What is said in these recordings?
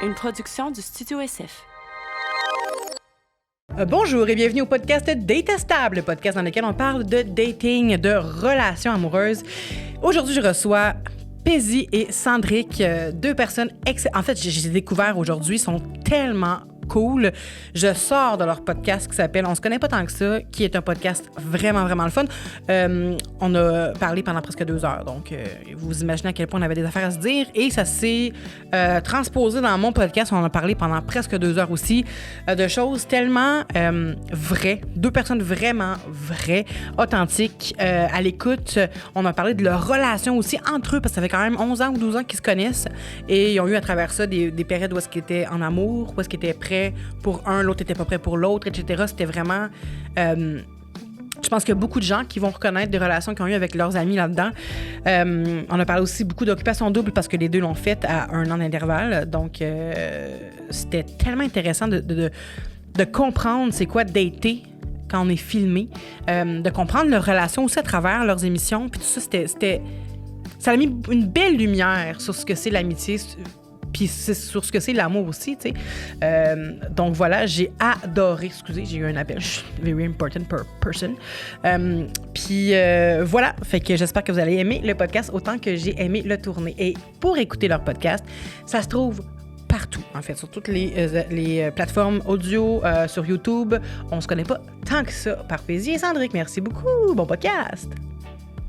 une production du Studio SF. Bonjour et bienvenue au podcast Datestable, le podcast dans lequel on parle de dating, de relations amoureuses. Aujourd'hui, je reçois Pézi et Sandrick, deux personnes En fait, j'ai découvert aujourd'hui, ils sont tellement cool. Je sors de leur podcast qui s'appelle On se connaît pas tant que ça, qui est un podcast vraiment, vraiment le fun. On a parlé pendant presque 2 heures, donc vous imaginez à quel point on avait des affaires à se dire, et ça s'est transposé dans mon podcast. On en a parlé pendant presque 2 heures aussi, de choses tellement vraies, deux personnes vraiment vraies, authentiques, à l'écoute. On a parlé de leur relation aussi entre eux, parce que ça fait quand même 11 ans ou 12 ans qu'ils se connaissent, et ils ont eu à travers ça des périodes où est-ce qu'ils étaient en amour, où est-ce qu'ils étaient prêts pour un, l'autre était pas prêt pour l'autre, etc. C'était vraiment... je pense qu'il y a beaucoup de gens qui vont reconnaître des relations qu'ils ont eues avec leurs amis là-dedans. On a parlé aussi beaucoup d'occupation double parce que les deux l'ont fait à 1 an d'intervalle. Donc, c'était tellement intéressant de comprendre c'est quoi dater quand on est filmé, de comprendre leur relation aussi à travers leurs émissions. Puis tout ça, ça a mis une belle lumière sur ce que c'est l'amitié, puis c'est sur ce que c'est l'amour aussi, tu sais. Donc voilà, j'ai adoré. Excusez, j'ai eu un appel. Je suis very important person. Puis voilà, fait que j'espère que vous allez aimer le podcast autant que j'ai aimé le tourner. Et pour écouter leur podcast, ça se trouve partout, en fait, sur toutes les plateformes audio, sur YouTube. On se connaît pas tant que ça par Pézi et Sandrick. Merci beaucoup. Bon podcast.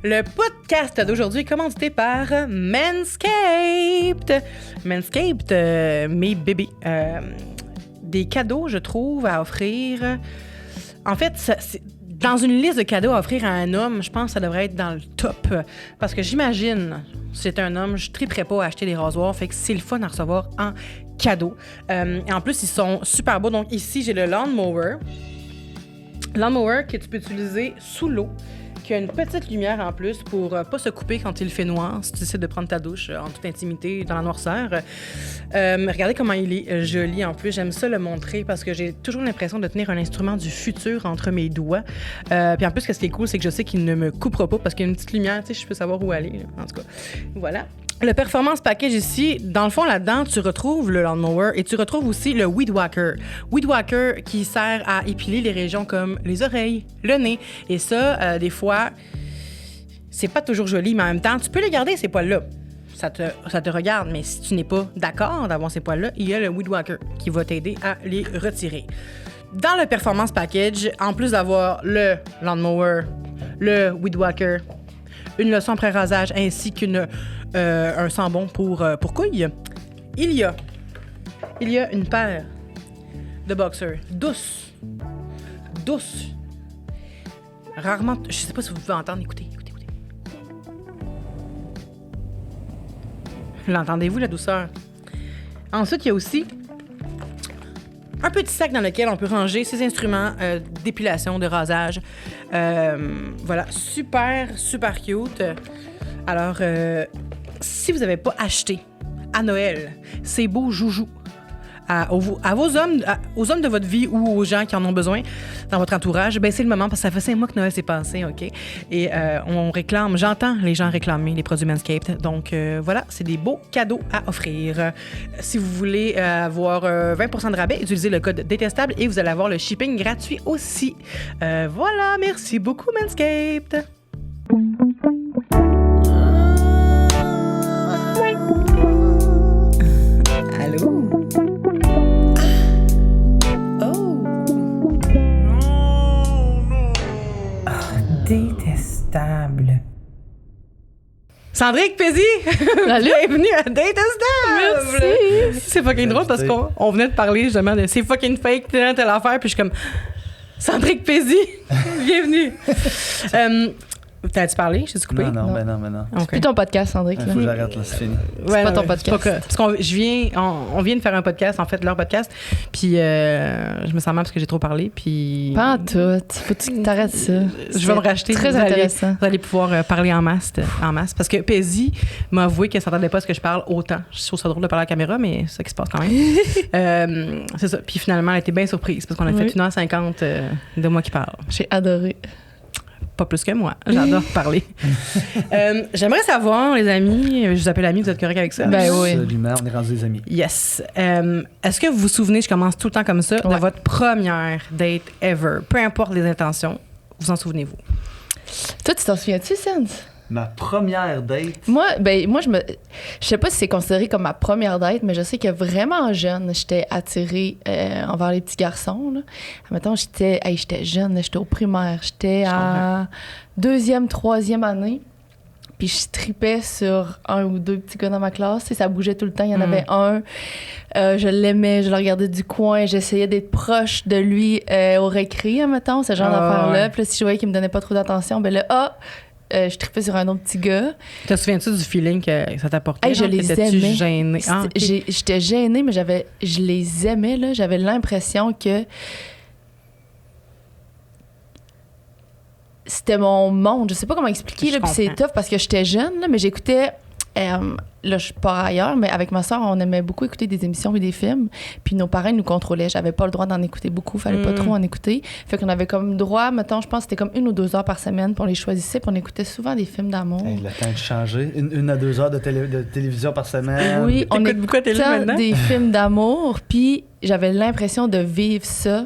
Le podcast d'aujourd'hui est commandité par Manscaped. Manscaped, mes bébés. Des cadeaux, je trouve, à offrir. En fait, c'est dans une liste de cadeaux à offrir à un homme, je pense que ça devrait être dans le top. Parce que j'imagine, si j'étais un homme, je ne triperais pas à acheter des rasoirs. Fait que c'est le fun à recevoir en cadeau. Et en plus, ils sont super beaux. Donc ici, j'ai le Lawnmower. Lawnmower que tu peux utiliser sous l'eau, qui a une petite lumière en plus pour pas se couper quand il fait noir, si tu décides de prendre ta douche en toute intimité dans la noirceur. Regardez comment il est joli en plus. J'aime ça le montrer parce que j'ai toujours l'impression de tenir un instrument du futur entre mes doigts. Puis en plus, ce qui est cool, c'est que je sais qu'il ne me coupera pas parce qu'il y a une petite lumière, tu sais, je peux savoir où aller. Là. En tout cas, voilà. Le Performance Package ici, dans le fond, là-dedans, tu retrouves le Lawnmower et tu retrouves aussi le Weed Whacker. Weed Whacker qui sert à épiler les régions comme les oreilles, le nez. Et ça, des fois, c'est pas toujours joli, mais en même temps, tu peux les garder, ces poils-là. Ça te regarde, mais si tu n'es pas d'accord d'avoir ces poils-là, il y a le Weed Whacker qui va t'aider à les retirer. Dans le Performance Package, en plus d'avoir le Lawnmower, le Weed Whacker, une lotion pré-rasage ainsi un sambon pour couilles, il y a une paire de boxers douce. Rarement, je sais pas si vous pouvez entendre, écoutez. L'entendez-vous, la douceur? Ensuite, il y a aussi un petit sac dans lequel on peut ranger ses instruments d'épilation, de rasage. Voilà, super, super cute. Alors, si vous n'avez pas acheté à Noël ces beaux joujoux aux hommes de votre vie ou aux gens qui en ont besoin dans votre entourage, ben c'est le moment parce que ça fait 5 mois que Noël s'est passé, OK? Et on réclame, j'entends les gens réclamer les produits Manscaped. Donc voilà, c'est des beaux cadeaux à offrir. Si vous voulez avoir 20% de rabais, utilisez le code Datestable et vous allez avoir le shipping gratuit aussi. Voilà, merci beaucoup Manscaped. Allô? Détestable. Sandrick, Pézi! Bienvenue à Datestable! Merci! C'est fucking drôle parce qu'on venait de parler justement de c'est fucking fake, telle affaire, puis je suis comme Sandrick, Pézi! Bienvenue! T'as-tu parlé? J'ai-tu coupé? Non. Okay. C'est plus ton podcast, Sandrick. Okay. Faut que j'arrête, là, c'est fini. Ouais, pas ton podcast. Parce qu'on on vient de faire un podcast, en fait, leur podcast, puis je me sens mal parce que j'ai trop parlé, puis... Pas en tout. Faut que t'arrêtes ça. Je vais me racheter. Très intéressant. Vous allez pouvoir parler en masse. Parce que Pézi m'a avoué qu'elle s'entendait pas à ce que je parle autant. Je trouve ça drôle de parler à la caméra, mais c'est ça qui se passe quand même. C'est ça. Puis finalement, elle était bien surprise parce qu'on a fait 1h50 de moi qui parle. J'ai adoré. pas plus que moi. J'adore parler. J'aimerais savoir, les amis, je vous appelle amis, vous êtes correct avec ça? Ben oui. Absolument, on est rendus des amis. Yes. Est-ce que vous vous souvenez, je commence tout le temps comme ça, de votre première date ever? Peu importe les intentions, vous en souvenez-vous? Toi, tu t'en souviens-tu, Sense? Ma première date. Moi, je sais pas si c'est considéré comme ma première date, mais je sais que vraiment jeune, j'étais attirée envers les petits garçons. Là. Mettons, j'étais jeune, j'étais au primaire, j'étais en 2e, 3e année. Puis je tripais sur un ou deux petits gars dans ma classe. Ça bougeait tout le temps. Il y en avait un. Je l'aimais, je le regardais du coin. J'essayais d'être proche de lui au récré, mettons, ce genre d'affaires-là. Puis là, si je voyais qu'il me donnait pas trop d'attention, ben là, je tripais sur un autre petit gars. Te souviens-tu du feeling que ça t'apportait? Hey, je les aimais. Gênée? Ah, okay. J'étais gênée, mais je les aimais. Là. J'avais l'impression que c'était mon monde. Je sais pas comment expliquer, là, puis c'est tough parce que j'étais jeune, là, mais j'écoutais... là, je pars ailleurs, mais avec ma soeur, on aimait beaucoup écouter des émissions et des films. Puis nos parents nous contrôlaient. J'avais pas le droit d'en écouter beaucoup. Fallait pas trop en écouter. Fait qu'on avait comme droit, mettons, je pense que c'était comme 1 ou 2 heures par semaine. Puis on les choisissait. Puis on écoutait souvent des films d'amour. Hey, le temps de changer. 1 à 2 heures de télévision par semaine. Oui, on écoute beaucoup à télé maintenant? des films d'amour. Puis j'avais l'impression de vivre ça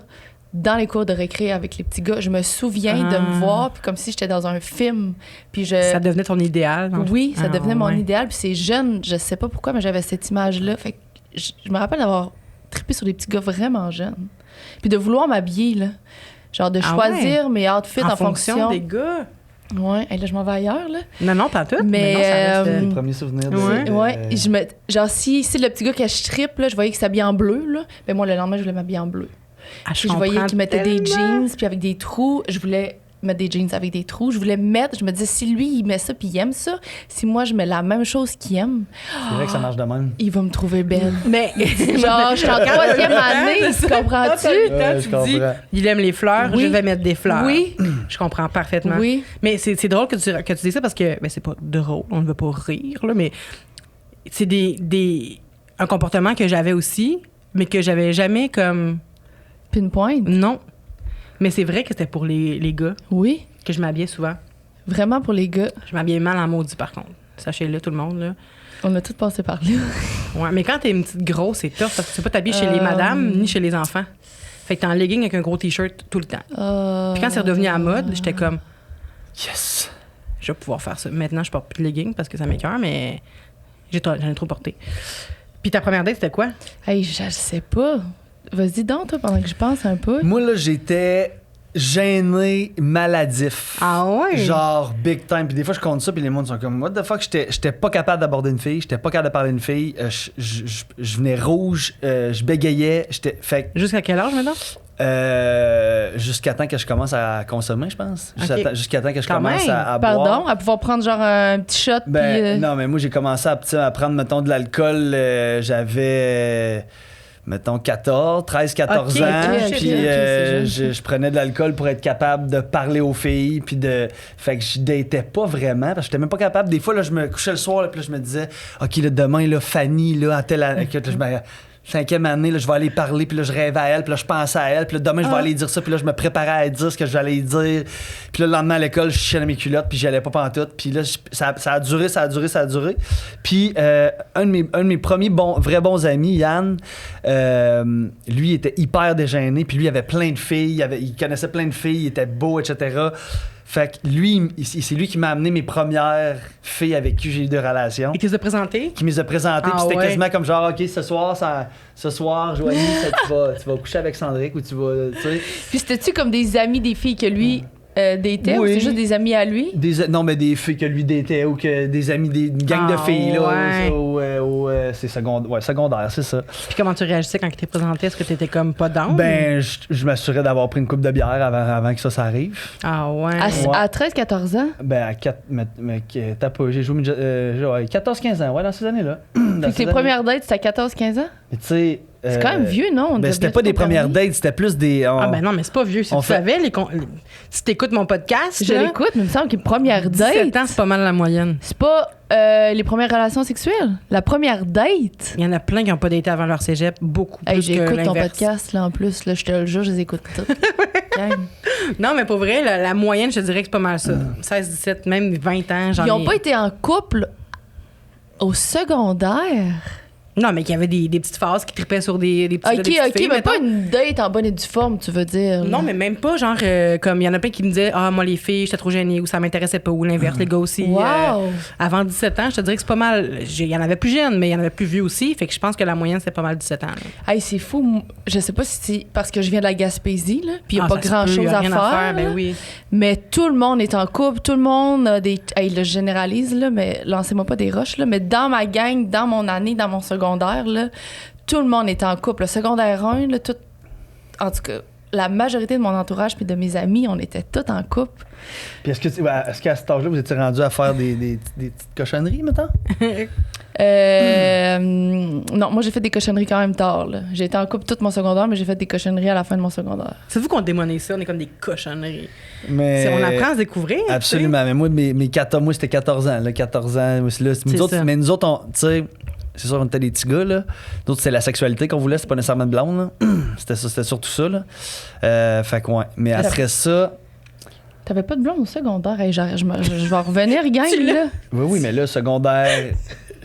dans les cours de récré avec les petits gars. Je me souviens de me voir puis comme si j'étais dans un film. Puis ça devenait ton idéal? Oui, ça devenait mon idéal. Puis c'est jeune, je sais pas pourquoi, mais j'avais cette image-là. Fait que je me rappelle d'avoir trippé sur des petits gars vraiment jeunes. Puis de vouloir m'habiller, là. Genre de choisir mes outfits en fonction des gars? Ouais, et là, je m'en vais ailleurs, là. Non, pas tout. Mais ça reste les premiers souvenirs de... genre, si le petit gars que je trippe, là, je voyais qu'il s'habillait en bleu, là, ben moi, le lendemain, je voulais m'habiller en bleu. Puis je voyais qu'il mettait des jeans, puis avec des trous. Je voulais mettre des jeans avec des trous. Je me disais, si lui, il met ça, puis il aime ça, si moi, je mets la même chose qu'il aime... C'est vrai que ça marche de même. Il va me trouver belle. Mais genre, je suis en 3e année, tu comprends-tu? Tu dis, il aime les fleurs, je vais mettre des fleurs. Oui. Je comprends parfaitement. Oui. Mais c'est drôle que tu dis ça parce que, ben, c'est pas drôle, on ne veut pas rire, là, mais c'est un comportement que j'avais aussi, mais que j'avais jamais comme... Pinpoint? Non. Mais c'est vrai que c'était pour les gars. Oui. Que je m'habillais souvent. Vraiment pour les gars. Je m'habillais mal en maudit, par contre. Sachez-le, tout le monde, là. On a tous passé par là. Ouais, mais quand t'es une petite grosse, c'est tough parce que tu peux pas t'habiller chez les madames ni chez les enfants. Fait que t'es en legging avec un gros T-shirt tout le temps. Puis quand c'est redevenu à la mode, j'étais comme... Yes! Je vais pouvoir faire ça. Maintenant, je porte plus de legging parce que ça m'écoeure, mais j'en ai trop porté. Puis ta première date, c'était quoi? Hey, je sais pas. Vas-y donc, toi, pendant que je pense un peu. Moi, là, j'étais gêné, maladif. Ah ouais? Genre big time. Puis des fois, je compte ça, puis les mondes sont comme, what the fuck, j'étais pas capable d'aborder une fille, j'étais pas capable de parler à une fille, je venais rouge, je bégayais, fait... Jusqu'à quel âge, maintenant? Jusqu'à temps que je commence à consommer, je pense. Okay. Jusqu'à temps que je Quand commence même. à Pardon, boire. à pouvoir prendre genre un petit shot. Ben, non, mais moi, j'ai commencé à prendre, mettons, de l'alcool. J'avais... mettons 13-14 ans, puis je prenais de l'alcool pour être capable de parler aux filles, puis fait que je datais pas vraiment, parce que j'étais même pas capable. Des fois, là, je me couchais le soir, là, puis là, je me disais, OK, là, demain, là, Fanny, là, à telle année, 5e année, là, je vais aller parler, puis là, je rêvais à elle, puis là, je pensais à elle, puis là, demain, je vais aller dire ça, puis là, je me préparais à dire ce que j'allais dire. Puis là, le lendemain à l'école, je chiais dans mes culottes, puis j'y allais pas pantoute. Puis là, ça a duré. Puis un de mes premiers vrais bons amis, Yann, lui, il était hyper dégêné, puis lui, il avait plein de filles, il connaissait plein de filles, il était beau, etc. Fait que lui, c'est lui qui m'a amené mes premières filles avec qui j'ai eu des relations. Et qui les a présentées? Qui me les a présentées, puis c'était quasiment comme genre, OK, ce soir, Joanie, tu vas coucher avec Sandrick ou tu vas, tu sais. Puis c'était-tu comme des amis des filles que lui datait ou c'est juste des amis à lui? Non, mais des filles que lui datait ou que des amis, une gang de filles, là. C'est secondaire, c'est ça. Puis comment tu réagissais quand il t'est présenté? Est-ce que t'étais comme pas down? Ben, je m'assurais d'avoir pris une coupe de bière avant que ça arrive. Ah ouais? À 13-14 ans? Ben, à 4... Mais t'as pas... J'ai joué 14-15 ans, dans ces années-là. Puis tes premières dates, c'était à 14-15 ans? Mais tu sais... C'est quand même vieux, non? Ben, c'était pas des premières dates, c'était plus des... Ah ben non, mais c'est pas vieux. Si tu savais, si t'écoutes mon podcast... Je l'écoute, mais il me semble que première date... 17 ans, c'est pas mal la moyenne. C'est pas les premières relations sexuelles? La première date? Il y en a plein qui n'ont pas daté avant leur cégep, beaucoup plus que j'écoute l'inverse. ton podcast, là, en plus. Là, je te le jure, je les écoute toutes. gang. Non, mais pour vrai, la moyenne, je te dirais que c'est pas mal ça. 16, 17, même 20 ans, Ils n'ont pas été en couple au secondaire. Non, mais qu'il y avait des petites phases qui tripaient sur des petits des petites filles, mais mettons. pas une date en bonne et due forme, tu veux dire. Non, mais même pas, genre, comme il y en a plein qui me disaient, moi, les filles, j'étais trop gênée, ou ça m'intéressait pas, ou l'inverse, les gars aussi. Wow. Avant 17 ans, je te dirais que c'est pas mal. Il y en avait plus jeunes, mais il y en avait plus vieux aussi. Fait que je pense que la moyenne, c'est pas mal 17 ans. Là. Hey, c'est fou. Je sais pas si c'est parce que je viens de la Gaspésie, là, puis il n'y a pas Ça se peut, grand-chose y a à rien faire. ben oui. Mais tout le monde est en couple, tout le monde a des... Hey, je généralise, là, mais lancez-moi pas des roches, là, mais dans ma gang, dans mon année, dans mon secondaire, là, tout le monde était en couple. Le secondaire 1, là, tout... En tout cas, la majorité de mon entourage puis de mes amis, on était tous en couple. Puis est-ce qu'à cet âge-là, vous étiez rendu à faire des petites cochonneries, mettons? Non, moi, j'ai fait des cochonneries quand même tard, là. J'ai été en couple tout mon secondaire, mais j'ai fait des cochonneries à la fin de mon secondaire. C'est vous qu'on démonise ça, on est comme des cochonneries. Mais On apprend à se découvrir. absolument. Mais moi, moi, c'était 14 ans. Là, 14 ans. Mais nous autres, tu sais, c'est sûr, on était des petits gars. Là. Nous autres, c'est la sexualité qu'on voulait, c'est pas nécessairement de blonde. Là. C'était surtout ça. Là. Fait que, ouais. Mais après ça. T'avais pas de blonde au secondaire? Hey, je vais en revenir, gang, là. Oui, mais là, secondaire.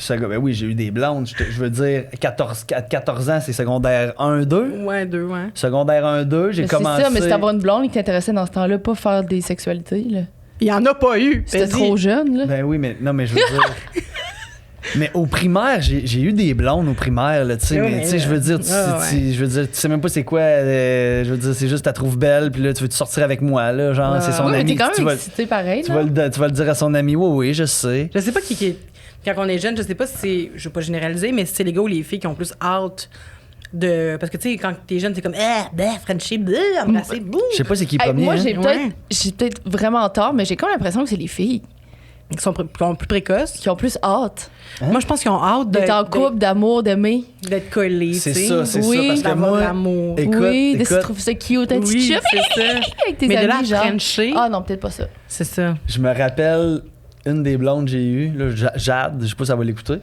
Ben oui, j'ai eu des blondes. Je veux dire, 14 ans, c'est secondaire 1, 2. Ouais, 2, ouais. Secondaire 1, 2, j'ai commencé. C'est ça, mais c'est avoir une blonde qui t'intéressait dans ce temps-là, pas faire des sexualités, là. Il y en a pas eu. C'était trop jeune, là. Ben oui, mais non, mais je veux dire. Mais au primaire, j'ai eu des blondes au primaire, là, tu sais, mais tu sais, je veux dire, tu sais même pas c'est quoi, je veux dire, c'est juste, tu la trouves belle, puis là, tu veux te sortir avec moi, là, genre, c'est son Oui, mais ami. t'es quand même excité pareil, tu vas le dire à son ami, oui, je sais. Je sais pas qui est. Quand on est jeune, je sais pas si c'est. Je veux pas généraliser, mais si c'est les gars ou les filles qui ont plus hâte de. Parce que, tu sais, quand t'es jeune, c'est comme, Frenchie, embrasser, Je sais pas c'est qui premier. Moi, hein? j'ai peut-être vraiment tort, mais j'ai comme l'impression que c'est les filles qui sont plus précoces. qui ont plus hâte. Hein? Moi, je pense qu'ils ont hâte d'être en couple, d'amour, d'aimer. D'être collés. C'est ça, c'est ça. Parce que moi, l'amour. Oui, de se trouver ça cute, un petit chum. C'est ça. Avec tes mais amis, de là genre. Frencher. Ah non, peut-être pas ça. C'est ça. Je me rappelle une des blondes que j'ai eues, là, Jade, je sais pas si elle va l'écouter.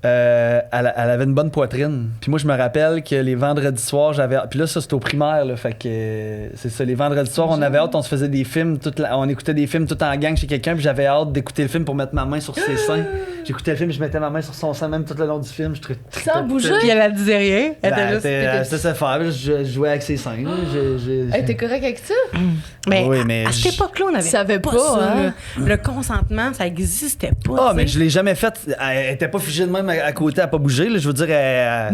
Elle avait une bonne poitrine. Puis moi, je me rappelle que les vendredis soirs, puis là, ça, c'était au primaire, là, fait que c'est ça. Les vendredis soirs, on avait hâte, on se faisait des films, on écoutait des films tout en gang chez quelqu'un, puis j'avais hâte d'écouter le film pour mettre ma main sur ses seins. J'écoutais le film, je mettais ma main sur son sein, même tout le long du film. Sans bouger. Puis elle disait rien. Elle était juste. Elle se faire, je jouais avec ses seins. Hey, t'es correct avec ça? Mais à cette époque-là, on avait savait pas ça. hein? Le consentement, ça existait pas. Ah, mais je l'ai jamais fait. Elle était pas figée de même à côté, à pas bouger. Là, je veux dire.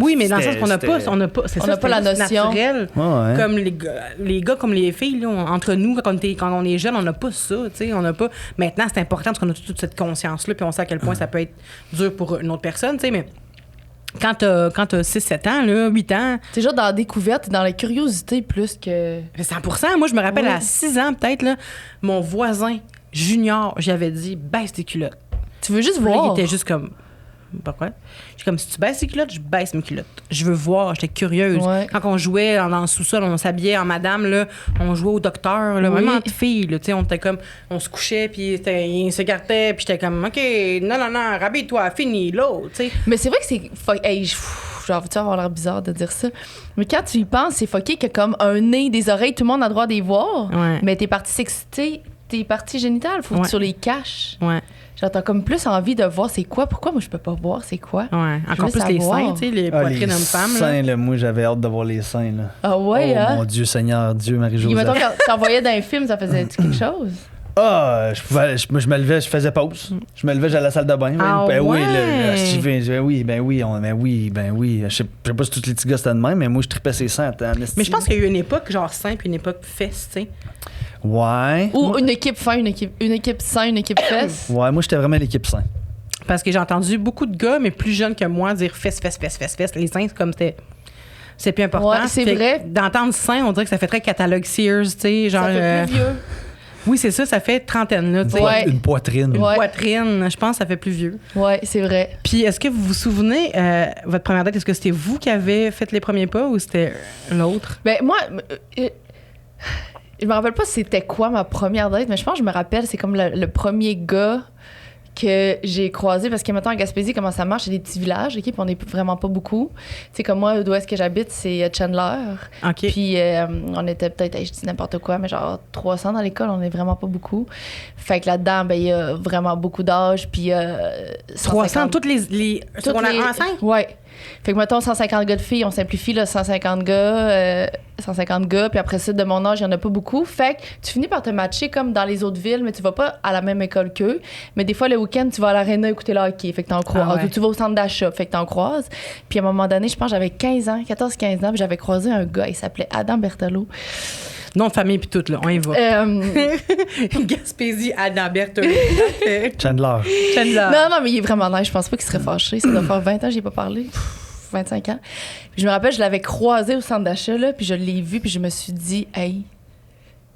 Oui, mais dans le sens qu'on n'a pas, on n'a pas la notion. Naturel, ouais. comme les gars comme les filles, là, entre nous, quand on est jeune, on n'a pas ça. On n'a pas. Maintenant, c'est important parce qu'on a toute cette conscience-là, puis on sait à quel point ça peut être dur pour une autre personne, mais. Quand t'as 6-7 ans, là, 8 ans... C'est genre dans la découverte et dans la curiosité plus que... 100%. Moi, je me rappelle à 6 ans, peut-être, là, mon voisin junior, j'avais dit, baisse tes culottes. Tu veux juste Là, voir. il était juste comme... Pourquoi? Je suis comme, si tu baisses tes culottes, je baisse mes culottes. Je veux voir, j'étais curieuse. Ouais. Quand on jouait dans le sous-sol, on s'habillait en madame, là, on jouait au docteur, là, même entre filles, là, on était comme, on se couchait, puis il se gardait, puis j'étais comme, OK, non, rhabille-toi, fini, l'autre, tu sais. Mais c'est vrai que c'est... Hey, genre, veux-tu avoir l'air bizarre de dire ça? Mais quand tu y penses, c'est fucké que comme un nez, des oreilles, tout le monde a le droit d'y voir. Ouais. Mais tes parties sexuées, tes parties génitales, faut que tu les caches. Ouais. Genre, t'as comme plus envie de voir c'est quoi. Pourquoi moi, je peux pas voir c'est quoi? Ouais. Encore plus les seins, tu sais, les poitrines les hommes-femmes. seins, là, moi, j'avais hâte de voir les seins. Là. Ah ouais, hein? Mon Dieu Seigneur, Dieu Marie-Joseph. Et mettons, quand t'envoyais dans un film, ça faisait quelque chose? Ah, je me levais, je faisais pause. Je me levais, j'allais à la salle de bain. Ah ben ouais. oui, ben oui. Je sais pas si tous les petits gars c'était de même, mais moi, je tripais ses seins. Mais je pense qu'il y a eu une époque genre sein puis une époque fesse, tu sais. Ouais. Ou une équipe fin, une équipe sein, une équipe fesse. Ouais, moi, j'étais vraiment l'équipe sein. Parce que j'ai entendu beaucoup de gars, mais plus jeunes que moi, dire fesse. Les seins, c'est comme c'est plus important. Ouais, c'est vrai. D'entendre sein, on dirait que ça fait très catalogue Sears, tu sais, genre. Ça fait plus vieux. Oui, c'est ça fait trentaine, là, tu sais. Ouais. Une poitrine. Une Ouais. poitrine, je pense que ça fait plus vieux. Ouais, c'est vrai. Puis, est-ce que vous vous souvenez, votre première date, est-ce que c'était vous qui avez fait les premiers pas ou c'était l'autre? Ben, moi, je me rappelle pas c'était quoi ma première date, mais je pense que je me rappelle, c'est comme le premier gars que j'ai croisé, parce que maintenant à Gaspésie, comment ça marche, c'est des petits villages, OK, puis on n'est vraiment pas beaucoup. Tu sais, comme moi, d'où est-ce que j'habite, c'est Chandler. OK. Puis on était peut-être, je dis n'importe quoi, mais genre 300 dans l'école, on n'est vraiment pas beaucoup. Fait que là-dedans, ben il y a vraiment beaucoup d'âge, puis 300, toutes les secondaires 1 à 5? Ouais. Fait que mettons 150 gars de filles, on simplifie, là, 150 gars, puis après ça, de mon âge, il n'y en a pas beaucoup. Fait que tu finis par te matcher comme dans les autres villes, mais tu vas pas à la même école qu'eux. Mais des fois, le week-end, tu vas à l'aréna écouter le hockey, fait que t'en croises. Ou tu vas au centre d'achat, fait que t'en croises. Puis à un moment donné, je pense que j'avais 14-15 ans, puis j'avais croisé un gars, il s'appelait Adam Berthelot. Nom de famille puis tout, là, on y va. Gaspésie, Adam Berthelot. Chandler. Non, mais il est vraiment nice. Je pense pas qu'il serait fâché. Ça doit faire 20 ans que j'ai pas parlé. 25 ans. Puis je me rappelle, je l'avais croisé au centre d'achat, là, puis je l'ai vu, puis je me suis dit, hey,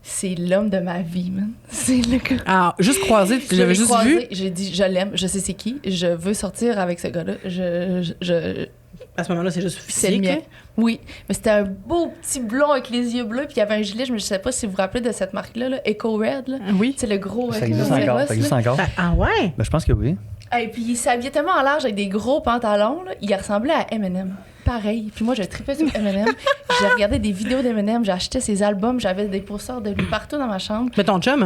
c'est l'homme de ma vie, man. C'est le gars. Ah, juste croisé, tu l'avais juste vu? J'ai dit, je l'aime, je sais c'est qui, je veux sortir avec ce gars-là. À ce moment-là, c'est juste physique. C'est le mien. Oui, mais c'était un beau petit blond avec les yeux bleus, puis il y avait un gilet, je ne sais pas si vous vous rappelez de cette marque-là, là, Eco Red. Là. Oui. C'est le gros. Ça existe encore. Ça existe encore. Ah ouais? Ben, je pense que oui. Et puis il s'habillait tellement en large avec des gros pantalons, là, il ressemblait à Eminem. Pareil. Puis moi, je tripais sur Eminem. J'ai regardé des vidéos d'Eminem, j'ai acheté ses albums, j'avais des posters de lui partout dans ma chambre. Mais ton chum...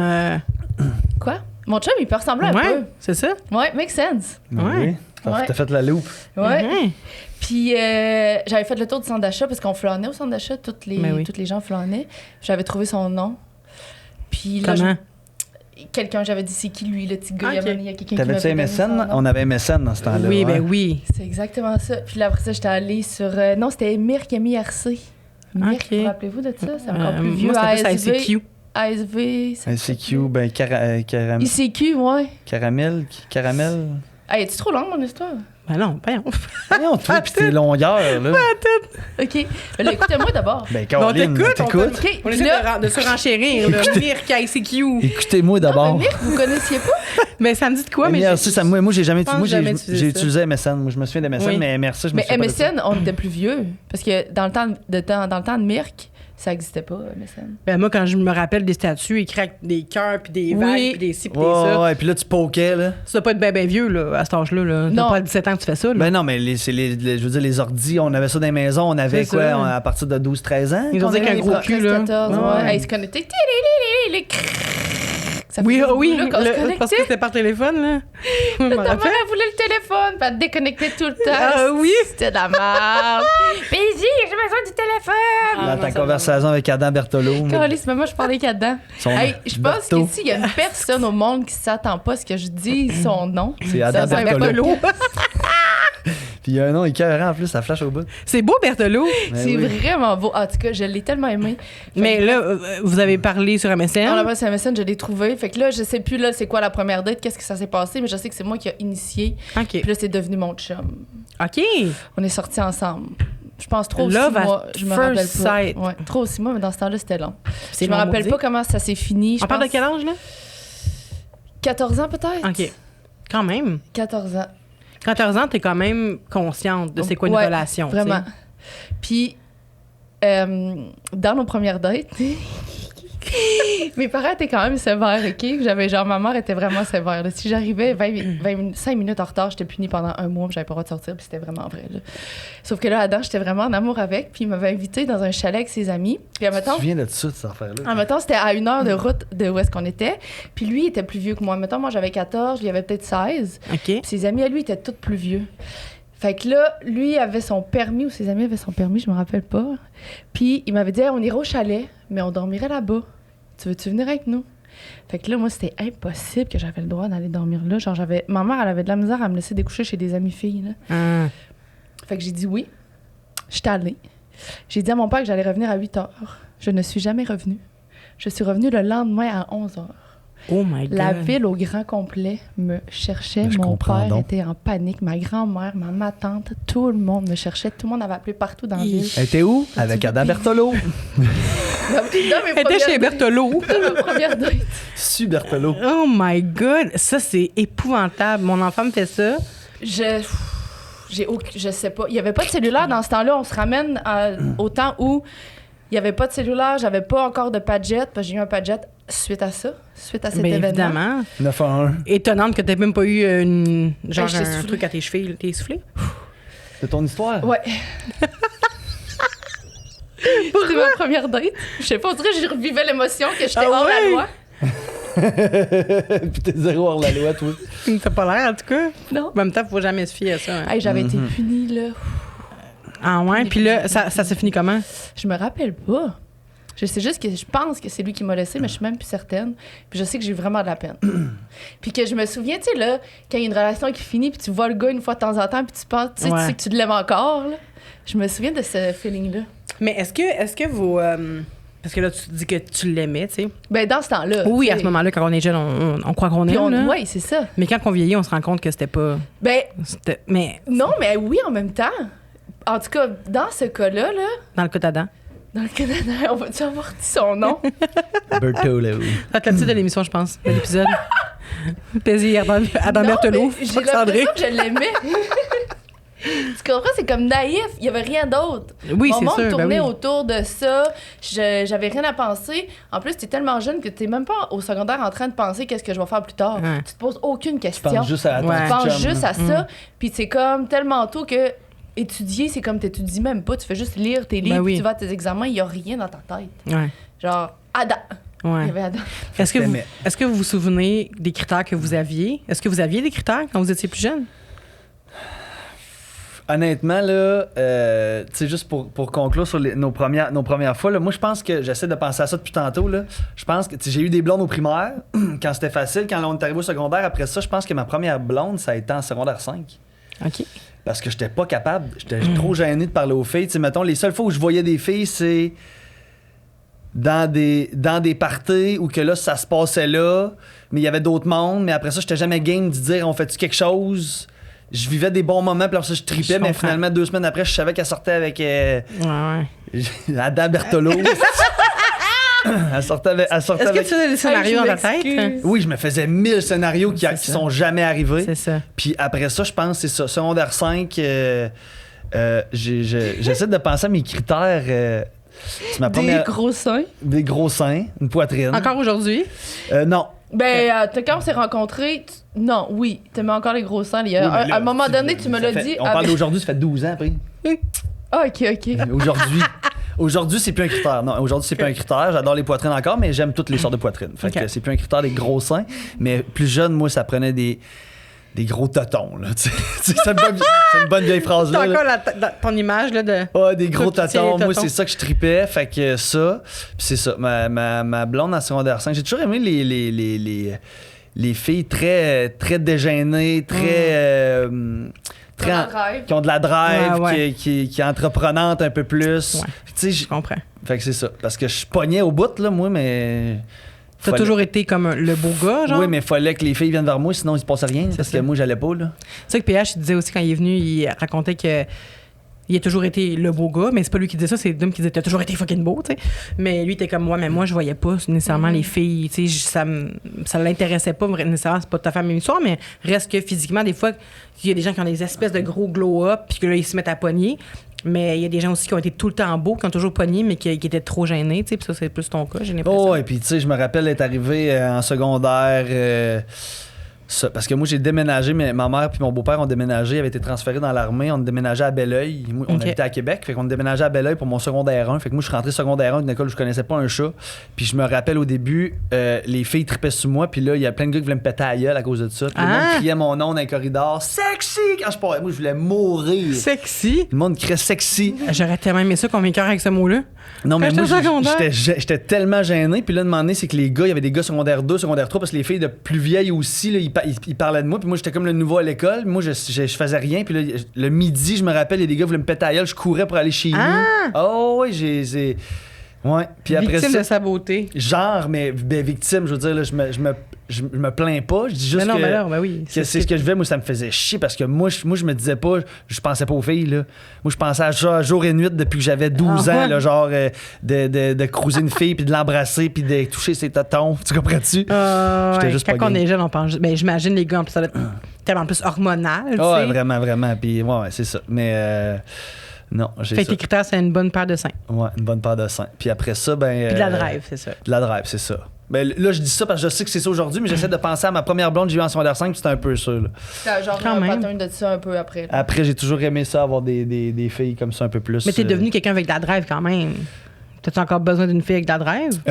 Quoi? Mon chum, il peut ressembler un peu. Ouais, c'est ça? Ouais, make sense. Ouais. Oui. T'as fait la loupe. Ouais. Mm-hmm. Puis j'avais fait le tour du centre d'achat parce qu'on flânait au centre d'achat, toutes les gens flânaient. J'avais trouvé son nom. Puis là, comment? Quelqu'un, j'avais dit c'est qui lui, le petit gars. Okay. Il y a quelqu'un T'avais-tu MSN? On avait MSN dans ce temps-là. Oui, ben oui. C'est exactement ça. Puis là, après ça, j'étais allée sur... non, c'était Mirk MIRC. Mirk, vous rappelez-vous de ça? C'est encore plus vieux. Moi, c'était plus ICQ. ASV. ICQ, ben caramel. ICQ, ouais. Caramel. Hey, es-tu trop long, mon histoire? Ben non, Voyons, toi, pis tes longueurs, là. OK. Ben là, écoutez-moi d'abord. Ben, Caroline, t'écoutes. Okay. On essaie de surenchérir, là. Mirk, ICQ. Écoutez-moi d'abord. Non, mais Mirk, vous connaissiez pas? Mais ça me dit de quoi? Mais merci, moi, j'ai jamais utilisé. J'ai utilisé MSN. Moi, je me souviens de MSN, oui. mais merci, je me souviens pas de ça. Mais MSN, on était plus vieux. Parce que dans le temps de Mirk, ça n'existait pas, MSN. Ben moi, quand je me rappelle des statues, ils craquent des cœurs, puis des vagues, puis des ci, puis des ça. Ouais, puis là, tu pokais, là. Ça doit pas être ben vieux, là, à cet âge-là. Là. T'as pas 17 ans que tu fais ça, là. Ben non, mais je veux dire, les ordis, on avait ça dans les maisons, on avait quoi, à partir de 12-13 ans? Ils ont dit qu'un gros cul, là. 14, ouais. Ils se connectaient. Oui, parce que c'était par téléphone, là. Ta mère, elle voulait le téléphone, puis elle te déconnectait tout le temps. Ah oui? C'était de la merde. Paisy, j'ai besoin du téléphone. Dans ta conversation avec Adam Berthelot. Calice, mais moi, je parlais qu'à-dedans. Je pense qu'ici, il y a une personne au monde qui s'attend pas à ce que je dise son nom. C'est Adam Berthelot. Puis il y a un nom écœurant en plus, ça flash au bout. C'est beau, Berthelot. C'est vraiment beau. En tout cas, je l'ai tellement aimé. Mais là, vous avez parlé sur MSN. On a parlé sur MSN, je l'ai trouvé. Fait que là, je sais plus là c'est quoi la première date, qu'est-ce que ça s'est passé, mais je sais que c'est moi qui a initié. OK. Puis là, c'est devenu mon chum. OK. On est sortis ensemble. Je pense 3 ou 6 Love mois. Je me rappelle pas. Sight. Ouais, 3 ou 6 mois, mais dans ce temps-là, c'était long. Je me rappelle pas comment ça s'est fini. On parle de quel âge, là? 14 ans, peut-être. OK. Quand même. 14 ans. 14 ans, t'es quand même consciente de c'est quoi une relation. Vraiment. T'sais. Puis, dans nos premières dates, mes parents étaient quand même sévères, OK? Ma mère était vraiment sévère. Là. Si j'arrivais 25 minutes en retard, j'étais punie pendant un mois, puis j'avais pas le droit de sortir, puis c'était vraiment vrai. Là. Sauf que là, Adam, j'étais vraiment en amour avec, puis il m'avait invité dans un chalet avec ses amis. Puis, tu viens de ça, cette affaire-là? En même temps, c'était à 1 heure de route de où est-ce qu'on était. Puis lui, il était plus vieux que moi. Mettons, moi, j'avais 14, lui, il avait peut-être 16. OK. Puis ses amis, à lui, étaient tous plus vieux. Fait que là, lui avait son permis, ou ses amis avaient son permis, je me rappelle pas. Puis il m'avait dit, hey, on ira au chalet, mais on dormirait là-bas. Tu veux-tu venir avec nous? Fait que là, moi, c'était impossible que j'avais le droit d'aller dormir là. Genre, ma mère, elle avait de la misère à me laisser découcher chez des amis filles, là. Fait que j'ai dit oui. J'étais allée. J'ai dit à mon père que j'allais revenir à 8 heures. Je ne suis jamais revenue. Je suis revenue le lendemain à 11 heures. Oh my God. La ville au grand complet me cherchait. Mon père était en panique. Ma grand-mère, ma tante, tout le monde me cherchait. Tout le monde avait appelé partout dans la ville. Elle était où? Avec Adam Berthelot. Elle était chez Berthelot. Ma première date. Su Berthelot. Oh my God. Ça, c'est épouvantable. Mon enfant me fait ça. Je sais pas. Il y avait pas de cellulaire dans ce temps-là. On se ramène au temps où il y avait pas de cellulaire. J'avais pas encore de Padjet. Parce que j'ai eu un Padjet suite à cet Ben, événement. évidemment. 9-1. Étonnante que t'aies même pas eu un soufflé. truc à tes chevilles. T'es soufflé? C'est ton histoire? Ouais. C'était ma première date. Je sais pas, on dirait que je revivais l'émotion que j'étais hors la loi. Puis t'es zéro hors la loi, toi. T'as pas l'air, en tout cas. Non. En même temps, faut jamais se fier à ça. Hein. Hey, j'avais été punie, là. Ah ouais? Puis là, ça s'est fini comment? Je me rappelle pas. Je sais juste que je pense que c'est lui qui m'a laissé, mais je suis même plus certaine. Puis je sais que j'ai eu vraiment de la peine. Puis que je me souviens, tu sais, là, quand il y a une relation qui finit, puis tu vois le gars une fois de temps en temps, puis tu penses, tu sais que tu l'aimes encore, là. Je me souviens de ce feeling-là. Mais est-ce que vous... parce que là, tu dis que tu l'aimais, tu sais. Ben, dans ce temps-là. Oui, à ce moment-là, quand on est jeune, on croit qu'on aime, là. Oui, c'est ça. Mais quand on vieillit, on se rend compte que c'était pas... Ben, Mais non, mais oui, en même temps. En tout cas, dans ce cas-là, là, dans le cas d'Adam. dans le Canada, on va-tu avoir dit son nom? Bertolo. Ça va être le titre de l'émission, je pense, de l'épisode. Paisy Adam Berthelot. J'ai l'impression que je l'aimais. Tu comprends? C'est comme naïf. Il n'y avait rien d'autre. Oui, Mon c'est monde sûr. tournait ben oui. autour de ça. J'avais rien à penser. En plus, tu es tellement jeune que tu n'es même pas au secondaire en train de penser qu'est-ce que je vais faire plus tard. Ouais. Tu te poses aucune Je question. pense juste à Ouais. Tu penses chum, juste là. à ça. Puis c'est comme tellement tôt que étudier, c'est comme t'étudies même pas. Tu fais juste lire tes livres, Ben oui. puis tu vas à tes examens, il n'y a rien dans ta tête. Ouais. Genre, Adam. Il y Ouais. avait Adam. Est-ce que t'aimais. vous vous souvenez des critères que vous aviez? Est-ce que vous aviez des critères quand vous étiez plus jeune? Honnêtement, là, tu sais, juste pour conclure sur nos premières fois, là, moi, je pense que j'essaie de penser à ça depuis tantôt. Là. Je pense que j'ai eu des blondes au primaire, quand c'était facile. Quand on est arrivé au secondaire, après ça, je pense que ma première blonde, ça a été en secondaire 5. OK. Parce que j'étais pas capable. J'étais trop gêné de parler aux filles. Tu sais, mettons, les seules fois où je voyais des filles, c'est dans des parties où que là, ça se passait là, mais il y avait d'autres mondes. Mais après ça, j'étais jamais game de dire, on fait-tu quelque chose? Je vivais des bons moments, puis après ça, je tripais, mais comprends. finalement, 2 semaines après, je savais qu'elle sortait avec Ouais. Ada Bertolo. Elle sortait avec... Est-ce que tu as des scénarios Hey, dans je ta tête? m'excuse. Oui, je me faisais 1000 scénarios qui C'est ça. sont jamais arrivés. C'est ça. Puis après ça, je pense, c'est ça. Secondaire 5, j'essaie de penser à mes critères. C'est ma première... Des gros seins. Des gros seins, une poitrine. Encore aujourd'hui? Non. Ben, quand on s'est rencontrés, non, oui, t'aimais encore les gros seins. Oui, mais là, à un moment donné, tu me ça l'as fait- dit. On parle d'aujourd'hui, ça fait 12 ans après. Ah, OK. Aujourd'hui, c'est plus un critère. Non, aujourd'hui, c'est plus un critère. J'adore les poitrines encore, mais j'aime toutes les sortes de poitrines. Fait Ok. que c'est plus un critère des gros seins. Mais plus jeune, moi, ça prenait des gros totons. Là, tu sais. C'est une bonne vieille phrase T'as là. encore ton image là, de... Ah, des gros Tout petit tatons. Moi, tonton. c'est ça que je tripais. Fait que ça. Puis c'est ça. Ma blonde en secondaire 5. J'ai toujours aimé les filles très, très déjeunées, très. Qui ont de la drive. qui ont de la drive, Ouais. qui est entreprenante un peu plus. Ouais. Tu sais, Je comprends. fait que c'est ça. Parce que je pognais au bout, là, moi, mais. T'as fallait- toujours été comme le beau gars, genre? Oui, mais il fallait que les filles viennent vers moi, sinon il se passait rien. Parce ça. que moi, j'allais pas, là. C'est ça que PH il disait aussi quand il est venu, il racontait que il a toujours été le beau gars, mais c'est pas lui qui disait ça, c'est Dom qui disait t'as toujours été fucking beau, tu sais. Mais lui, il était comme moi, mais moi, je voyais pas nécessairement les filles, tu sais, ça l'intéressait pas nécessairement, c'est pas tout à fait la même histoire, mais reste que physiquement, des fois, il y a des gens qui ont des espèces de gros glow-up, puis que là, ils se mettent à pogner. Mais il y a des gens aussi qui ont été tout le temps beaux, qui ont toujours pogné, mais qui étaient trop gênés, tu sais, puis ça, c'est plus ton cas, j'ai l'impression. Oh, et puis tu sais, je me rappelle être arrivé en secondaire. Ça, parce que moi, j'ai déménagé, mais ma mère puis mon beau-père ont déménagé, avaient été transférés dans l'armée. On déménageait à Belleuil. Moi, on Ok. habitait à Québec, fait qu'on déménageait à Belleuil pour mon secondaire 1. Fait que moi, je suis rentré secondaire 1 d'une école où je connaissais pas un chat. Puis je me rappelle au début, les filles tripaient sur moi, puis là, il y a plein de gars qui voulaient me péter à la gueule à cause de ça. Puis le monde criait mon nom dans les corridors. Sexy! Quand je parlais, moi, je voulais mourir. Sexy! Le monde criait sexy. J'aurais tellement aimé ça qu'on m'écœure avec ce mot-là. Non, mais Quand moi, j'étais au secondaire. j'étais tellement gêné. Puis là, de demander, c'est que les gars, il y avait des gars secondaire 2, secondaire 3, parce que les filles de plus vieilles aussi, là, ils parlaient de moi. Puis moi, j'étais comme le nouveau à l'école. Moi, je faisais rien. Puis là, le midi, je me rappelle, il y a des gars qui voulaient me péter à la gueule. Je courais pour aller chez nous. Oh, oui, j'ai. Ouais. Puis après Victime ça. de sa beauté. Genre, mais victime, je veux dire, là, je me plains pas. Je dis juste Mais non, que. mais là, ben oui. Que c'est ce que je vais, moi, ça me faisait chier parce que moi, je me disais pas, je pensais pas aux filles, là. Moi, je pensais à jour et nuit depuis que j'avais 12 ans, ouais. là, genre de cruiser une fille, puis de l'embrasser, puis de toucher ses tétons. Tu comprends-tu? J'étais Ouais, juste quand pas on game. est jeune, on pense. Ben, j'imagine les gars, en plus, ça doit être tellement plus hormonal. tu Ah, sais. vraiment, vraiment. Puis, ouais, c'est ça. Mais, non, j'ai Fait que ça. tes critères, c'est une bonne paire de seins. Ouais, une bonne paire de seins. Puis après ça, ben. Puis de la drive, c'est ça. De la drive, c'est ça. Ben, là, je dis ça parce que je sais que c'est ça aujourd'hui, mais j'essaie de penser à ma première blonde que j'ai eue en secondaire 5, puis c'était un peu ça. Là. T'as genre Quand un même. pattern de ça un peu après. Là. Après, j'ai toujours aimé ça, avoir des filles comme ça un peu plus. Mais t'es devenu quelqu'un avec de la drive quand même. T'as-tu encore besoin d'une fille avec de la drive?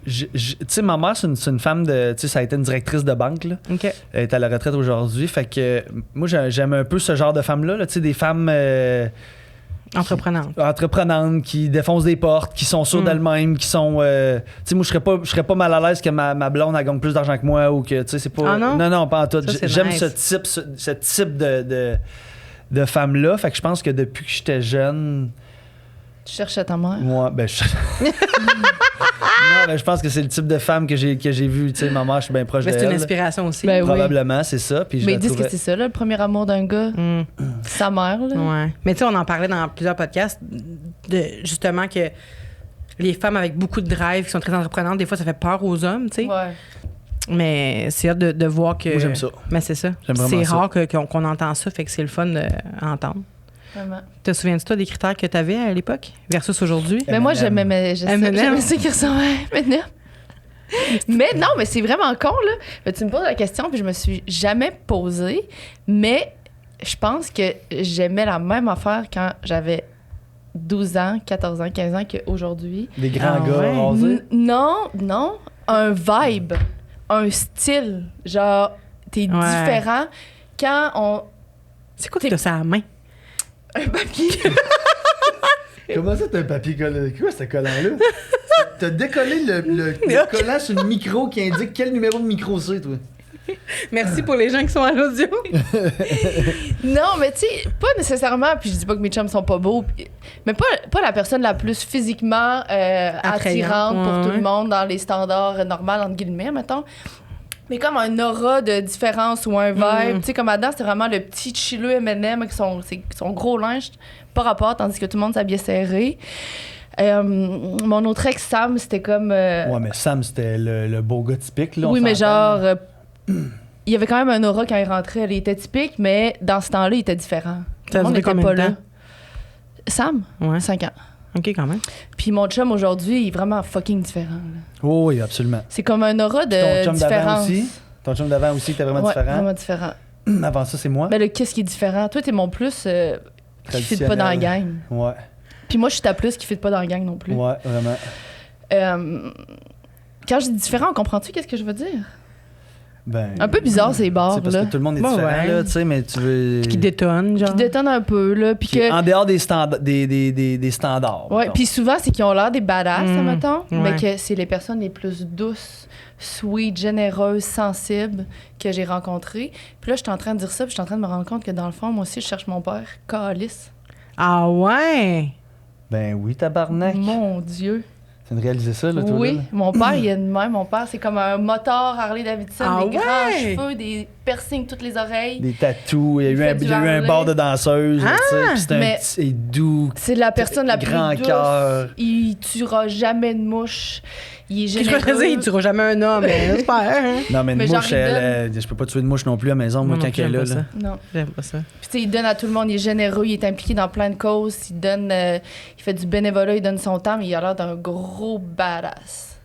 Tu sais, ma mère, c'est une femme de. Tu sais, ça a été une directrice de banque, là. OK. Elle est à la retraite aujourd'hui. Fait que moi, j'aime un peu ce genre de femmes-là. Là. Tu sais, des femmes. Entreprenante. Entreprenantes, qui défoncent des portes, qui sont sûres d'elles-mêmes, qui sont. Tu sais, moi, je serais pas mal à l'aise que ma blonde, elle gagne plus d'argent que moi ou que. Tu sais, c'est pas. Ah non? Non, pas en tout. Ça, c'est J'aime nice. ce type de femme-là. Fait que je pense que depuis que j'étais jeune. Tu cherchais ta mère. Moi, ben, non, mais je pense que c'est le type de femme que j'ai vu. Tu sais, ma mère, je suis bien proche Mais c'est d'elle. une inspiration aussi. Ben oui. Probablement, c'est ça. Puis je Mais la ils disent que trouvais- c'est ça, là, le premier amour d'un gars. Mm. Sa mère, là. Ouais. Mais tu sais, on en parlait dans plusieurs podcasts de justement que les femmes avec beaucoup de drive qui sont très entreprenantes, des fois, ça fait peur aux hommes, tu sais. Ouais. Mais c'est hâte de voir que. Moi, j'aime ça. Mais c'est ça. J'aime vraiment C'est ça. rare qu'on entend ça, fait que c'est le fun d'entendre. Vraiment. Te souviens-tu, toi, des critères que tu avais à l'époque versus aujourd'hui? Mais moi, M&M. j'aimais ça qui ressemblait à M&M. Mais non, mais c'est vraiment con, là. Mais tu me poses la question, puis je me suis jamais posée. Mais je pense que j'aimais la même affaire quand j'avais 12 ans, 14 ans, 15 ans qu'aujourd'hui. Des grands Ah gars ouais. rasés. Non. Un vibe, un style. Genre, t'es Ouais. différent quand on... C'est quoi que t'as ça à la main? Un papier. Comment ça, t'as un papier collant? Quoi, ce collant-là? T'as décollé le collant sur le micro qui indique quel numéro de micro c'est, toi? Merci pour les gens qui sont à l'audio. Non, mais tu sais, pas nécessairement, puis je dis pas que mes chums sont pas beaux, mais pas la personne la plus physiquement attirante pour ouais, tout ouais. le monde dans les standards normaux, entre guillemets, mettons. Mais comme un aura de différence ou un vibe. Tu sais, comme Adam, c'était vraiment le petit chilleux M&M avec son gros linge, pas rapport, tandis que tout le monde s'habillait serré. Mon autre ex, Sam, c'était comme... Ouais, mais Sam, c'était le beau gars typique, là. on oui, mais s'entend. genre... il y avait quand même un aura quand il rentrait. Il était typique, mais dans ce temps-là, il était différent. Tout Ça le a monde duré n'était combien pas de là. temps? Sam, Ouais. 5 ans. OK, quand même. Puis mon chum aujourd'hui, il est vraiment fucking différent. là. Oh, oui, absolument. C'est comme un aura Ton de chum d'avant différence. aussi? Ton chum d'avant aussi était vraiment Ouais, différent? vraiment différent. Avant ça, c'est moi? Ben, qu'est-ce qui est différent? Toi, t'es mon plus qui fit pas dans la gang. Ouais, Puis moi, je suis ta plus qui fit pas dans la gang non plus. ouais, vraiment. Quand je dis différent, comprends-tu qu'est-ce que je veux dire? Ben, Un peu bizarre, ces bars, c'est parce là. que tout le monde est Ouais, différent, ouais. là, tu sais, mais tu veux... Qui détonne, genre. Qui détonnent un peu, là. Puis que... En dehors des standards. Ouais, mettons. puis souvent, c'est qu'ils ont l'air des badass, Mm, mettons, mais ouais. que c'est les personnes les plus douces, sweet, généreuses, sensibles que j'ai rencontrées. Puis là, je suis en train de dire ça, puis je suis en train de me rendre compte que dans le fond, moi aussi, je cherche mon père. Calice. Ah ouais? Ben oui, tabarnak. Mon Dieu. Tu viens de réaliser ça, là, toi, Oui, là? mon père, il est de même. Mon père, c'est comme un moteur Harley-Davidson, Ah des grands ouais? cheveux, des piercings toutes les oreilles. Des tatous, il y a eu fait du il y a eu un Harley. bar de danseuse, là, tu sais, puis c'était mais- un petit doux. C'est la personne la Grand plus douce. cœur. Il tuera jamais de mouche. Il est Je généreux. veux dire, il tuera jamais un homme, mais j'espère. Hein? Non, mais une Mais genre, mouche, il je peux pas tuer de mouche non plus à la maison, moi, Moi non quand plus, elle est là. j'aime pas là. Non. J'aime pas ça. Puis tu sais, il donne à tout le monde, il est généreux, il est impliqué dans plein de causes, il donne, il fait du bénévolat, il donne son temps, mais il a l'air d'un gros badass.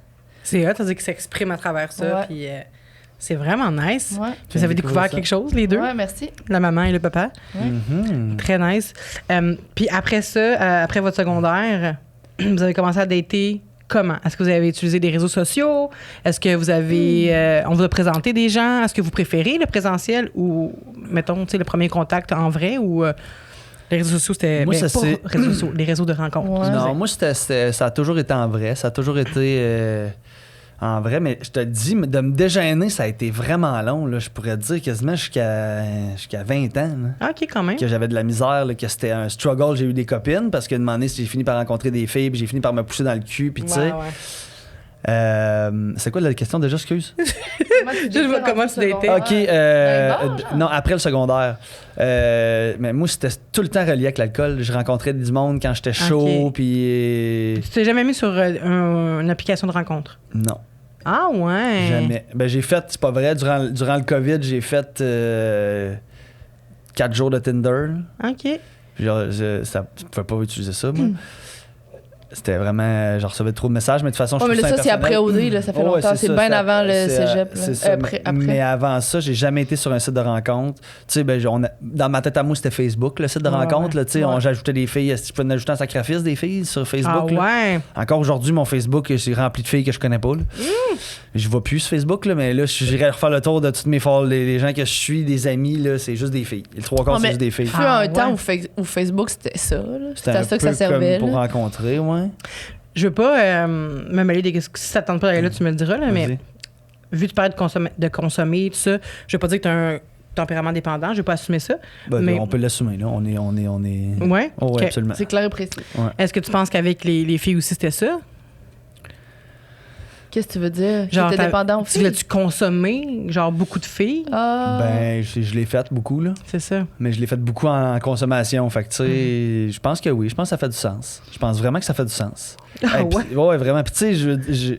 C'est hot, c'est-à-dire qu'il s'exprime à travers ça, Ouais. puis c'est vraiment nice. Ouais. Vous avez découvert ça. quelque chose, les deux? Ouais, merci. La maman et le papa. Mhm. Très nice. Puis après ça, après votre secondaire, vous avez commencé à dater comment? Est-ce que vous avez utilisé des réseaux sociaux? Est-ce que vous avez... on vous a présenté des gens? Est-ce que vous préférez le présentiel ou, mettons, tu sais, le premier contact en vrai ou... les réseaux sociaux, c'était... Moi, ça, pas c'est- réseaux sociaux, les réseaux de rencontres. Ouais. Non, moi, ça a toujours été en vrai. Ça a toujours été en vrai. Mais je te dis, de me dégêner, ça a été vraiment long. Là. Je pourrais te dire quasiment jusqu'à 20 ans. Là, Ah, OK, quand même. que j'avais de la misère, là, que c'était un struggle. J'ai eu des copines parce qu'à un moment donné, j'ai fini par rencontrer des filles, puis j'ai fini par me pousser dans le cul. Puis tu sais, c'est quoi la question déjà, excuse? Je vois comment tu datais. OK, non, après le secondaire. Mais moi, c'était tout le temps relié avec l'alcool. Je rencontrais du monde quand j'étais chaud, OK. puis... Tu t'es jamais mis sur une application de rencontre? Non, Ah, ouais. jamais. Ben, j'ai fait, c'est pas vrai, durant le COVID, j'ai fait 4 jours de Tinder. OK. Genre, tu pouvais pas utiliser ça, moi. C'était vraiment... Je recevais trop de messages, mais de toute façon, je mais trouve là, ça, c'est après OD, là, ça fait longtemps. C'est bien avant le cégep. C'est ça. Après. Mais avant ça, j'ai jamais été sur un site de rencontre. Tu sais, dans ma tête à moi, c'était Facebook, le site de rencontre. Là, tu sais, j'ajoutais des filles. Je peux en ajouter un sacrifice des filles sur Facebook. Ah ouais? Encore aujourd'hui, mon Facebook, c'est rempli de filles que je connais pas. Je vois plus sur Facebook, là, mais là, j'irais refaire le tour de toutes mes follow, les gens que je suis, des amis, là, c'est juste des filles. Le 3/4, c'est juste des filles. Il y a un temps où Facebook, c'était ça. C'était à ça que ça servait. Pour rencontrer, ouais. Je veux pas me mêler des... Si ça te tente pas d'aller là, tu me le diras, là, mais vu que tu parlais de consommer, tout ça, je veux pas dire que tu as un tempérament dépendant, je veux pas assumer ça. Mais... On peut l'assumer, là. On est... Ouais? Oh, Okay. absolument. C'est clair et précis. Ouais. Est-ce que tu penses qu'avec les filles aussi, c'était ça? Qu'est-ce que tu veux dire? Genre, j'étais dépendant aux tu filles? l'as-tu consommé, genre beaucoup de filles? Ben, je l'ai fait beaucoup, là. C'est ça. Mais je l'ai fait beaucoup en consommation. Fait que, tu sais, je pense que oui. Je pense que ça fait du sens. Je pense vraiment que ça fait du sens. Ah ouais? Ouais, vraiment. Puis, tu sais,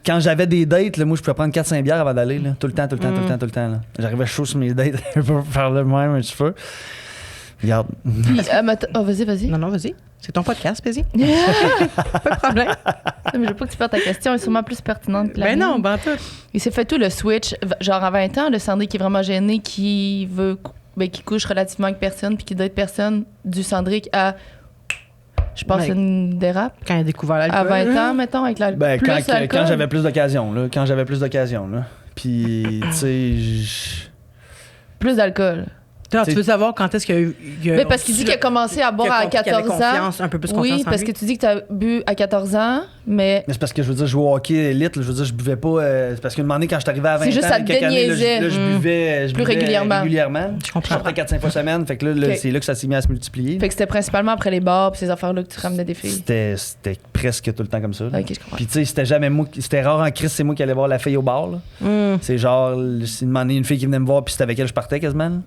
quand j'avais des dates, là, moi, je pouvais prendre 4-5 bières avant d'aller, là. Tout le temps. Là. J'arrivais chaud sur mes dates pour faire le même un petit peu. Regarde. Puis, vas-y. Non, vas-y. C'est ton podcast, Pézi. Pas de problème. Mais je veux pas que tu perdes ta question. Elle est sûrement plus pertinente que la Ben mienne. non, ben tout. Il s'est fait tout le switch. Genre, à 20 ans, le Sandré qui est vraiment gêné, qui veut... qui couche relativement avec personne, puis qui date personne, du Sandrick à... Je pense que c'est une dérape. Quand il a découvert l'alcool. À 20 ans, mettons, avec l'alcool. Ben, quand j'avais plus d'occasion, là. Puis, tu sais... Plus d'alcool. Tu veux savoir quand est-ce qu'il y a eu... Mais parce qu'il dit qu'il a commencé à boire à 14 ans. Un peu plus confiance oui, en parce lui. que tu dis que tu as bu à 14 ans, mais... Mais c'est parce que je veux dire, je jouais au hockey élite, là, je veux dire, je buvais pas. C'est parce qu'une année, quand je suis arrivé à 20 ans, C'est juste ça te quelques années, déniaisait. là, je buvais Plus régulièrement. Je comprends. sortais 4-5 fois semaine, fait que là, c'est là que ça s'est mis à se multiplier. Fait que c'était principalement après les bars pis ces affaires-là que tu ramenais des filles. C'était presque tout le temps comme ça. Là. Ok, je comprends. Puis tu sais, c'était jamais moi, c'était rare en crise, c'est moi qui allais voir la fille au bar. Là. C'est genre, c'est une fille qui venait me voir, puis c'était avec elle que je partais quasiment. Là.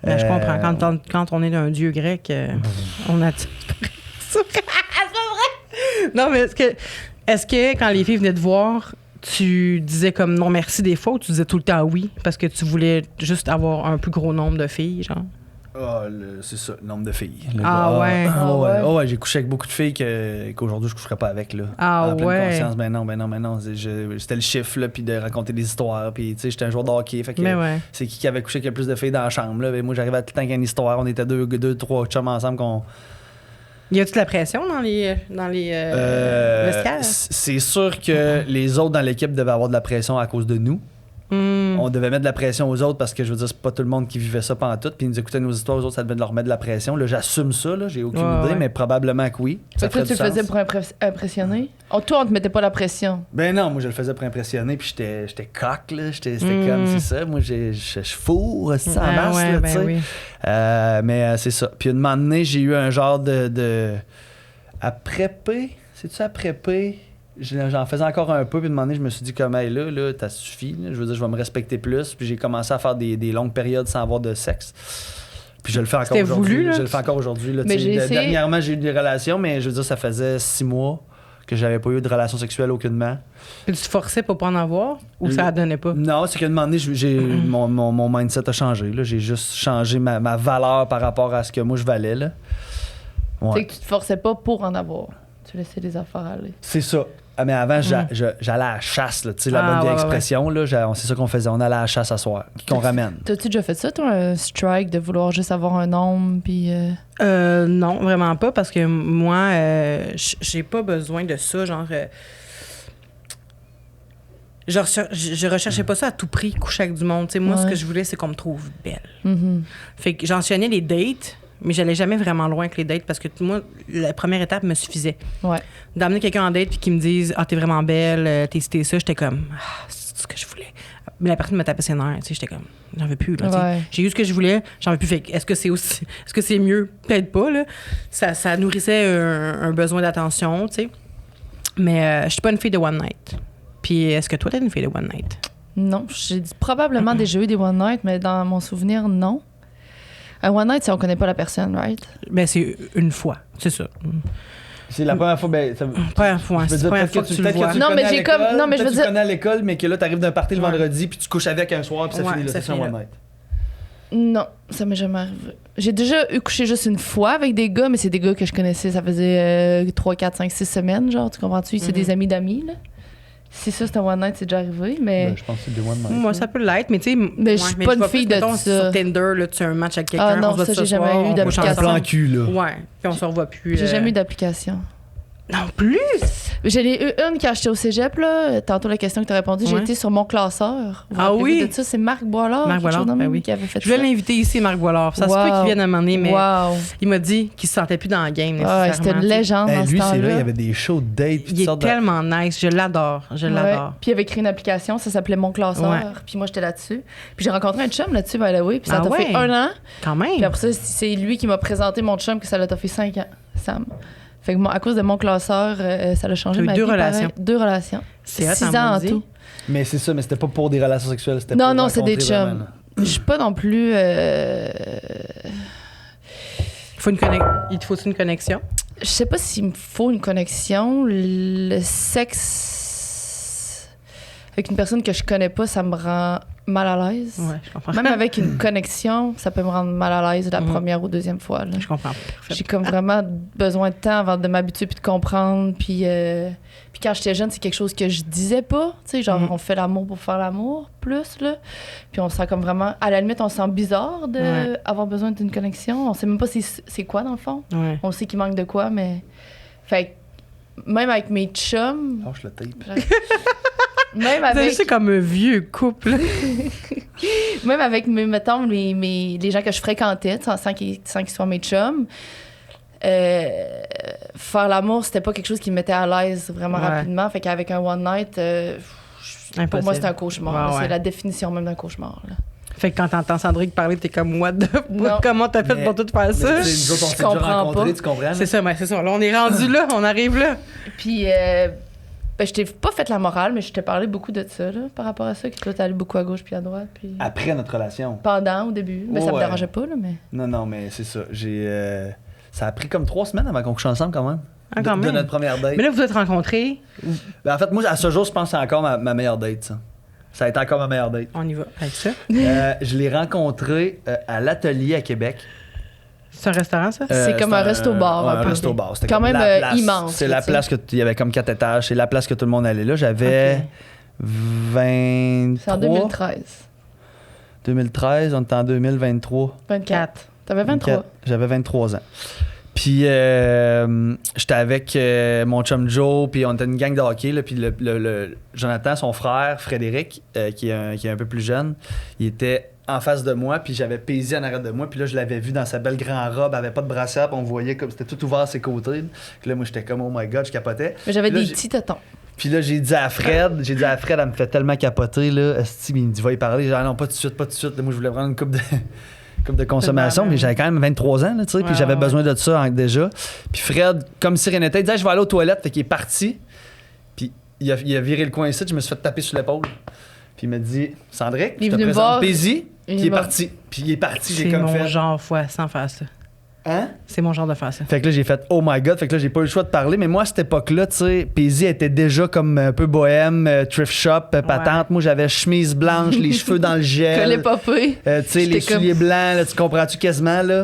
Ben, je comprends. Quand on est d'un dieu grec, on a... C'est pas vrai! Non, mais est-ce que quand les filles venaient te voir, tu disais comme non merci des fois ou tu disais tout le temps oui parce que tu voulais juste avoir un plus gros nombre de filles, genre? C'est ça, le nombre de filles. Ouais. J'ai couché avec beaucoup de filles qu'aujourd'hui je coucherais pas avec. Là. Ah en pleine ouais. conscience, ben non. C'était le chiffre, là, puis de raconter des histoires. Puis tu sais, j'étais un joueur de hockey. Fait que c'est qui avait couché avec le plus de filles dans la chambre. Là. Moi, j'arrivais tout le temps avec une histoire. On était deux, trois chums ensemble qu'on. Y a-tu de la pression dans les vestiaires? C'est sûr que les autres dans l'équipe devaient avoir de la pression à cause de nous. On devait mettre de la pression aux autres parce que je veux dire, c'est pas tout le monde qui vivait ça pendant tout. Puis ils nous écoutaient nos histoires, aux autres, ça devait leur mettre de la pression. Là, j'assume ça, là, j'ai aucune idée, mais probablement que oui. Fait que toi, tu le faisais pour impressionner? Toi, on te mettait pas la pression? Ben non, moi, je le faisais pour impressionner, puis j'étais coq, là. C'était comme, c'est ça. Moi, je fous, ça en masse, là, tu sais. Oui. Mais c'est ça. Puis une moment donné, j'ai eu un genre de. À prépper, c'est-tu à prépper? J'en faisais encore un peu, puis de moment donné, je me suis dit comme, hey, là, t'as suffi. Là. Je veux dire, je vais me respecter plus. Puis j'ai commencé à faire des longues périodes sans avoir de sexe. Puis je le fais encore aujourd'hui. Voulu, là? Je le fais encore aujourd'hui. Là, essayé... Dernièrement, j'ai eu des relations, mais je veux dire, ça faisait 6 mois que j'avais pas eu de relation sexuelle aucunement. Puis tu te forçais pour pas en avoir ou ça ne donnait pas? Non, c'est qu'à un moment donné, mon mindset a changé. Là. J'ai juste changé ma valeur par rapport à ce que moi je valais. Là. Ouais. C'est que tu te forçais pas pour en avoir. Tu laissais les affaires aller. C'est ça. Ah, mais avant, j'allais à la chasse, tu sais, la bonne vieille expression. Là, c'est ça qu'on faisait. On allait à la chasse à soir, qu'on ramène. T'as-tu déjà fait ça, toi, un strike, de vouloir juste avoir un homme, puis... Non, vraiment pas, parce que moi, j'ai pas besoin de ça, genre... je recherchais pas ça à tout prix, coucher avec du monde. T'sais, moi, ce que je voulais, c'est qu'on me trouve belle. Fait que j'enchaînais les dates, mais j'allais jamais vraiment loin avec les dates parce que moi, la première étape me suffisait. Ouais. D'amener quelqu'un en date puis qu'il me dise « Ah, t'es vraiment belle, t'es ça », j'étais comme « Ah, c'est ce que je voulais ». Mais la personne me tapait ses nerfs, tu sais, j'étais comme « J'en veux plus, là, ouais. J'ai eu ce que je voulais, j'en veux plus. » Fait que est-ce que c'est mieux? Peut-être pas, là. Ça nourrissait un besoin d'attention, tu sais. Mais je suis pas une fille de one night. Puis est-ce que toi, t'es une fille de one night? Non, j'ai probablement déjà eu des one night, mais dans mon souvenir, non. Un one night, c'est on connaît pas la personne, right? Ben, c'est une fois, c'est ça. C'est la première fois, Première fois, c'est la première fois que tu le vois. Non, mais j'ai comme... Non, mais je veux dire... Tu connais à l'école, mais que là, t'arrives d'un party le vendredi, puis tu couches avec un soir, puis ça finit là, c'est un one night. Non, ça m'est jamais arrivé. J'ai déjà eu couché juste une fois avec des gars, mais c'est des gars que je connaissais, ça faisait 3, 4, 5, 6 semaines, genre, tu comprends-tu? C'est des amis d'amis, là. Si ça, c'est un one night, c'est déjà arrivé, mais... Je pense que c'est des one night. Moi, ça peut l'être, mais tu sais... Mais je suis pas une fille de ça. Sur Tinder, là, tu as un match avec quelqu'un, non, on se voit ça, ce j'ai soir, jamais eu on d'application. couche ensemble. plan cul, là. Ouais, puis on se revoit plus. J'ai jamais eu d'application. Non plus? J'en ai eu une quand j'étais au cégep, là. Tantôt, la question que tu as répondu, j'ai Ouais. été sur mon classeur. Vous Ah rappelez-vous oui? de ça, c'est Marc Boilard. Marc quelque chose Boilard, de même, ben oui. qui avait fait Je voulais ça. l'inviter ici, Marc Boilard. Ça se peut Wow. qu'il vienne à un moment donné, mais Wow. il m'a dit qu'il se sentait plus dans la game, Ouais, c'était une légende dans ce Lui, c'est vrai, il y temps-là. avait des shows de date. Il est tellement nice. Je l'adore. Je l'adore. Puis il avait créé une application, ça s'appelait Mon Classeur. Ouais. Puis moi, j'étais là-dessus. Puis j'ai rencontré un chum là-dessus, by the way. Puis ça Ah t'a ouais? fait 1 an. Quand même. Puis après ça, c'est lui qui m'a présenté mon chum, que ça l'a fait 5 ans, Sam. Fait que moi, à cause de Mon Classeur, ça l'a changé T'as eu ma 2 vie. relations. Pareil. 2 relations. C'est hot, 6 en ans en maudit. tout. Mais c'est ça, mais c'était pas pour des relations sexuelles. C'était Non, pour non, c'est des rencontrer chums. vraiment, là. Je suis pas non plus... Il te faut une connexion? Je sais pas s'il me faut une connexion. Le sexe avec une personne que je connais pas, ça me rend mal à l'aise. Ouais, je comprends. Même avec une connexion, ça peut me rendre mal à l'aise la Mhm. première ou deuxième fois. Là. Je comprends. J'ai comme vraiment besoin de temps avant de m'habituer puis de comprendre. Puis quand j'étais jeune, c'est quelque chose que je disais pas. Tu sais, genre, Mhm. on fait l'amour pour faire l'amour, plus, là. Puis on se sent comme vraiment... À la limite, on se sent bizarre d'avoir besoin d'une connexion. On sait même pas c'est quoi, dans le fond. Ouais. On sait qu'il manque de quoi, mais... Fait que même avec mes chums... Lâche le tape. Même Vous avez avec... juste comme un vieux couple. Même avec, mettons, les gens que je fréquentais, sans qu'ils soient mes chums, faire l'amour, c'était pas quelque chose qui me mettait à l'aise vraiment Ouais. rapidement. Fait qu'avec un one night, pour Impossible. moi, c'est un cauchemar. Ouais, là. ouais. C'est la définition même d'un cauchemar. Là. Fait que quand t'entends Sandrick parler, t'es comme what the Non. fuck? Comment t'as fait Mais- pour tout faire ça? Mais tu sais, nous autres, on s'est Je déjà comprends rencontrés, pas. tu comprends? C'est ça, mais c'est ça. Là, on est rendu là, on arrive là. Puis, je t'ai pas fait la morale, mais je t'ai parlé beaucoup de ça là, par rapport à ça, que toi, t'es allé beaucoup à gauche puis à droite. Puis... Après notre relation. Pendant, au début. Mais ça me Ouais. dérangeait pas, là, mais... Non, mais c'est ça. Ça a pris comme 3 semaines avant qu'on couche ensemble quand même. Ah, quand de même. notre première date. Mais là, vous êtes rencontrés, Ben, en fait, moi, à ce jour, je pense que c'est encore ma meilleure date, ça. Ça a été encore ma meilleure date. on y va avec ça. Je l'ai rencontré à l'Atelier à Québec. C'est un restaurant, ça? C'est comme un resto-bar, ouais, un un peu. resto-bar. C'était Quand comme même, la place. immense, C'est là, la tu sais. place il y avait comme 4 étages. C'est la place que tout le monde allait là. J'avais Ok. 23... C'est en 2013. 2013, on était en 2023. 24. T'avais 23. J'avais 23 ans. Puis j'étais avec mon chum Joe, puis on était une gang de hockey. Là, puis le Jonathan, son frère, Frédéric, qui est un peu plus jeune, il était en face de moi, puis j'avais Paisy en arrière de moi. Puis là, je l'avais vu dans sa belle grande robe, elle avait pas de brassière, puis on voyait comme c'était tout ouvert à ses côtés. Puis là, moi, j'étais comme, oh my God, je capotais. Mais j'avais Là, des j'ai- petits tétons. Puis là, j'ai dit à Fred, elle me fait tellement capoter, là. Esti, il me dit, va y parler. J'ai dit, ah non, pas tout de suite, pas tout de suite. Là, moi, je voulais prendre une coupe de consommation, Tellement, mais j'avais quand même 23 ans, là, tu sais, puis Ouais, j'avais ouais. besoin de ça déjà. Puis Fred, comme si rien n'était, il disait, je vais aller aux toilettes, fait qu'il est parti. Puis il a viré le coin ici, je me suis fait taper sur l'épaule. Puis il m'a dit, Sandrick, Il est je te venu me présente voir. Paisy, puis il est m'a- parti. Puis il est parti, j'ai C'est comme mon fait. genre, ouais, sans faire ça. Hein? C'est mon genre de faire ça. Fait que là, j'ai fait oh my God. Fait que là, j'ai pas eu le choix de parler. Mais moi, à cette époque-là, tu sais, Paisy était déjà comme un peu bohème, thrift shop, patente. Moi, j'avais chemise blanche, les cheveux dans le gel. Collé popé. Tu sais, les J'étais comme- souliers blancs, là, tu comprends-tu quasiment, là?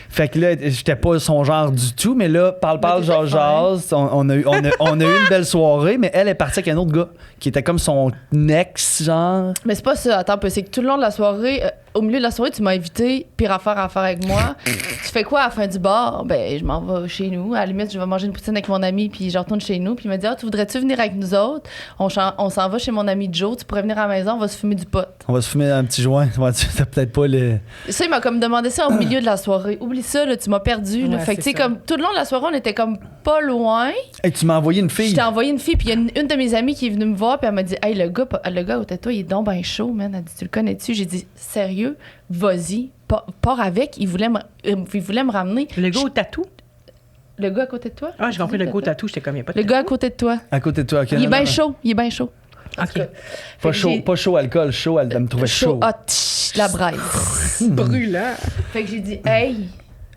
Fait que là, j'étais pas son genre du tout, mais là, parle, Mais t'étais jase, on a eu une belle soirée, mais elle est partie avec un autre gars qui était comme son ex, genre. Mais c'est pas ça. Attends un peu. C'est que tout le long de la soirée, au milieu de la soirée, tu m'as invité, pire affaire à faire avec moi. Tu fais quoi à la fin du bar? Ben, je m'en vais chez nous. À la limite, je vais manger une poutine avec mon ami, puis je retourne chez nous. Puis il m'a dit, ah, tu voudrais-tu venir avec nous autres? On s'en va chez mon ami Joe. Tu pourrais venir à la maison, on va se fumer du pot. On va se fumer un petit joint. Ouais, t'as peut-être pas le. Ça, il m'a comme demandé ça au milieu de la soirée. Oublie ça, là, tu m'as perdu. Là. Ouais, Fait que, tu c'est sais, ça. comme tout le long de la soirée, on était comme pas loin. Hey, tu m'as envoyé une Je fille. t'ai envoyé une fille, puis il y a une de mes amies qui est venue me voir, puis elle m'a dit, hey, le gars à côté de toi, il est donc ben chaud, man. Elle dit, tu le connais-tu? J'ai dit, sérieux, vas-y, pars avec. Il voulait me ramener. Le gars au tatou? Le gars à côté de toi? Ah, j'ai compris le gars au tatou, j'étais comme, il y a pas de Le gars à côté de toi. À côté de toi, ok. Il est non, bien non. chaud. Il est bien chaud. OK. Pas chaud alcool, chaud, elle me trouvait chaud. Ah, tch, la braise. Brûlant. Fait que j'ai dit, hey,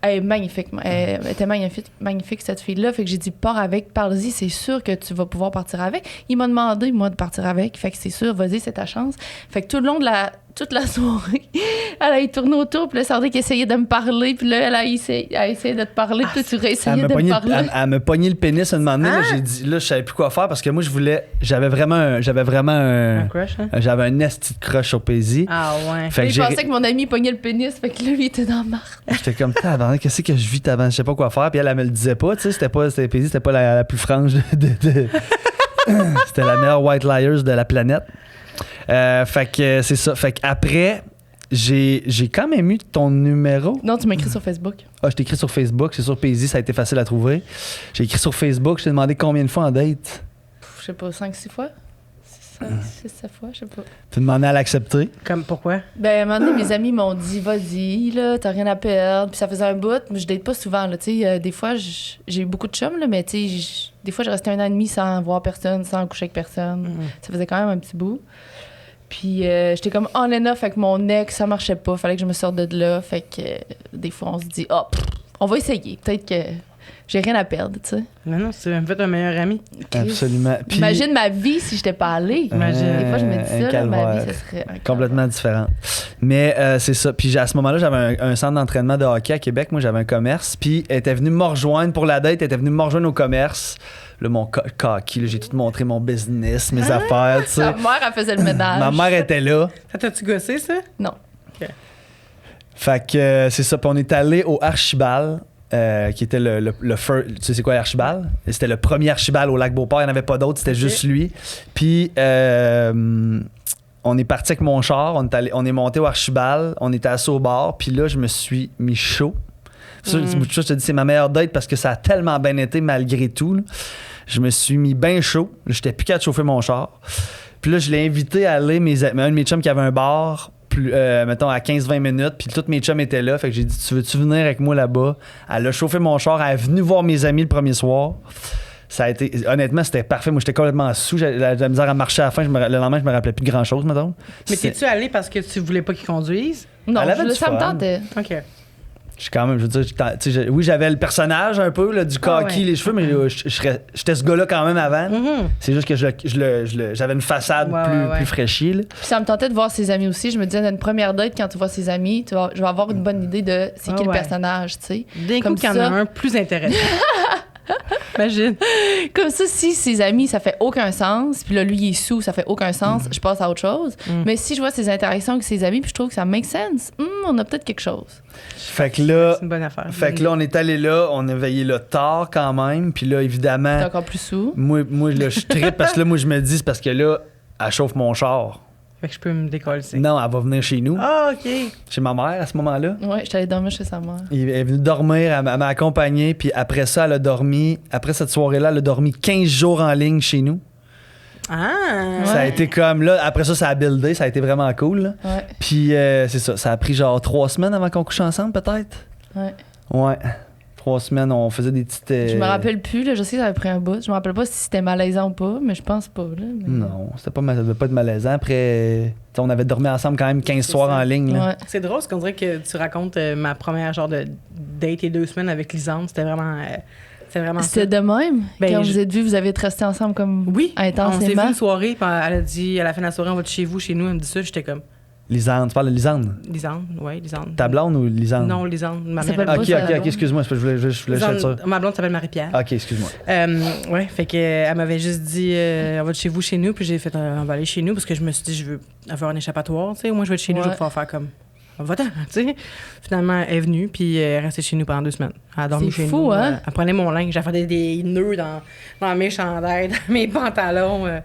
elle est magnifique. Elle était magnifique, cette fille-là. Fait que j'ai dit, pars avec, parle-y, c'est sûr que tu vas pouvoir partir avec. Il m'a demandé, moi, de partir avec. Fait que c'est sûr, vas-y, c'est ta chance. Fait que tout le long toute la soirée. Elle a tourné autour, puis là, Sandrick essayait de me parler, puis là, elle a essayé de te parler, puis toi, tu réessayais de me parler. Elle me pognait le pénis un moment donné. Là, j'ai dit, là, je savais plus quoi faire parce que moi, j'avais vraiment un crush, hein? J'avais un esti de crush sur Paisy. Ah ouais. Fait que Je pensais que mon ami pognait le pénis, fait que là, lui, il était dans la marde. J'étais comme, qu'est-ce que je vis avant? Je sais pas quoi faire. Puis elle me le disait pas, tu sais, Paisy, c'était pas la plus franche de... C'était la meilleure white liars de la planète. Fait que c'est ça. Fait qu'après, j'ai quand même eu ton numéro. Non, tu m'as écrit sur Facebook. Ah, je t'ai écrit sur Facebook. C'est sur Paisy, ça a été facile à trouver. J'ai écrit sur Facebook. Je t'ai demandé combien de fois en date? Je sais pas, 5-6 fois? 6-7 fois, je sais pas. Tu demandé à l'accepter. Comme pourquoi? Ben, à un moment donné, mes amis m'ont dit, vas-y, là, t'as rien à perdre. Puis ça faisait un bout, mais je date pas souvent, là. Tu sais, des fois, j'ai eu beaucoup de chums, là, mais tu sais, des fois, je restais 1 an et demi sans voir personne, sans coucher avec personne. Ça faisait quand même un petit bout. Puis j'étais comme on and off avec mon ex, ça marchait pas, fallait que je me sorte de là. Fait que des fois, on se dit, on va essayer. Peut-être que j'ai rien à perdre, tu sais. Non, tu m'as fait un meilleur ami. Absolument. Puis, imagine ma vie si j'étais pas allée. Imagine. Des fois, je me dis ça, là, ma vie, ça serait complètement différent. Mais c'est ça. Puis à ce moment-là, j'avais un centre d'entraînement de hockey à Québec. Moi, j'avais un commerce. Puis elle était venue me rejoindre pour la date. Elle était venue me rejoindre au commerce. Là, mon cocky, j'ai tout montré mon business, mes affaires, tu sais. Ma mère, elle faisait le ménage. Ma mère était là. Ça t'as-tu gossé, ça? Non. OK. Fait que c'est ça. Puis on est allé au Archibald, qui était le first. Tu sais, c'est quoi l'Archibald? C'était le premier Archibald au Lac-Beauport. Il n'y en avait pas d'autres, c'était juste lui. Puis on est parti avec mon char. On est monté au Archibald. On était assis au bar. Puis là, je me suis mis chaud. Ça, je te dis, c'est ma meilleure date parce que ça a tellement bien été malgré tout. Là. Je me suis mis bien chaud. J'étais plus qu'à chauffer mon char. Puis là, je l'ai invité à aller. Un de mes chums qui avait un bar, mettons, à 15-20 minutes. Puis tous mes chums étaient là. Fait que j'ai dit, tu veux-tu venir avec moi là-bas? Elle a chauffé mon char. Elle est venue voir mes amis le premier soir. Ça a été, honnêtement, c'était parfait. Moi, j'étais complètement sous. J'avais de la misère à marcher à la fin. Le lendemain, je me rappelais plus de grand-chose, mettons. Mais t'es-tu allé parce que tu voulais pas qu'il conduise? Non, Elle avait ça me tentait. OK. Je suis quand même, je veux dire, oui, j'avais le personnage un peu, là, du cocky, les cheveux, mais j'étais ce gars-là quand même avant. C'est juste que j'avais une façade plus fraîchie. Là. Puis ça me tentait de voir ses amis aussi. Je me disais, dans une première date, quand tu vois ses amis, je vais avoir une bonne idée de c'est qui le personnage, tu sais. D'un coup, qu'il y en a un plus intéressant. Imagine. Comme ça, si ses amis, ça fait aucun sens, puis là, lui, il est sous, ça fait aucun sens, je passe à autre chose. Mais si je vois ses interactions avec ses amis, puis je trouve que ça make sense, on a peut-être quelque chose. Fait que là, c'est une bonne affaire. Fait que là, on est allé là, on a veillé là tard quand même, puis là, évidemment. T'es encore plus sous. Moi là, je trippe parce que là, moi, je me dis, c'est parce que là, elle chauffe mon char. Fait que je peux me décoller. Non, elle va venir chez nous. Ah, OK. Chez ma mère à ce moment-là. Ouais, j'étais allée dormir chez sa mère. Elle est venue dormir, elle m'a accompagné, puis après ça, elle a dormi. Après cette soirée-là, elle a dormi 15 jours en ligne chez nous. Ah! Ça a été comme là, après ça a buildé, ça a été vraiment cool. Là. Ouais. Puis c'est ça a pris genre 3 semaines avant qu'on couche ensemble, peut-être? Ouais. Ouais. 3 semaines, on faisait des petites. Je me rappelle plus, là, je sais que ça avait pris un bout. Je me rappelle pas si c'était malaisant ou pas, mais je pense pas. Là, mais... Non, ça devait pas être malaisant. Après, on avait dormi ensemble quand même 15 soirs en ligne. Là. Ouais. C'est drôle, parce qu'on dirait que tu racontes ma première genre de date et 2 semaines avec Lisande. C'était vraiment C'était de même? Ben, quand vous êtes vus, vous avez resté ensemble comme oui, intensément? on s'est vu une soirée, puis elle a dit, à la fin de la soirée, on va de chez vous, chez nous. Elle me dit ça, j'étais comme... Lisande, tu parles de Lisande? Lisande, oui, Lisande. Ta blonde ou Lisande? Non, Lisande, ma Ça mère. s'appelle Ok, excuse-moi, je voulais être sûr. Ma blonde s'appelle Marie-Pierre. Ok, excuse-moi. Ouais, fait que elle m'avait juste dit on va de chez vous, chez nous, puis j'ai fait on va aller chez nous parce que je me suis dit je veux avoir un échappatoire, tu sais, moi je vais être chez nous, je vais pouvoir faire comme va-t'en, tu sais. Finalement, elle est venue, puis elle est restée chez nous pendant 2 semaines. Elle a dormi C'est chez fou, nous. hein? Elle prenait mon linge, j'avais des nœuds dans mes chandails, dans mes pantalons. En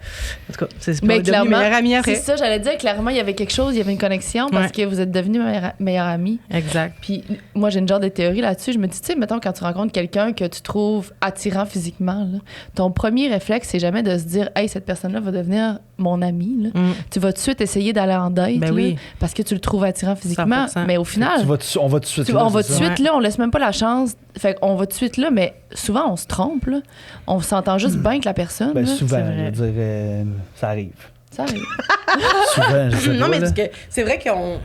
tout cas, c'est pas devenu meilleure amie après. C'est ça, j'allais dire, clairement, il y avait quelque chose, il y avait une connexion parce que vous êtes devenus meilleure amie. Exact. Puis moi, j'ai une genre de théorie là-dessus. Je me dis, tu sais, mettons, quand tu rencontres quelqu'un que tu trouves attirant physiquement, là, ton premier réflexe, c'est jamais de se dire, hey, cette personne-là va devenir mon ami. Là. Tu vas tout de suite essayer d'aller en date parce que tu le trouves attirant physiquement. 100%. Mais au final, on va tout de suite là. On va tout de suite là, on laisse même pas la chance. Fait qu'on va tout de suite là, mais souvent, on se trompe. Là. On s'entend juste bien avec la personne. Ben, là. souvent, je veux dire, ça arrive. Ça arrive. Souvent, je sais pas. Non, mais là. c'est vrai qu'on.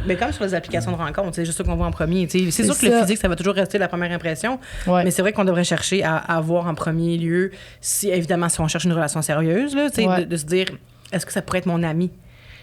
Mais comme sur les applications de rencontre, c'est juste ça qu'on voit en premier. C'est sûr que le physique, ça va toujours rester la première impression. Ouais. Mais c'est vrai qu'on devrait chercher à voir en premier lieu, évidemment, si on cherche une relation sérieuse, là, de se dire, est-ce que ça pourrait être mon ami?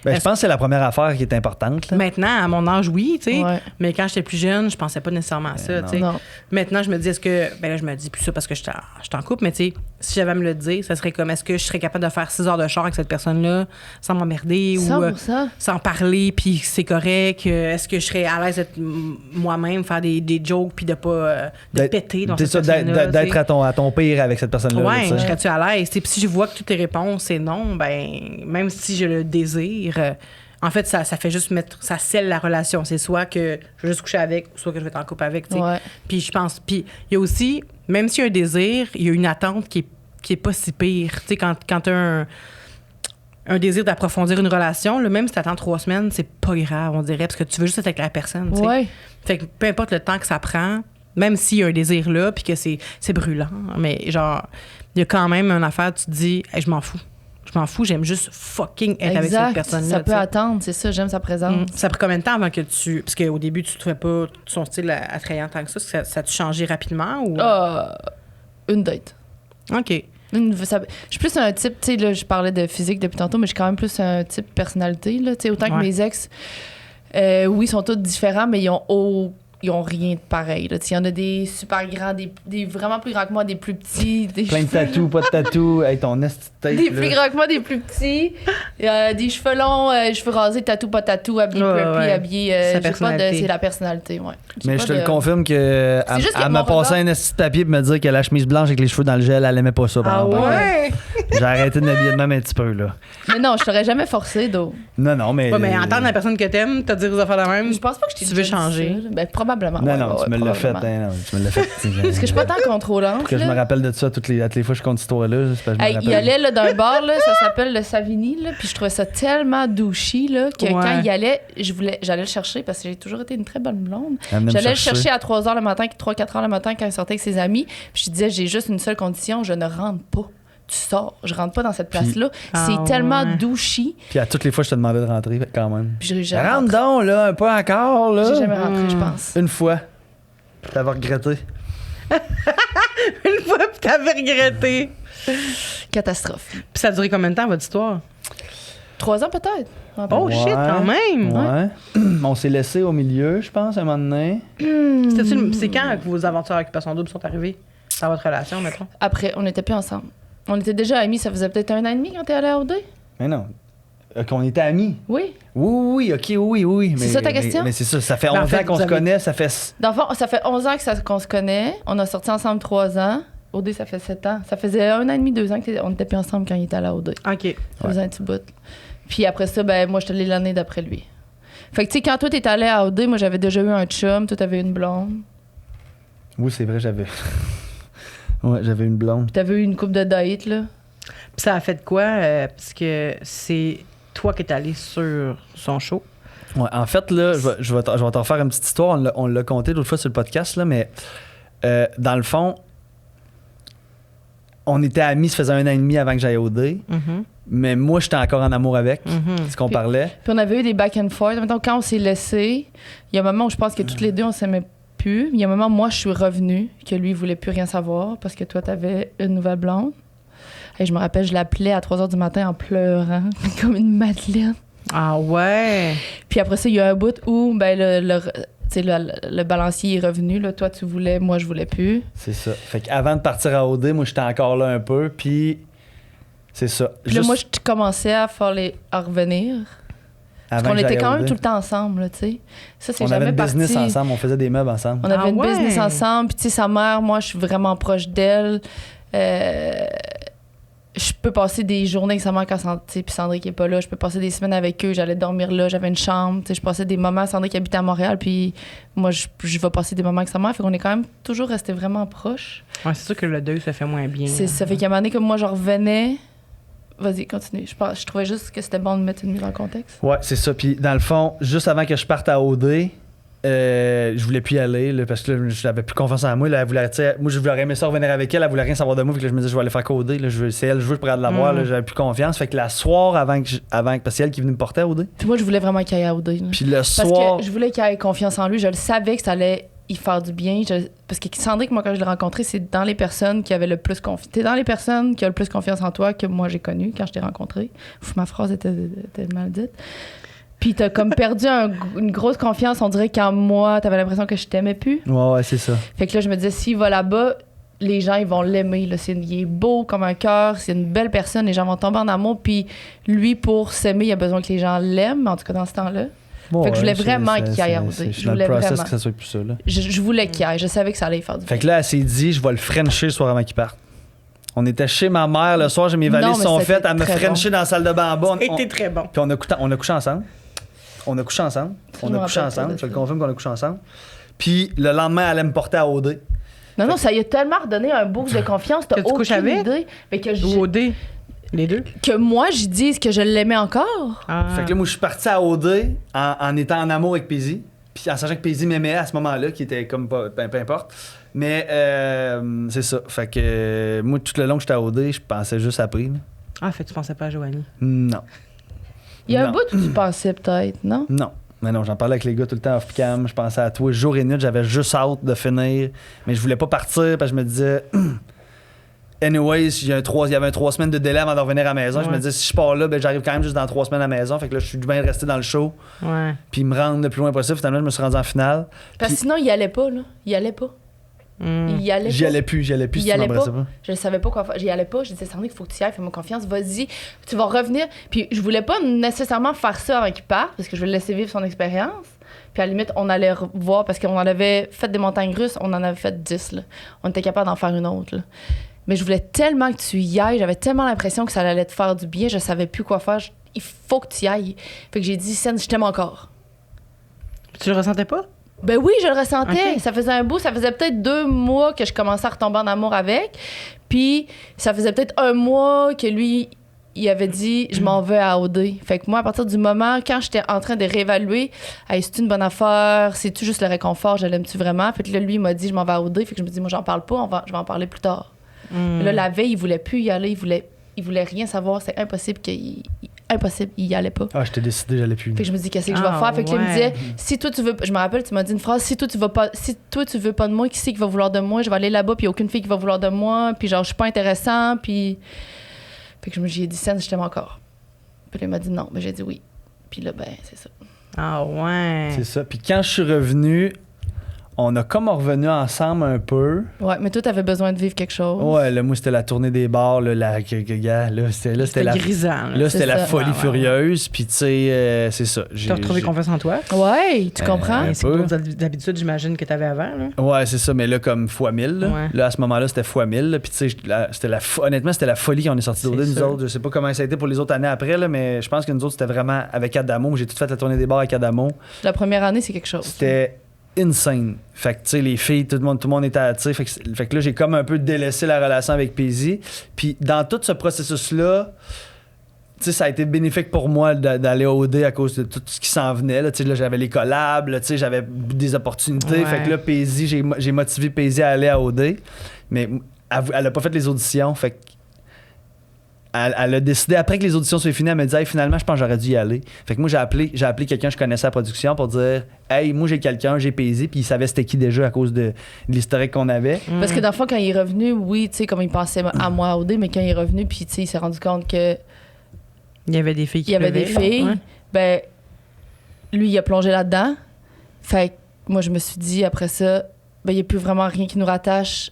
Ben, je pense que c'est la première affaire qui est importante. Là. Maintenant, à mon âge, oui, tu sais. Ouais. Mais quand j'étais plus jeune, je pensais pas nécessairement à ça, tu sais. Non. Maintenant, je me dis, est-ce que. Ben là, je me dis plus ça parce que je suis en couple, mais tu sais, si j'avais à me le dire, ça serait comme, est-ce que je serais capable de faire 6 heures de char avec cette personne-là sans m'emmerder ou 100%. sans parler, puis c'est correct? Est-ce que je serais à l'aise d'être moi-même, faire des jokes, puis de pas de péter dans cette personne-là? D'être à ton pire avec cette personne-là. Ouais, là, je serais-tu à l'aise? Puis si je vois que toutes les réponses, c'est non, ben même si je le désire, en fait, ça fait juste ça scelle la relation. C'est soit que je vais juste coucher avec, soit que je vais être en couple avec, tu sais. Ouais. Puis je pense, puis il y a aussi, même s'il y a un désir, il y a une attente qui est pas si pire. Tu sais, quand tu as un désir d'approfondir une relation, là, même si tu attends 3 semaines, c'est pas grave, on dirait, parce que tu veux juste être avec la personne, tu sais. Ouais. Fait que peu importe le temps que ça prend, même s'il y a un désir là, puis que c'est brûlant, mais genre, il y a quand même une affaire, tu te dis, hey, je m'en fous. Je m'en fous, j'aime juste fucking être avec cette personne-là. Ça peut t'sais. attendre, c'est ça, j'aime sa présence. Ça a pris combien de temps avant que tu. Parce qu'au début, tu ne trouvais pas son style attrayant tant que ça? Ça a-tu changé rapidement? Ou... Une date. OK. Je suis plus un type, tu sais, là, je parlais de physique depuis tantôt, mais je suis quand même plus un type personnalité, là, tu sais, autant que mes ex, oui, ils sont tous différents, mais ils ont rien de pareil. Il y en a des super grands, des vraiment plus grands que moi, des plus petits. Plein de tatous, pas de tatous. Hey, ton esti de tête. Des plus grands que moi, des plus petits. Des cheveux longs, cheveux rasés, tatou, pas tatou, habillé preppy, habillé. C'est la personnalité, ouais. Mais je te le confirme que elle m'a passé un esti de papier pour me dire que la chemise blanche avec les cheveux dans le gel, elle aimait pas ça. Ah ouais? J'ai arrêté de m'habiller de même un petit peu, là. Mais non, je t'aurais jamais forcé, d'eau. Non, mais. Ouais, mais entendre la personne que t'aimes, te dire aux affaires de même. Je pense pas que je t'ai Tu veux changer? Ben, probablement. Non, tu me l'as fait. Parce que je suis pas tant contrôlante. Que je me rappelle de ça toutes les fois que je compte cette histoire-là. Il y allait là, d'un bar, là, ça s'appelle le Savigny, là, puis je trouvais ça tellement douchy là, que quand il allait, j'allais le chercher parce que j'ai toujours été une très bonne blonde. J'allais le chercher à 3h le matin, 3-4h le matin quand il sortait avec ses amis. Puis je disais, j'ai juste une seule condition, je ne rentre pas. Tu sors, je rentre pas dans cette place-là. C'est tellement douchy. Puis à toutes les fois, je te demandais de rentrer quand même. Puis j'ai jamais rentre donc, là, un peu encore, là. J'ai jamais rentré, je pense. Une fois. T'avais regretté. Une fois, puis t'avais regretté. Catastrophe. Puis ça a duré combien de temps, votre histoire? 3 ans peut-être. Oh shit, quand même! Ouais. On s'est laissé au milieu, je pense, à un moment donné. C'est quand que vos aventures à Occupation Double sont arrivées dans votre relation, mettons? Après, on n'était plus ensemble. On était déjà amis, ça faisait peut-être 1 an et demi quand t'es allé à OD? Mais non. Qu'on était amis. Oui. Oui, OK, oui. C'est ça ta question? Mais c'est ça, ça fait 11 ans qu'on se connaît, ça fait... Dans le fond, ça fait 11 ans qu'on se connaît. On a sorti ensemble 3 ans. OD, ça fait 7 ans. Ça faisait 1 an et demi, 2 ans qu'on n'était plus ensemble quand il était allé à OD. OK. Ça faisait un petit bout. Puis après ça, ben moi, je suis allée l'année d'après lui. Fait que, tu sais, quand toi, t'es allé à OD, moi, j'avais déjà eu un chum. Toi, t'avais une blonde. Oui, c'est vrai, j'avais... Ouais, j'avais une blonde. Puis t'avais eu une couple de dates, là. Puis ça a fait quoi? Parce que c'est toi qui es allé sur son show. Ouais, en fait, là, je vais t'en faire une petite histoire. On l'a conté l'autre fois sur le podcast, là, mais dans le fond, on était amis, ça faisait 1 an et demi avant que j'aille au D. Mm-hmm. Mais moi, j'étais encore en amour avec. C'est ce qu'on parlait. Puis on avait eu des back and forth. Mettons, quand on s'est laissé, il y a un moment où je pense que toutes les deux, on s'aimait plus. Il y a un moment où moi, je suis revenue, que lui, il voulait plus rien savoir parce que toi, t'avais une nouvelle blonde. Et je me rappelle, je l'appelais à 3h du matin en pleurant, comme une madeleine. Ah ouais? Puis après ça, il y a un bout où ben, le balancier est revenu. Là. Toi, tu voulais, moi, je voulais plus. C'est ça. Fait qu'avant de partir à OD, moi, j'étais encore là un peu, puis c'est ça. Puis là, moi, je commençais à revenir. Parce qu'on était quand même tout le temps ensemble, là, tu sais. Ça, c'est jamais parti. On avait une business ensemble, on faisait des meubles ensemble. On avait une business ensemble. Puis, tu sais, sa mère, moi, je suis vraiment proche d'elle. Je peux passer des journées avec sa mère quand Sandrick n'est pas là. Je peux passer des semaines avec eux. J'allais dormir là. J'avais une chambre. Je passais des moments. Sandrick habitait à Montréal. Puis moi, je vais passer des moments avec sa mère. Fait qu'on est quand même toujours restés vraiment proches. Ouais, c'est sûr que le deuil, ça fait moins bien. Ça fait qu'à un moment donné, comme moi, je revenais. Vas-y, continue. Je trouvais juste que c'était bon de mettre une mise en contexte. Ouais, c'est ça. Puis dans le fond, juste avant que je parte à OD, je voulais plus y aller là, parce que là, je n'avais plus confiance en moi. Là, moi, je voulais aimer ça revenir avec elle. Elle voulait rien savoir de moi. Fait que là, je me disais, je vais aller faire coder. Là, c'est elle, je veux, je pourrais la voir. Là, j'avais plus confiance. Fait que la soir parce que c'est elle qui est venue me porter à OD. Puis moi, je voulais vraiment qu'il aille à OD. Puis le soir. Parce que je voulais qu'il ait confiance en lui. Je le savais que ça allait y faire du bien. Parce que Sandrick, moi, quand je l'ai rencontré, c'est dans les personnes qui avaient le plus confiance. T'es dans les personnes qui ont le plus confiance en toi que moi, j'ai connu quand je t'ai rencontré. Ma phrase était mal dite. Puis t'as comme perdu une grosse confiance, on dirait qu'en moi, t'avais l'impression que je t'aimais plus. Ouais, c'est ça. Fait que là, je me disais, s'il va là-bas, les gens, ils vont l'aimer. Là. Il est beau comme un cœur, c'est une belle personne, les gens vont tomber en amour. Puis lui, pour s'aimer, il a besoin que les gens l'aiment, en tout cas dans ce temps-là. Bon, fait que je voulais vraiment qu'il aille à OD. Je voulais vraiment. que ça soit plus ça. Là. Je voulais qu'il aille, je savais que ça allait faire du bien. Fait que là, elle s'est dit, je vais le frencher le soir avant qu'il parte. On était chez ma mère le soir, mes valises sont faites, elle me frencher dans la salle de bain en bas. C'était très bon. Puis on a couché ensemble. On a couché ensemble. Je le confirme qu'on a couché ensemble. Puis le lendemain, elle allait me porter à OD. Non, ça y a tellement redonné un boost de confiance. T'as aucune idée. Mais que Ou OD, les deux. Que moi, je dise que je l'aimais encore. Ah. Fait que là, moi, je suis parti à OD en étant en amour avec Paisy. Puis en sachant que Paisy m'aimait à ce moment-là, qui était comme pas, peu importe. Mais c'est ça. Fait que moi, tout le long que j'étais à OD, je pensais juste à Prix. Ah, fait que tu pensais pas à Joanie. Non. Il y a un bout où tu pensais peut-être, non? Non. Mais non, j'en parlais avec les gars tout le temps off-cam. Je pensais à toi jour et nuit. J'avais juste hâte de finir. Mais je voulais pas partir parce que je me disais... Anyways, il y avait 3 semaines de délai avant de revenir à la maison. Ouais. Je me disais, si je pars là, ben, j'arrive quand même juste dans 3 semaines à la maison. Fait que là, je suis bien resté dans le show. Ouais. Puis me rendre le plus loin possible. Finalement, je me suis rendu en finale. Parce que sinon, il allait pas, là. Il allait pas. J'y allais plus si tu m'embrassais pas. Je ne savais pas quoi faire. J'y allais pas. Je disais, Sandrick, il faut que tu y ailles, fais-moi confiance, vas-y, tu vas revenir. Puis je voulais pas nécessairement faire ça avant qu'il parte, parce que je voulais le laisser vivre son expérience. Puis à la limite, on allait revoir, parce qu'on en avait fait des montagnes russes, on en avait fait 10. Là. On était capable d'en faire une autre. Là. Mais je voulais tellement que tu y ailles, j'avais tellement l'impression que ça allait te faire du bien, je savais plus quoi faire. Il faut que tu y ailles. Fait que j'ai dit, Sen, je t'aime encore. Tu le ressentais pas? Ben oui, je le ressentais. Okay. Ça faisait un bout. Ça faisait peut-être 2 mois que je commençais à retomber en amour avec. Puis ça faisait peut-être 1 mois que lui, il avait dit « Je m'en vais à OD ». Fait que moi, à partir du moment, quand j'étais en train de réévaluer « Hey, c'est-tu une bonne affaire? C'est-tu juste le réconfort? Je l'aime-tu vraiment? » Fait que là, lui, il m'a dit « Je m'en vais à OD ». Fait que je me dis « Moi, j'en parle pas. Je vais en parler plus tard. » Là, la veille, il voulait plus y aller. Il voulait rien savoir. C'est impossible impossible, il y allait pas. Ah, j'étais décidé, j'allais plus. Fait que je me dis, qu'est-ce que je vais faire? Fait que là, il me disait, si toi tu veux, je me rappelle, tu m'as dit une phrase, si toi tu veux pas de moi, qui c'est qui va vouloir de moi? Je vais aller là-bas, puis il y a aucune fille qui va vouloir de moi, puis genre, je suis pas intéressant, puis. Fait que j'ai dit, Sen, je t'aime encore. Puis là, il m'a dit non, mais j'ai dit oui. Puis là, ben, c'est ça. Ah ouais. C'est ça. Puis quand je suis revenu, on a comme revenu ensemble un peu. Ouais, mais toi, t'avais besoin de vivre quelque chose. Ouais, là, moi, c'était la tournée des bars, là, c'était la grisant. Là, c'était la folie furieuse. Puis, tu sais, c'est ça. Tu as retrouvé confiance en toi? Ouais, tu comprends? C'est d'autres habitudes, j'imagine, que t'avais avant, là. Ouais, c'est ça. Mais là, comme fois 1000. Là, là à ce moment-là, c'était fois 1000. Puis, tu sais, honnêtement, c'était la folie qu'on est sorti d'OD, nous autres. Je sais pas comment ça a été pour les autres années après, là, mais je pense que nous autres, c'était vraiment avec Adamo. J'ai tout fait la tournée des bars avec Adamo. La première année, c'est quelque chose. C'était insane. Fait que, tu sais, les filles, tout le monde était attiré. Fait que là, j'ai comme un peu délaissé la relation avec Paisy. Puis dans tout ce processus-là, tu sais, ça a été bénéfique pour moi d'aller au OD à cause de tout ce qui s'en venait. Là, tu sais, là, j'avais les collabs, tu sais, j'avais des opportunités. Fait que là, Paisy, j'ai motivé Paisy à aller à OD. Mais elle a pas fait les auditions. Fait que elle a décidé, après que les auditions soient finies, elle m'a dit hey, finalement, je pense que j'aurais dû y aller. Fait que moi, j'ai appelé quelqu'un que je connaissais à la production pour dire hey, moi, j'ai quelqu'un, j'ai Paisy, puis il savait c'était qui déjà à cause de l'historique qu'on avait. Parce que dans le fond, quand il est revenu, oui, tu sais, comme il pensait à moi à OD, mais quand il est revenu, puis tu sais, il s'est rendu compte que. Il y avait des filles qui Il y avait des filles. Ouais. Ben, lui, il a plongé là-dedans. Fait que moi, je me suis dit, après ça, ben, il n'y a plus vraiment rien qui nous rattache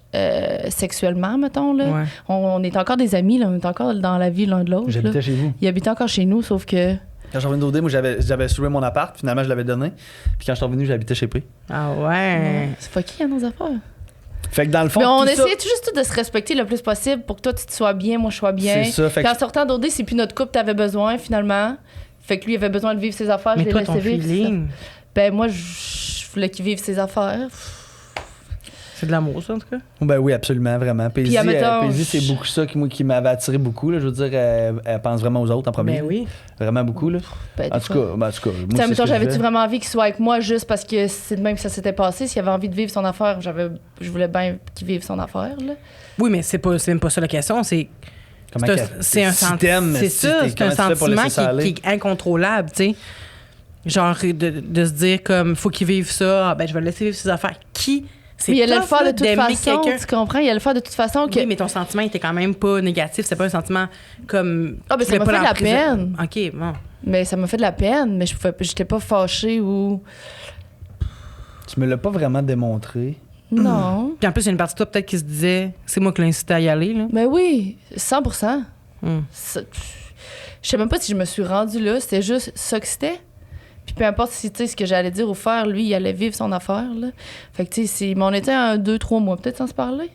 sexuellement, mettons. Là. Ouais. On est encore des amis, là. On est encore dans la vie l'un de l'autre. J'habitais chez vous. Il habitait encore chez nous, sauf que. Quand je suis revenu d'OD, moi, j'avais loué mon appart. Finalement, je l'avais donné. Puis quand je suis revenu, j'habitais chez Prix. Ah ouais. C'est fucké, hein, nos affaires. Fait que dans le fond. Mais on essayait juste de se respecter le plus possible pour que toi, tu te sois bien, moi, je sois bien. C'est ça. Puis en sortant d'OD, c'est plus notre couple t'avais besoin, finalement. Fait que lui, il avait besoin de vivre ses affaires. Mais je toi, l'ai ton laissé feeling. Vivre. Ben, moi, je voulais qu'il vive ses affaires. C'est de l'amour, ça, en tout cas? Ben oui, absolument, vraiment. Paisy, c'est beaucoup ça qui m'avait attiré beaucoup. Là. Je veux dire, elle pense vraiment aux autres en premier. Ben oui. Vraiment beaucoup. Là. Ben, en tout cas, moi, j'avais-tu vraiment envie qu'il soit avec moi juste parce que c'est de même que ça s'était passé? S'il avait envie de vivre son affaire, je voulais bien qu'il vive son affaire. Là. Oui, mais c'est même pas ça la question. C'est un sentiment. C'est ça, c'est un sentiment qui est incontrôlable, tu sais. Genre, de se dire comme, faut qu'il vive ça, ben je vais le laisser vivre ses affaires. qui... C'est Mais il allait le tough, faire là, de toute d'aimer façon, quelqu'un. tu comprends? Il allait le faire de toute façon. Que... Oui, mais ton sentiment était quand même pas négatif. C'est pas un sentiment comme... Ah, ben tu ça voulais m'a pas fait de la peine. OK, bon. Mais ça m'a fait de la peine, mais j'étais pas fâchée ou... Tu me l'as pas vraiment démontré. Non. Puis en plus, il y a une partie de toi peut-être qui se disait « C'est moi qui l'ai incité à y aller. » là. Mais oui, 100%. Hmm. Je sais même pas si je me suis rendue là, c'était juste ça que c'était. Puis peu importe si, tu sais, ce que j'allais dire ou faire, lui, il allait vivre son affaire, là. Fait que, tu sais, mais on était 2-3 mois peut-être sans se parler.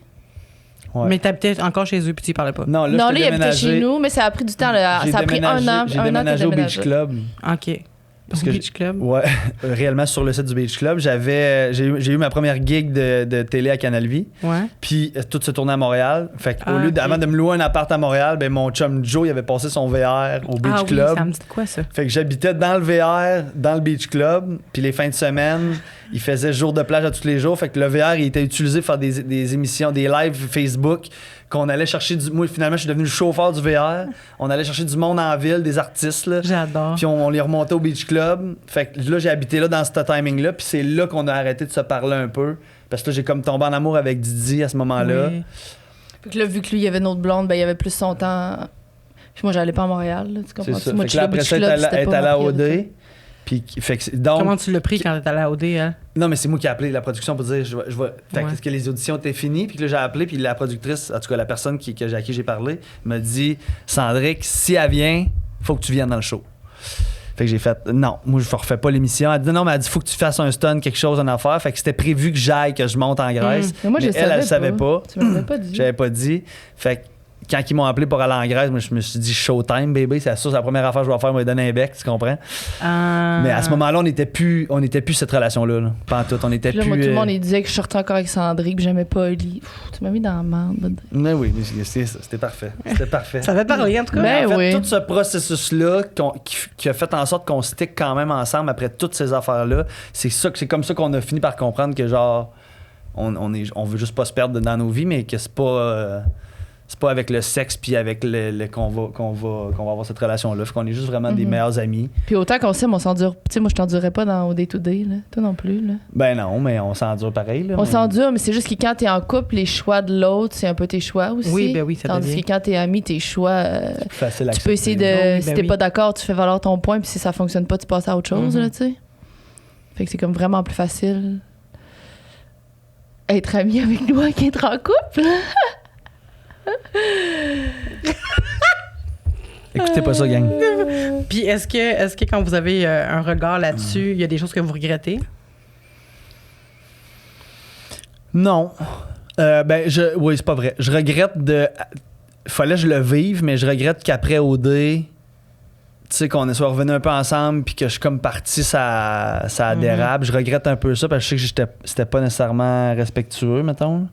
Ouais. Mais t'habitais encore chez eux puis tu y parlais pas. Non, là, Non, je là, t'ai il habitait déménagé. chez nous, mais ça a pris du temps, là. J'ai Ça a pris déménagé- un an. J'ai Un an que déménagé au Beach déménagé. Club. OK. Parce Au que Beach Club. Ouais, réellement sur le site du Beach Club. J'ai eu ma première gig de télé à Canal Vie. Ouais. Puis tout se tournait à Montréal. Fait qu'au Ah, lieu ok. avant de me louer un appart à Montréal, ben mon chum Joe, il avait passé son VR au Beach Ah Club. oui, ça me dit de quoi, ça? Fait que j'habitais dans le VR, dans le Beach Club. Puis les fins de semaine, il faisait jour de plage à tous les jours. Fait que le VR, il était utilisé pour faire des émissions, des lives Facebook qu'on allait chercher Moi, finalement, je suis devenu le chauffeur du VR. On allait chercher du monde en ville, des artistes, là. J'adore. Puis on les remontait au Beach Club. Fait que là, j'ai habité là dans ce timing-là. Puis c'est là qu'on a arrêté de se parler un peu. Parce que là, j'ai comme tombé en amour avec Didi à ce moment-là. Oui. Fait que là, vu que lui, il y avait une autre blonde, ben, il y avait plus son temps. Puis moi, j'allais pas à Montréal, là, tu comprends? C'est ça. Moi, Fait que là, après ça, elle est allée à OD. Puis, fait que donc, Comment tu l'as pris quand t'étais allé à OD, hein? non, mais c'est moi qui ai appelé la production pour dire je vais. Fait Ouais. que les auditions étaient finies. Puis que là, j'ai appelé. Puis la productrice, en tout cas, la personne à qui j'ai parlé, m'a dit Sandrick, si elle vient, faut que tu viennes dans le show. Fait que j'ai fait non, moi je refais pas l'émission. Elle dit non, mais elle dit faut que tu fasses un stun, quelque chose en affaire. Fait que c'était prévu que j'aille, que je monte en Grèce. Mais moi, je elle savait pas. Tu me l'avais pas dit. J'avais pas dit. Fait que quand ils m'ont appelé pour aller en Grèce, moi je me suis dit showtime, baby, c'est ça, c'est la première affaire que je vais faire, moi donner un bec, tu comprends? Mais à ce moment-là, on n'était plus cette relation-là. Là. Pas en tout. On était Puis là, plus. moi, tout le monde, il disait que je sortais encore avec Sandrick, puis j'aimais pas Oli. Pff, tu m'as mis dans la merde. Mais oui, mais c'était parfait. C'était parfait. Ça fait parler, en tout cas. Ben En fait, oui. tout ce processus-là qui a fait en sorte qu'on stick quand même ensemble après toutes ces affaires-là, c'est comme ça qu'on a fini par comprendre que genre on veut juste pas se perdre dans nos vies, mais que c'est pas avec le sexe puis avec qu'on va avoir cette relation-là. Fait qu'on est juste vraiment des meilleurs amis. Puis autant qu'on s'aime, on s'endure. Tu sais, moi, je t'endurais pas au day-to-day, là. Toi non plus, là. Ben non, mais on s'endure pareil. Là, On s'endure, mais c'est juste que quand t'es en couple, les choix de l'autre, c'est un peu tes choix aussi. Oui, ben oui, ça Tandis devient. que quand t'es ami, tes choix, C'est plus facile à tu peux essayer de. Oui, ben si t'es oui. pas d'accord, tu fais valoir ton point, puis si ça fonctionne pas, tu passes à autre chose, là, tu sais. Fait que c'est comme vraiment plus facile être ami avec nous qu'être en couple. Écoutez pas ça, gang. Puis est-ce que quand vous avez un regard là-dessus, il y a des choses que vous regrettez? Non. Oui, c'est pas vrai. Je regrette fallait que je le vive, mais je regrette qu'après OD, tu sais, qu'on soit revenu un peu ensemble puis que je suis comme parti, ça dérape. Je regrette un peu ça parce que je sais que c'était pas nécessairement respectueux, mettons.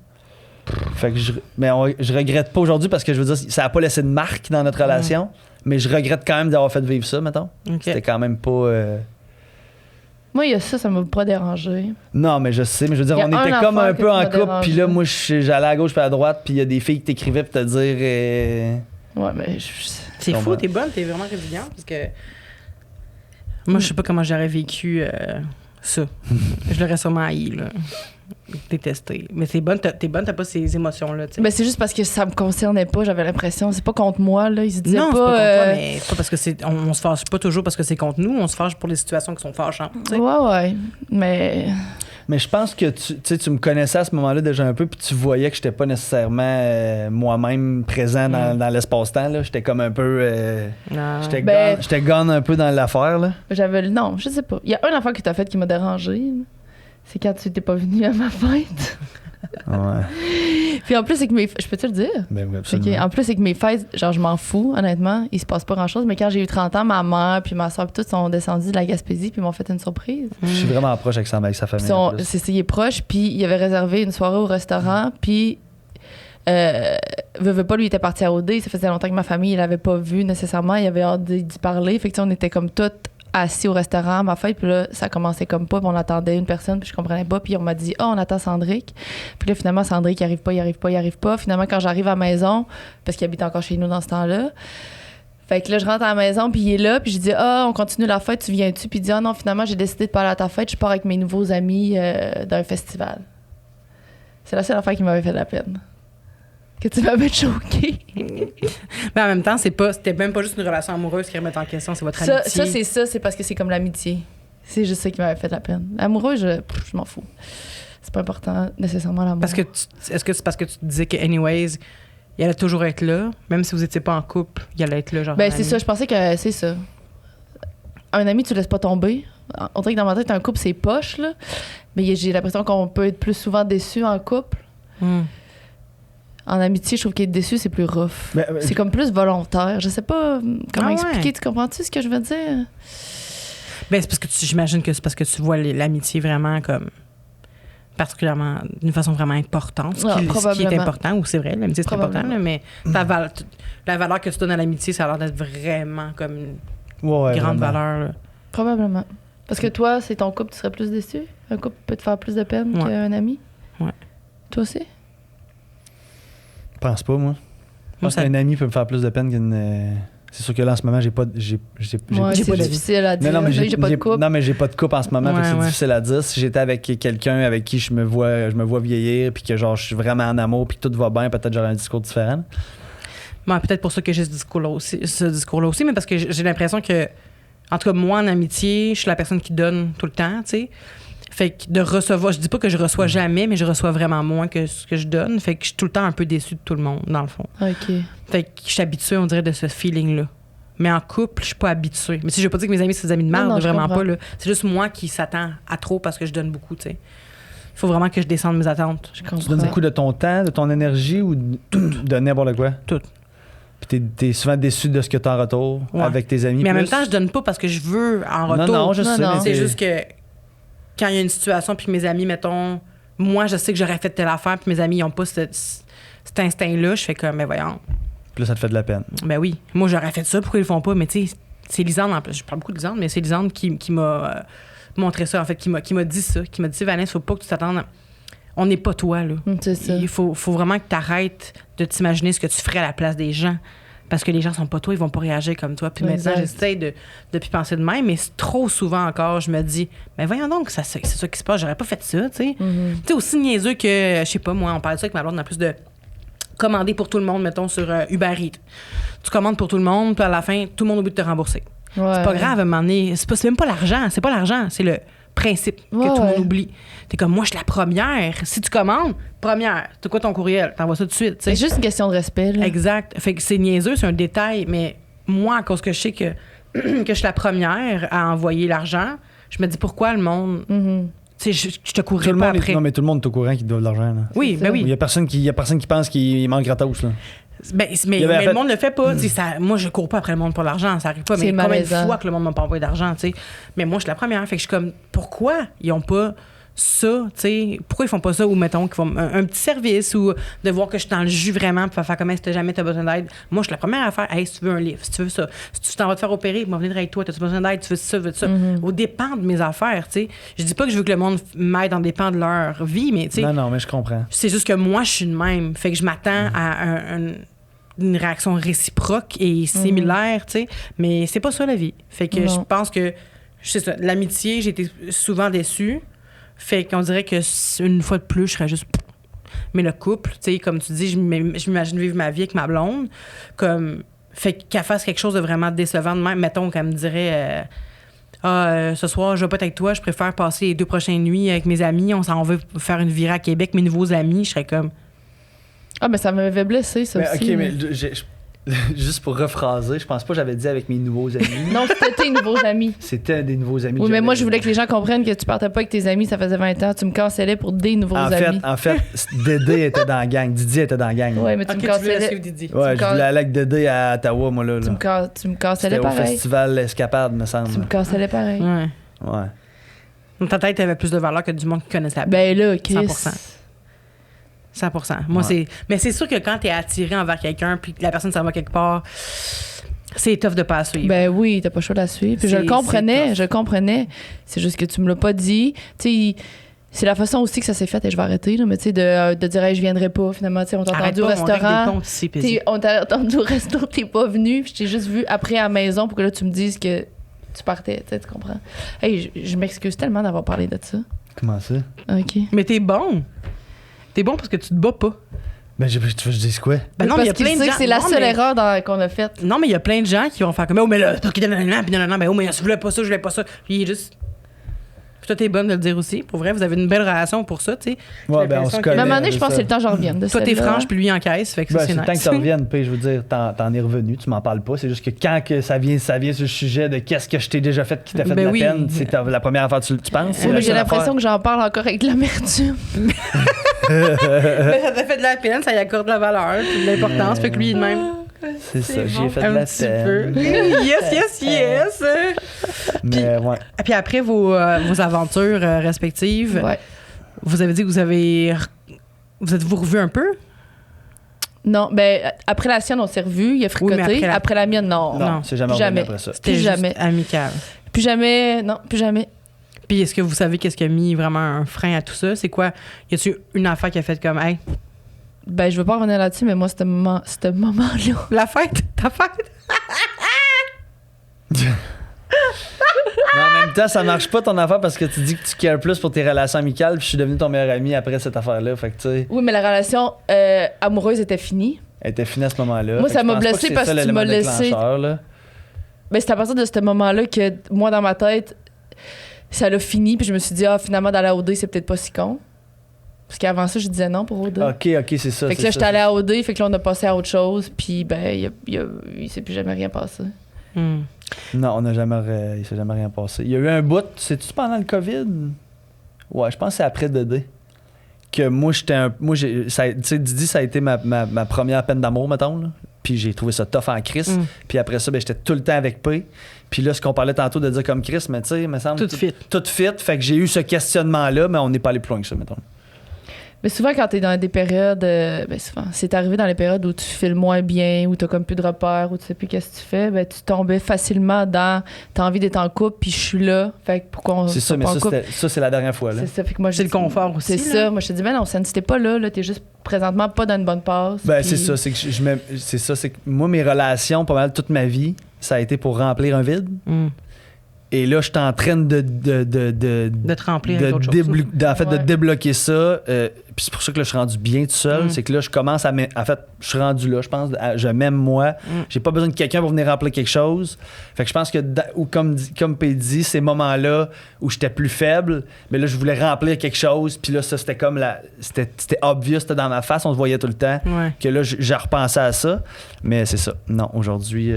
Fait que je regrette pas aujourd'hui parce que je veux dire, ça a pas laissé de marque dans notre relation, mais je regrette quand même d'avoir fait vivre ça, mettons. OK. C'était quand même pas... Moi, il y a ça m'a pas dérangé. Non, mais je sais, mais je veux dire, Il y a on était un comme affaire un que peu tu en m'as couple, dérangé. puis là, moi, j'allais à gauche puis à droite, puis il y a des filles qui t'écrivaient pour te dire... Ouais, mais C'est fou, t'es bonne, t'es vraiment résiliente parce que moi, je sais pas comment j'aurais vécu ça. Je l'aurais sûrement haï, là. Détesté. Mais t'es bonne, t'as pas ces émotions-là, tu sais. ben, c'est juste parce que ça me concernait pas, j'avais l'impression. C'est pas contre moi, là. Ils se disaient Non, pas. c'est pas contre toi, mais c'est pas parce que on se fâche pas toujours parce que c'est contre nous, on se fâche pour les situations qui sont fâchantes, tu sais. Ouais. Mais. Mais je pense que tu me connaissais à ce moment-là déjà un peu, puis tu voyais que j'étais pas nécessairement moi-même présent dans l'espace-temps. Là. J'étais comme un peu. Ah. J'étais gone un peu dans l'affaire. Là. Non, je sais pas. Il y a une affaire que t'as faite qui m'a dérangée. Là. C'est quand tu t'es pas venu à ma fête. Ouais. Puis en plus, c'est que je peux te le dire? Ben oui, Ok. absolument. En plus, c'est que mes fêtes, genre, je m'en fous, honnêtement. Il se passe pas grand-chose. Mais quand j'ai eu 30 ans, ma mère puis ma soeur puis tout sont descendus de la Gaspésie puis ils m'ont fait une surprise. Je suis vraiment proche avec sa famille. en plus. Il est proche, puis il avait réservé une soirée au restaurant, puis veut pas, lui, il était parti à OD. Ça faisait longtemps que ma famille, il l'avait pas vu nécessairement. Il avait hâte d'y parler. Fait que, tu sais, on était comme toutes assis au restaurant à ma fête, puis là, ça commençait comme pas, puis on attendait une personne, puis je comprenais pas, puis on m'a dit « on attend Sandrick ». Puis là, finalement, Sandrick, il arrive pas. Finalement, quand j'arrive à la maison, parce qu'il habite encore chez nous dans ce temps-là, fait que là, je rentre à la maison, puis il est là, puis je dis « on continue la fête, tu viens-tu? » Puis il dit « non, finalement, j'ai décidé de pas aller à ta fête, je pars avec mes nouveaux amis d'un festival. » C'est la seule affaire qui m'avait fait de la peine. Que tu m'avais choquée. Mais en même temps, c'était même pas juste une relation amoureuse qui remettait en question, c'est votre amitié. C'est parce que c'est comme l'amitié. C'est juste ça qui m'avait fait de la peine. L'amoureux, je m'en fous. C'est pas important nécessairement l'amour. Est-ce que c'est parce que tu te disais que anyways, il allait toujours être là, même si vous étiez pas en couple, il allait être là, genre. Ben c'est ça, je pensais que c'est ça. Un ami, tu le laisses pas tomber. On dirait que dans ma tête, un couple, c'est poche, là. Mais j'ai l'impression qu'on peut être plus souvent déçu en couple. En amitié, je trouve qu'être déçu, c'est plus rough. C'est comme plus volontaire. Je sais pas comment expliquer. Tu comprends-tu ce que je veux dire? Ben, c'est parce que j'imagine que c'est parce que tu vois l'amitié vraiment comme particulièrement, d'une façon vraiment importante. Ce qui est important, ou c'est vrai, l'amitié c'est important, là, mais la valeur que tu donnes à l'amitié, ça a l'air d'être vraiment comme une grande valeur. Là. Probablement. Parce que toi, c'est ton couple, tu serais plus déçu? Un couple peut te faire plus de peine qu'un ami? Ouais. Toi aussi? Je pense pas, moi. Je pense qu'un ami peut me faire plus de peine qu'une... C'est sûr que là, en ce moment, j'ai pas de difficile à dire. Non, mais j'ai pas de couple. Non, mais j'ai pas de couple en ce moment, c'est difficile à dire. Si j'étais avec quelqu'un avec qui je me vois vieillir, puis que genre je suis vraiment en amour, puis que tout va bien, peut-être j'aurais un discours différent. Ouais, peut-être pour ça que j'ai ce discours-là aussi, mais parce que j'ai l'impression que, en tout cas, moi, en amitié, je suis la personne qui donne tout le temps, tu sais. Fait que de recevoir, je dis pas que je reçois jamais, mais je reçois vraiment moins que ce que je donne. Fait que je suis tout le temps un peu déçue de tout le monde, dans le fond. OK. Fait que je suis habituée, on dirait, de ce feeling-là. Mais en couple, je suis pas habituée. Mais si je veux pas dire que mes amis, c'est des amis de merde, vraiment pas, là. C'est juste moi qui s'attend à trop parce que je donne beaucoup, tu sais. Il faut vraiment que je descende mes attentes. Je comprends. Tu donnes beaucoup de ton temps, de ton énergie ou de n'importe quoi? Tout. Puis t'es souvent déçu de ce que t'as en retour avec tes amis. Mais en même temps, je donne pas parce que je veux en retour. Non, je sais. C'est juste que quand il y a une situation, puis mes amis, mettons, moi, je sais que j'aurais fait telle affaire, puis mes amis, ils n'ont pas cet instinct-là, je fais comme, mais voyons. Puis là, ça te fait de la peine. Ben oui. Moi, j'aurais fait ça, pourquoi ils le font pas? Mais tu sais, c'est Lisande, en plus. Je parle beaucoup de Lisande, mais c'est Lisande qui m'a montré ça, en fait, qui m'a dit ça, qui m'a dit, Vanessa, faut pas que tu t'attendes. On n'est pas toi, là. C'est ça. Il faut vraiment que tu arrêtes de t'imaginer ce que tu ferais à la place des gens. Parce que les gens sont pas toi, ils vont pas réagir comme toi. Puis maintenant, j'essaie de plus penser de même, mais trop souvent encore, je me dis, mais voyons donc, c'est ça qui se passe, j'aurais pas fait ça, tu sais. Tu sais, aussi niaiseux que, je sais pas, moi, on parle de ça avec ma blonde, en plus de commander pour tout le monde, mettons, sur Uber Eats. Tu commandes pour tout le monde, puis à la fin, tout le monde oublie de te rembourser. Ouais. C'est pas grave, à un moment donné. C'est même pas l'argent, c'est le principe que tout le monde oublie. T'es comme, moi, je suis la première. Si tu commandes, première. C'est quoi ton courriel? T'envoies ça tout de suite. C'est juste une question de respect. Là. Exact. Fait que c'est niaiseux, c'est un détail, mais moi, à cause que je sais que je suis la première à envoyer l'argent, je me dis pourquoi le monde. Tu sais, je te courrais pas après. Non, mais tout le monde est au courant qu'il doit de l'argent. Là. Oui, ben oui. Il y a personne qui pense qu'il manque gratos. Là. Mais le monde le fait pas. Moi, je cours pas après le monde pour l'argent, ça arrive pas. Mais combien de fois que le monde m'a pas envoyé d'argent, tu sais. Mais moi, je suis la première. Fait que je suis comme, pourquoi ils ont pas ça, tu sais? Pourquoi ils font pas ça? Ou mettons qu'ils font un petit service ou de voir que je suis dans le jus vraiment pour faire comme si jamais t'as besoin d'aide. Moi, je suis la première à faire, hey, si tu veux un livre, si tu veux ça, si tu t'en vas te faire opérer, moi, venir avec toi, t'as-tu besoin d'aide, tu veux ça, Au dépend de mes affaires, tu sais. Je dis pas que je veux que le monde m'aide en dépend de leur vie, mais tu sais. Non, mais je comprends. C'est juste que moi, je suis de même. Fait que je m'attends à une réaction réciproque et similaire, tu sais. Mais c'est pas ça la vie. Fait que je pense que, c'est ça, l'amitié, j'ai été souvent déçue. Fait qu'on dirait que une fois de plus, je serais juste... Mais le couple, tu sais, comme tu dis, je m'imagine vivre ma vie avec ma blonde. Comme... Fait qu'elle fasse quelque chose de vraiment décevant de même. Mettons qu'elle me dirait... ce soir, je vais pas être avec toi, je préfère passer les 2 prochaines nuits avec mes amis. On s'en va faire une virée à Québec, mes nouveaux amis. Je serais comme... Ah, mais ça m'avait blessé, ça aussi. OK, mais juste pour rephraser, je pense pas que j'avais dit avec mes nouveaux amis. Non, c'était tes nouveaux amis. C'était des nouveaux amis. Oui, mais moi, je voulais que les gens comprennent que tu partais pas avec tes amis, ça faisait 20 ans. Tu me cancellais pour des nouveaux amis. En fait, Dédé était dans la gang. Didier était dans la gang. Oui, mais tu me cancellais. Ouais, je voulais aller avec Dédé à Ottawa, moi, là. Tu me cancellais pareil. C'était au festival Escapade, me semble. Tu me cancellais pareil. Ouais. Dans ta tête, avait plus de valeur que du monde qui connaissait la Ben là, Chris. 100%. Moi, Mais c'est sûr que quand t'es attiré envers quelqu'un puis que la personne s'en va quelque part, c'est tough de pas la suivre. Ben oui, t'as pas le choix de la suivre. Puis je le comprenais. C'est juste que tu me l'as pas dit. Tu sais, c'est la façon aussi que ça s'est fait et je vais arrêter, là, mais tu sais, de dire, hey, je viendrai pas. Finalement, tu sais, on t'a entendu au restaurant. On t'a entendu au resto, t'es pas venu. Puis je t'ai juste vu après à la maison pour que là, tu me dises que tu partais. Tu comprends? Hey, je m'excuse tellement d'avoir parlé de ça. Comment ça? OK. Mais t'es bon. T'es bon parce que tu te bats pas. Ben, tu veux que je dise quoi? Ben non, mais il y a plein de gens. C'est la seule erreur qu'on a faite. Non, mais il y a plein de gens qui vont faire comme, oh, mais là, c'est toi qui donne un puis non, ben, oh, mais je voulais pas ça, je voulais pas ça. Puis il est juste. Puis toi, t'es bonne de le dire aussi. Pour vrai, vous avez une belle relation pour ça, tu sais. Ouais, ben, on se connaît. Mais à un moment donné, je pense que c'est le temps que j'en revienne. Toi, t'es franche, puis lui, il encaisse. Fait que Ben, ça, c'est le nice. temps que ça revienne. Puis je veux dire, t'en es revenu, tu m'en parles pas. C'est juste que quand que ça vient sur le sujet de qu'est-ce que je t'ai déjà fait qui t'a fait Ben de la oui. peine, c'est la première affaire que tu penses. Oui, mais j'ai l'impression que j'en parle encore avec de l'amertume. Mais ça t'a fait de la peine, ça y accorde de la valeur, puis de l'importance. Fait que lui, il est de même. C'est ça, bon. j'ai fait de Un la petit peu. peine. Yes. Mais ouais. Puis après vos aventures respectives, Ouais. vous avez dit que vous êtes-vous revus un peu? Non, ben après la sienne, on s'est revus, il a fricoté. mais après la mienne, non. Non, c'est jamais Plus revenu jamais. après ça. C'était Plus juste jamais. amical. Plus jamais, non, plus jamais. Puis est-ce que vous savez qu'est-ce qui a mis vraiment un frein à tout ça? C'est quoi? Y a-tu une affaire qui a fait comme, hey, Ben, je veux pas revenir là-dessus, mais moi, ce moment-là. la fête? Ta fête? Mais en même temps, ça marche pas ton affaire parce que tu dis que tu cares plus pour tes relations amicales, puis je suis devenu ton meilleur ami après cette affaire-là. Fait que tu sais, Oui, mais la relation amoureuse était finie. elle était finie à ce moment-là. Moi, Fait ça je m'a pense pas blessée c'est parce ça que tu l'élément m'as laissé- déclencheur, là. Ben, c'est à partir de ce moment-là que, moi, dans ma tête, ça l'a fini, puis je me suis dit, finalement, d'aller à OD, c'est peut-être pas si con. Parce qu'avant ça, je disais non pour OD. Ok, c'est ça. Fait que là, j'étais allée à OD, fait que là, on a passé à autre chose, puis ben, il s'est plus jamais rien passé. Non, il s'est jamais rien passé. Il y a eu un bout, c'est-tu pendant le COVID? Ouais, je pense que c'est après Dédé. Que moi, tu sais, Didi, ça a été ma première peine d'amour, mettons, là. Puis j'ai trouvé ça tough en Chris. Puis après ça, ben, j'étais tout le temps avec P. Puis là, ce qu'on parlait tantôt de dire comme Chris, mais tu sais, il me semble. Tout fit. Tout fit. Fait que j'ai eu ce questionnement-là, mais on n'est pas allé plus loin que ça, mettons. Mais souvent, quand t'es dans des périodes, ben souvent, c'est arrivé dans les périodes où tu files moins bien, où t'as comme plus de repères, où tu sais plus qu'est-ce que tu fais, ben tu tombais facilement dans t'as envie d'être en couple, puis je suis là, fait que pourquoi on C'est ça, mais pas en couple? ça, c'est la dernière fois, là. C'est ça, fait que moi, C'est le confort aussi, C'est là. ça, moi je te dis, ben non, si t'es pas là, t'es juste présentement pas dans une bonne passe. Ben, puis- c'est ça, c'est que c'est que moi, mes relations, pas mal toute ma vie, ça a été pour remplir un vide. Et là, je suis en train de te remplir avec autre chose. en fait, de Ouais. débloquer ça. Puis c'est pour ça que là, je suis rendu bien tout seul. C'est que là, je commence à... En fait, je suis rendu là, je pense. Je m'aime moi. J'ai pas besoin de quelqu'un pour venir remplir quelque chose. Fait que je pense que, ou comme P dit, ces moments-là où j'étais plus faible, mais là, je voulais remplir quelque chose. Puis là, ça, c'était comme c'était obvious, c'était dans ma face, on se voyait tout le temps. Ouais. Que là, j'ai repensé à ça. Mais c'est ça. Non, aujourd'hui...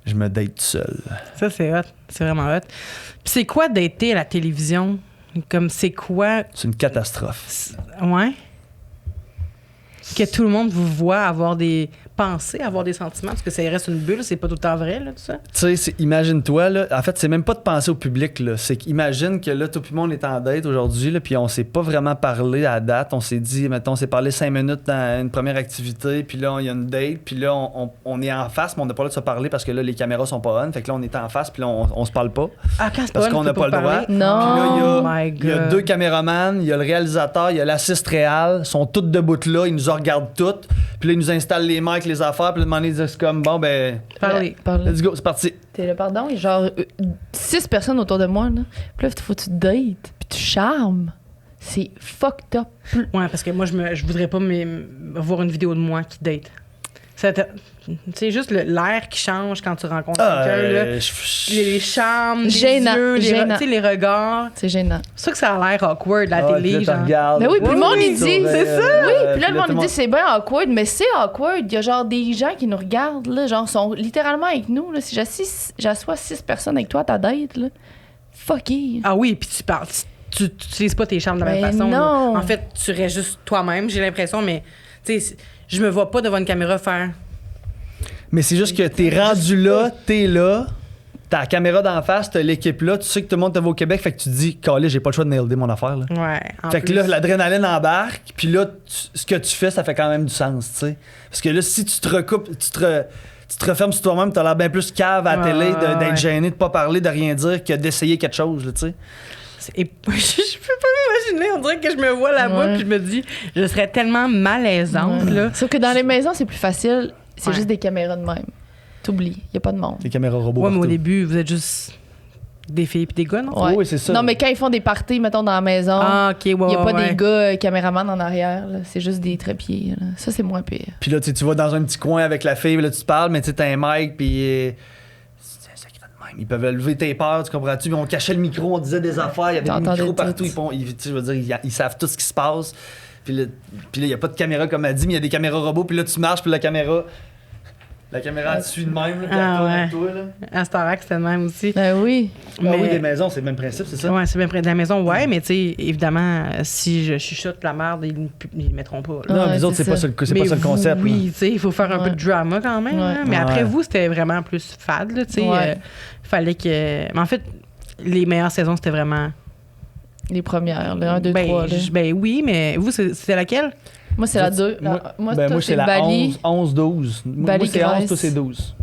je me date tout seul. Ça, c'est hot. C'est vraiment hot. Puis c'est quoi dater à la télévision? Comme, c'est quoi? C'est une catastrophe. Ouais. Que tout le monde vous voit avoir des pensées, avoir des sentiments, parce que ça reste une bulle, c'est pas tout le temps vrai, là, tout ça. Tu sais, imagine-toi, là, en fait, c'est même pas de penser au public, là. C'est qu'imagine que là, tout le monde est en date aujourd'hui, là, puis on s'est pas vraiment parlé à la date. On s'est dit, mettons, on s'est parlé 5 minutes dans une première activité, puis là, il y a une date, puis là, on est en face, mais on n'a pas le droit de se parler parce que là, les caméras sont pas on. Fait que là, on est en face, puis là, on se parle pas. Ah, quand c'est Parce pas qu'on n'a pas le droit. Non. Puis là, Oh my il y a God. 2 caméramans, il y a le réalisateur, il y a l'assist réal, ils sont tous debout là, ils nous regardent toutes, puis là, ils nous installent les mics, les affaires, puis là, ils disent comme, bon, ben, Parler. let's go, c'est parti. T'es là, pardon, il y a genre 6 personnes autour de moi, là. Puis là, faut que tu dates, puis tu charmes. C'est fucked up. Ouais, parce que moi, je voudrais pas voir une vidéo de moi qui date. C'est juste l'air qui change quand tu rencontres quelqu'un, là. Les charmes, les Gênant, yeux, gênant. tu sais, les regards. C'est gênant. C'est sûr que ça a l'air awkward, la télé, genre. Mais oui, puis le monde, il dit, c'est ça. Oui, puis là, le monde, il dit, c'est bien awkward, mais c'est awkward. Il y a genre des gens qui nous regardent, là, genre, sont littéralement avec nous, là. Si j'assois 6 personnes avec toi à ta date, là, fuck it. Ah oui, puis tu parles. Tu n'utilises pas tes charmes de la même Ben façon. là. non. En fait, tu restes juste toi-même, j'ai l'impression, mais tu sais, je me vois pas devant une caméra faire. Mais c'est juste que t'es rendu là, t'es là, t'as la caméra d'en face, t'as l'équipe là, tu sais que tout le monde te voit au Québec, fait que tu te dis, calé, j'ai pas le choix de nailer mon affaire, là. Ouais. en Fait que plus. là, l'adrénaline embarque, puis là, ce que tu fais, ça fait quand même du sens, tu sais. Parce que là, si tu te recoupes, tu te refermes sur toi-même, t'as l'air bien plus cave à la télé, d'être ouais. gêné, de pas parler, de rien dire, que d'essayer quelque chose, là, tu sais. Et je peux pas m'imaginer, on dirait que je me vois là-bas, Ouais. puis je me dis, je serais tellement malaisante, Ouais. là. Sauf que dans les maisons, c'est plus facile. C'est Ouais. juste des caméras de même. T'oublies, il y a pas de monde. Les caméras robots. Ouais, mais au partout. début, vous êtes juste Des filles puis des gars, non? Ouais. Oui, c'est ça. Non, mais quand ils font des parties, mettons, dans la maison, Ah, OK, ouais, il n'y a pas ouais. des gars caméramans en arrière. Là. C'est juste des trépieds. Là. Ça, c'est moins pire. Puis là, tu vas dans un petit coin avec la fille, puis là, tu te parles, mais tu sais, t'as un mic, puis. C'est ça qui va de même. Ils peuvent lever tes peurs, tu comprends-tu? Puis on cachait le micro, on disait des affaires, il y avait des T'entendais micros tout. partout. Tu sais, je veux dire, ils savent tout ce qui se passe. Puis là, il n'y a pas de caméra, comme elle dit, mais il y a des caméras robots, puis là, tu marches, puis la caméra, elle te suit de même, là, puis elle tourne avec toi, là. À Starac, c'était le même aussi. Ben oui. Ah oui, des maisons, c'est le même principe, c'est ça? Ouais, c'est bien près de la maison, ouais, mais tu sais, évidemment, si je chuchote la merde, ils le mettront pas. Là. Non, Ouais, les autres, c'est c'est pas ça. ça le concept. Oui, tu sais, il faut faire un Ouais. peu de drama quand même. Ouais. Hein, mais après, Ouais. vous, c'était vraiment plus fade, là, tu sais. Ouais. Fallait que. Mais en fait, les meilleures saisons, c'était vraiment. Les premières, le 1, 2, ben, 3. Là. ben oui, mais vous, c'était laquelle? Moi, c'est la 2. Moi, toi, c'est la Bali. 11-12. Moi, Bali c'est 11, Grèce. toi, c'est 12.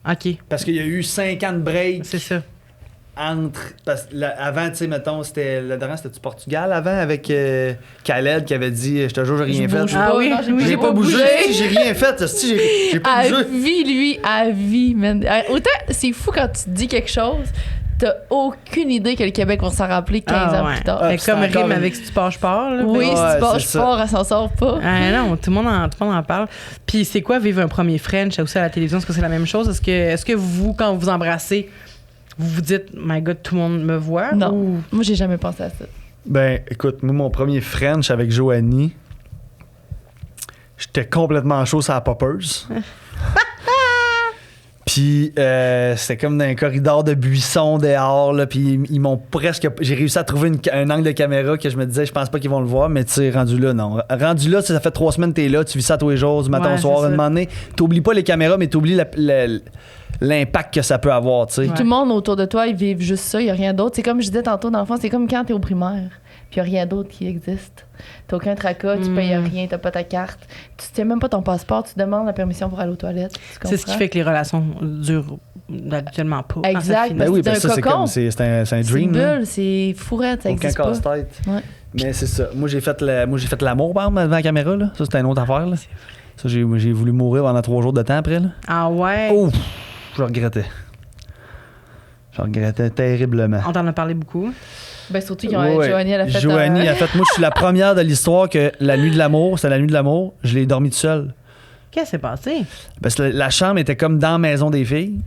OK, Parce qu'il y a eu 5 ans de break c'est ça. entre. Parce que avant, tu sais, mettons, le dernier, c'était du Portugal avant avec Khaled qui avait dit je te jure, j'ai rien Je fait. bouge Ah pas. oui, Non, oui, J'ai pas bougé, j'ai rien fait. J'ai pas À bougé. vie, lui, à vie, man. Autant, c'est fou quand tu dis quelque chose, t'as aucune idée que le Québec va s'en rappeler 15 ans ouais. plus tard. Ah, Fait puis comme c'est encore rime une- avec Si tu pars, je pars. Là, Oui, Ouais, si tu pars, c'est je ça. pars, elle s'en sort pas. Ah non, tout le monde en parle. Puis c'est quoi vivre un premier French aussi à la télévision? Est-ce que c'est la même chose? Est-ce que vous, quand vous vous embrassez, vous vous dites « My God, tout le monde me voit? » Non. Ou... Moi, j'ai jamais pensé à ça. Ben, écoute, moi, mon premier French avec Joanie, j'étais complètement chaud sur la poppers. Puis c'était comme dans un corridor de buissons dehors, là, puis ils m'ont presque... J'ai réussi à trouver un angle de caméra que je me disais, je pense pas qu'ils vont le voir, mais tu sais, rendu là, non. Rendu là, ça fait 3 semaines que t'es là, tu vis ça tous les jours, du matin Ouais, au soir, c'est un ça. moment donné. T'oublies pas les caméras, mais t'oublies l'impact que ça peut avoir, tu sais. Ouais. Tout le monde autour de toi, ils vivent juste ça, il n'y a rien d'autre. C'est comme je disais tantôt dans l'enfance, c'est comme quand t'es au primaire, puis il n'y a rien d'autre qui existe. T'as aucun tracas, tu payes rien, t'as pas ta carte, tu sais même pas ton passeport, tu demandes la permission pour aller aux toilettes. C'est ce qui fait que les relations durent habituellement pas. quand ça Exact. finit. Ben oui, C'est ben un ça, c'est cocon. comme... C'est un C'est une dream, là. bulle, c'est fourrette, ça Aucun existe pas. casse-tête. Ouais. Mais c'est ça. Moi, j'ai fait l'amour, par exemple, devant la caméra. Là. Ça, c'était une autre affaire. Là. Ça, j'ai voulu mourir pendant 3 jours de temps après. Là. Ah ouais? Oh! Je regrettais. Je regrettais terriblement. On t'en a parlé beaucoup. Ben surtout Ouais, quand Joanie, elle a fait Joanie a fait... Moi, je suis la première de l'histoire que la nuit de l'amour, c'était la nuit de l'amour, je l'ai dormi tout seul. Qu'est-ce qui s'est passé? Parce que la chambre était comme dans la maison des filles.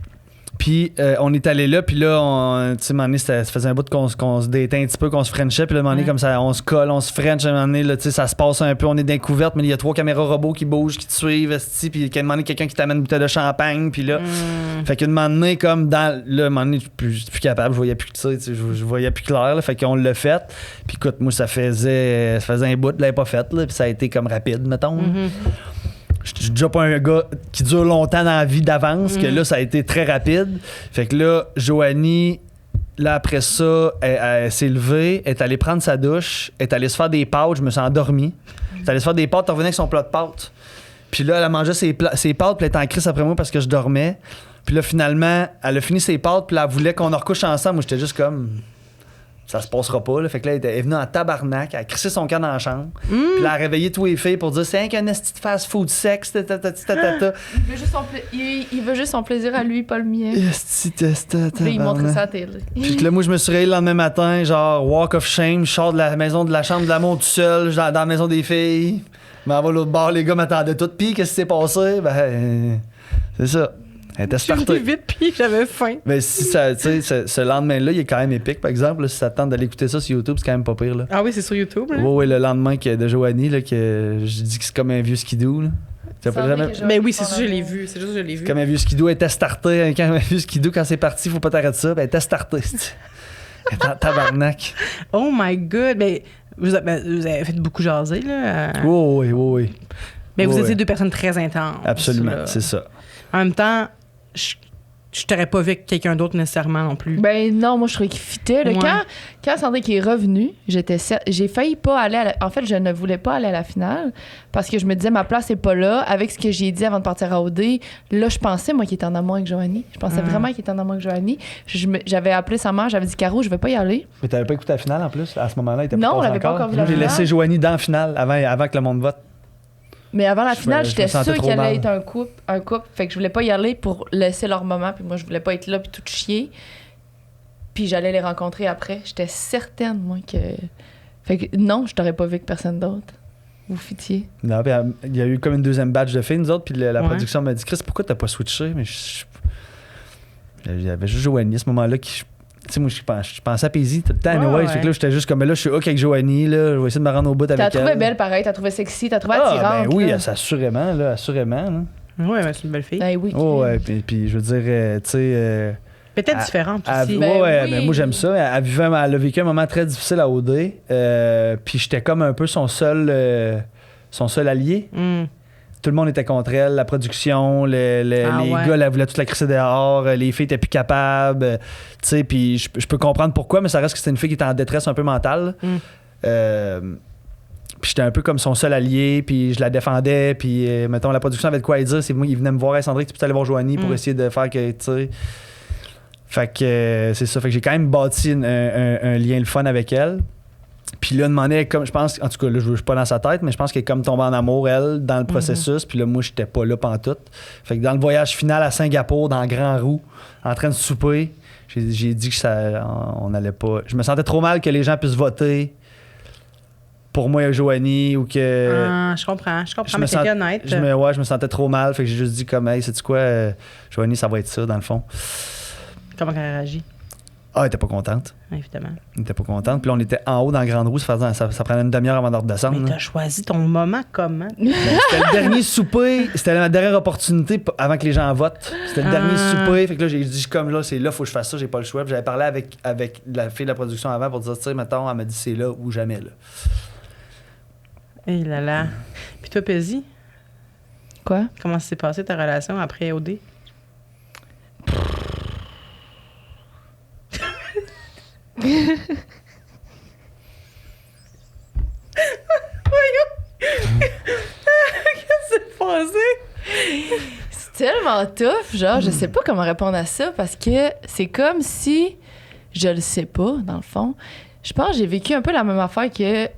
Puis on est allé là, puis là, tu sais, à un moment donné, ça faisait un bout qu'on se datait un petit peu, qu'on se frenchait, puis là, à un moment donné, comme ça, on se colle, on se french, à un moment donné, là, tu sais, ça se passe un peu, on est dans les couvertes, mais il y a 3 caméras robots qui bougent, qui te suivent, esti, puis à un moment donné, quelqu'un qui t'amène une bouteille de champagne, puis là, fait qu'à un moment donné, comme dans, là, à un moment donné, je suis plus capable, je voyais plus, tu sais, je voyais plus clair, là, fait qu'on l'a fait, puis écoute, moi, ça faisait un bout, je l'avais pas fait, là, puis ça a été comme rapide, mettons. là. Je suis déjà pas un gars qui dure longtemps dans la vie d'avance, que là, ça a été très rapide. Fait que là, Joanie, là, après ça, elle s'est levée, elle est allée prendre sa douche, elle est allée se faire des pâtes, je me suis endormi. Elle est allée se faire des pâtes, elle revenait avec son plat de pâtes. Puis là, elle a mangé ses pâtes, puis elle était en crise après moi parce que je dormais. Puis là, finalement, elle a fini ses pâtes, puis là, elle voulait qu'on en recouche ensemble. Moi, j'étais juste comme... Ça se passera pas. Là. Fait que là, elle est venue en tabarnak, elle a crissé son camp dans la chambre. Puis là, elle a réveillé tous les filles pour dire c'est un esti de fast-food sexe, Il veut juste il veut juste son plaisir à lui, pas le mien. Esti de Puis là, il montre ça à la télé. Puis là, moi, je me suis réveillé le lendemain matin, genre walk of shame, je sors de la maison de la chambre de l'amour tout seul, dans la maison des filles. Je m'en vais à l'autre bord, les gars m'attendaient tous. Puis qu'est-ce qui s'est passé? Ben, c'est ça. Elle était Je l'ai startée. vite, puis j'avais faim. Mais si ça, tu sais, ce lendemain-là, il est quand même épique, par exemple. Là, si ça te tente d'aller écouter ça sur YouTube, c'est quand même pas pire. Là. Ah oui, c'est sur YouTube. Là. Ouais, le lendemain de Joanie, là, que je dis que c'est comme un vieux skidoo. Là. Tu as pas jamais... Mais oui, c'est sûr, je l'ai vu. C'est juste que je l'ai vu. Comme un vieux skidoo, elle était startée. Quand un vieux skidoo, quand c'est parti, faut pas t'arrêter ça. Ben, elle était startée. Elle était en tabarnak. Oh my God. Mais vous avez fait beaucoup jaser, là. Oui. Mais vous Ouais, étiez ouais. 2 personnes très intenses. Absolument, là. c'est ça. En même temps, je t'aurais pas vu avec quelqu'un d'autre nécessairement non plus. Ben non, moi je trouvais qu'il fitait. Là. Ouais. Quand Sandrick est revenu, j'ai failli pas aller En fait, je ne voulais pas aller à la finale parce que je me disais ma place est pas là. Avec ce que j'ai dit avant de partir à OD, là je pensais moi qu'il était en amour avec Joanie. Je pensais vraiment qu'il était en amour avec Joanie. J'avais appelé sa mère, j'avais dit Caro, je vais pas y aller. Mais t'avais pas écouté la finale en plus? À ce moment-là, il était Non, pas on passé l'avait pas encore vu Moi, la j'ai finale. laissé Joanie dans la finale avant que le monde vote. Mais avant la finale, me j'étais sentais sûre trop qu'il allait mal. être un couple. Fait que je voulais pas y aller pour laisser leur moment. Puis moi, je voulais pas être là puis tout chier. Puis j'allais les rencontrer après. J'étais certaine, moi, que... Fait que non, je t'aurais pas vu avec personne d'autre. Vous fitiez. Non, puis il y a eu comme une deuxième batch de filles, nous autres, puis la production m'a dit « Chris, pourquoi t'as pas switché? » Mais il y avait juste Joanie à ce moment-là qui... Tu sais, moi, je pensais à Paisy tout le temps. Anyway, fait que là, j'étais juste comme, là, je suis hook avec Joanie, là, je vais essayer de me rendre au bout avec elle. T'as trouvé belle, pareil, t'as trouvé sexy, t'as trouvé attirante. Ben oui, là. assurément, là, assurément. Là. Oui, c'est une belle fille. Ben oui. Ouais, puis je veux dire, tu sais... Peut-être différente aussi. Mais moi, j'aime ça. Elle a vécu un moment très difficile à OD, puis j'étais comme un peu son seul allié. Tout le monde était contre elle, la production, les gars, elle voulait toute la crisser dehors, les filles étaient plus capables, tu sais, puis je peux comprendre pourquoi, mais ça reste que c'était une fille qui était en détresse un peu mentale. Puis j'étais un peu comme son seul allié, puis je la défendais, puis mettons, la production avait de quoi dire, c'est moi, il venait me voir, hey, Sandrine, tu peux aller voir Joanie pour essayer de faire que, tu sais... Fait que c'est ça, fait que j'ai quand même bâti un lien le fun avec elle. Puis là, demandait comme, je pense, en tout cas, là, je suis pas dans sa tête, mais je pense qu'elle est comme tombée en amour, elle, dans le processus. Puis là, moi, j'étais pas là pantoute. Fait que dans le voyage final à Singapour, dans Grand Roue, en train de souper, j'ai dit que on allait pas. Je me sentais trop mal que les gens puissent voter pour moi et Joanie ou que. Je comprends, mais c'est honnête. Je me sentais trop mal. Fait que j'ai juste dit comme, hey, sais-tu quoi, Joanie, ça va être ça, dans le fond. Comment elle réagit? Ah, elle était pas contente. Évidemment. Elle était pas contente. Puis là, on était en haut dans la Grande Roue. Ça prenait une demi-heure avant de redescendre. Mais t'as choisi ton moment comment? C'était le dernier souper. C'était ma dernière opportunité avant que les gens votent. C'était le dernier souper. Fait que là, j'ai dit comme là, c'est là, faut que je fasse ça. J'ai pas le choix. Puis j'avais parlé avec la fille de la production avant pour dire, tu sais, mettons, elle m'a dit c'est là ou jamais là. Et là là. Puis toi, Paisy? Quoi? Comment s'est passée ta relation après OD? Qu'est-ce qui s'est passé? C'est tellement tough, genre, je sais pas comment répondre à ça parce que c'est comme si je le sais pas, dans le fond. Je pense que j'ai vécu un peu la même affaire que.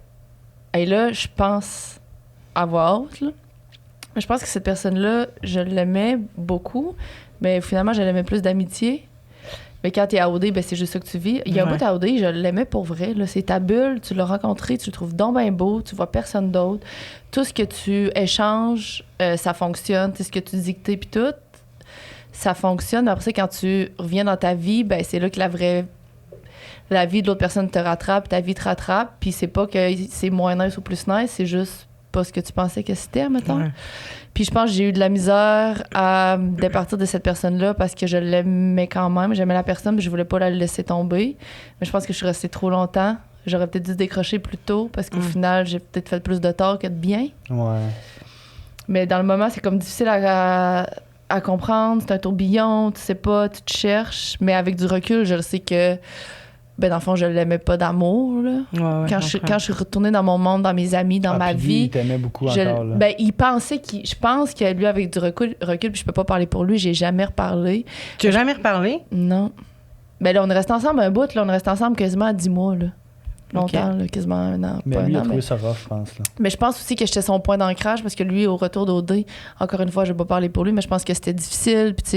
Et là, je pense à voix haute, là. Je pense que cette personne-là, je l'aimais beaucoup, mais finalement, je l'aimais plus d'amitié. Mais quand t'es à OD, ben c'est juste ça que tu vis. Il y a un bout à OD, je l'aimais pour vrai. Là. C'est ta bulle, tu l'as rencontré, tu le trouves donc bien beau, tu vois personne d'autre. Tout ce que tu échanges, ça fonctionne. Tout ce que tu dictes, puis tout, ça fonctionne. Après ça, quand tu reviens dans ta vie, ben c'est là que la vie de l'autre personne te rattrape, ta vie te rattrape. Puis c'est pas que c'est moins nice ou plus nice, c'est juste pas ce que tu pensais que c'était, mettons. Ouais. Puis je pense que j'ai eu de la misère à départir de cette personne-là parce que je l'aimais quand même. J'aimais la personne, mais je voulais pas la laisser tomber. Mais je pense que je suis restée trop longtemps. J'aurais peut-être dû décrocher plus tôt parce qu'au final, j'ai peut-être fait plus de tort que de bien. Ouais. Mais dans le moment, c'est comme difficile à comprendre. C'est un tourbillon, tu sais pas, tu te cherches. Mais avec du recul, je sais que... Ben, dans le fond, je l'aimais pas d'amour, là. Quand je suis retournée dans mon monde, dans mes amis, dans ma vie... il t'aimait beaucoup encore, là. Ben, il pensait je pense que lui, avec du recul, puis je peux pas parler pour lui, j'ai jamais reparlé. Tu as jamais reparlé? Non. Ben là, on est resté ensemble un bout, là. On est resté ensemble quasiment 10 mois, là. Longtemps, là, quasiment un an. Mais pas lui, un an, il a trouvé ça rough, je pense, là. Mais je pense aussi que j'étais son point d'ancrage parce que lui, au retour d'OD, encore une fois, je vais pas parler pour lui, mais je pense que c'était difficile. Puis, tu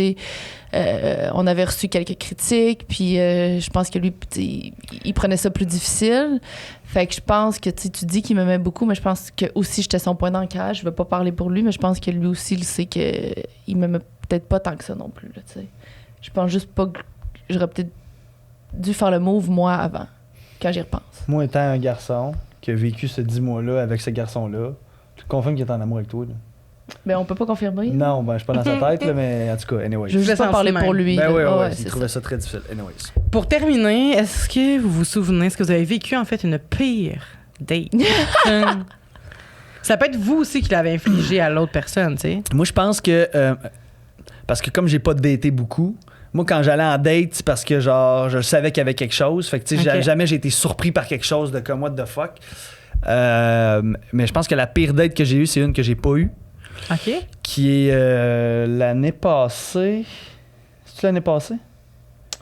sais, on avait reçu quelques critiques, puis je pense que lui, il prenait ça plus difficile. Fait que je pense que, tu dis qu'il m'aimait beaucoup, mais je pense que aussi j'étais son point d'ancrage. Je vais pas parler pour lui, mais je pense que lui aussi, il sait qu'il m'aimait peut-être pas tant que ça non plus, là, tu sais. Je pense juste pas que j'aurais peut-être dû faire le move, moi, avant. Quand j'y repense. Moi, étant un garçon qui a vécu ce 10 mois-là avec ce garçon-là, tu confirmes qu'il est en amour avec toi, là? Ben, on peut pas confirmer. Non, ben, je suis pas dans sa tête, là, mais en tout cas, anyway. Je veux juste pas parler pour lui. Ben oui, il trouvait ça très difficile. Anyways. Pour terminer, est-ce que vous vous souvenez, est-ce que vous avez vécu, en fait, une pire date? Ça peut être vous aussi qui l'avez infligé à l'autre personne, tu sais. Moi, je pense que... parce que comme j'ai pas daté beaucoup... Moi, quand j'allais en date, c'est parce que, genre, je savais qu'il y avait quelque chose. Fait que, tu sais, jamais j'ai été surpris par quelque chose de comme, what the fuck. Mais je pense que la pire date que j'ai eue, c'est une que j'ai pas eue. OK. Qui est l'année passée. C'est-tu l'année passée?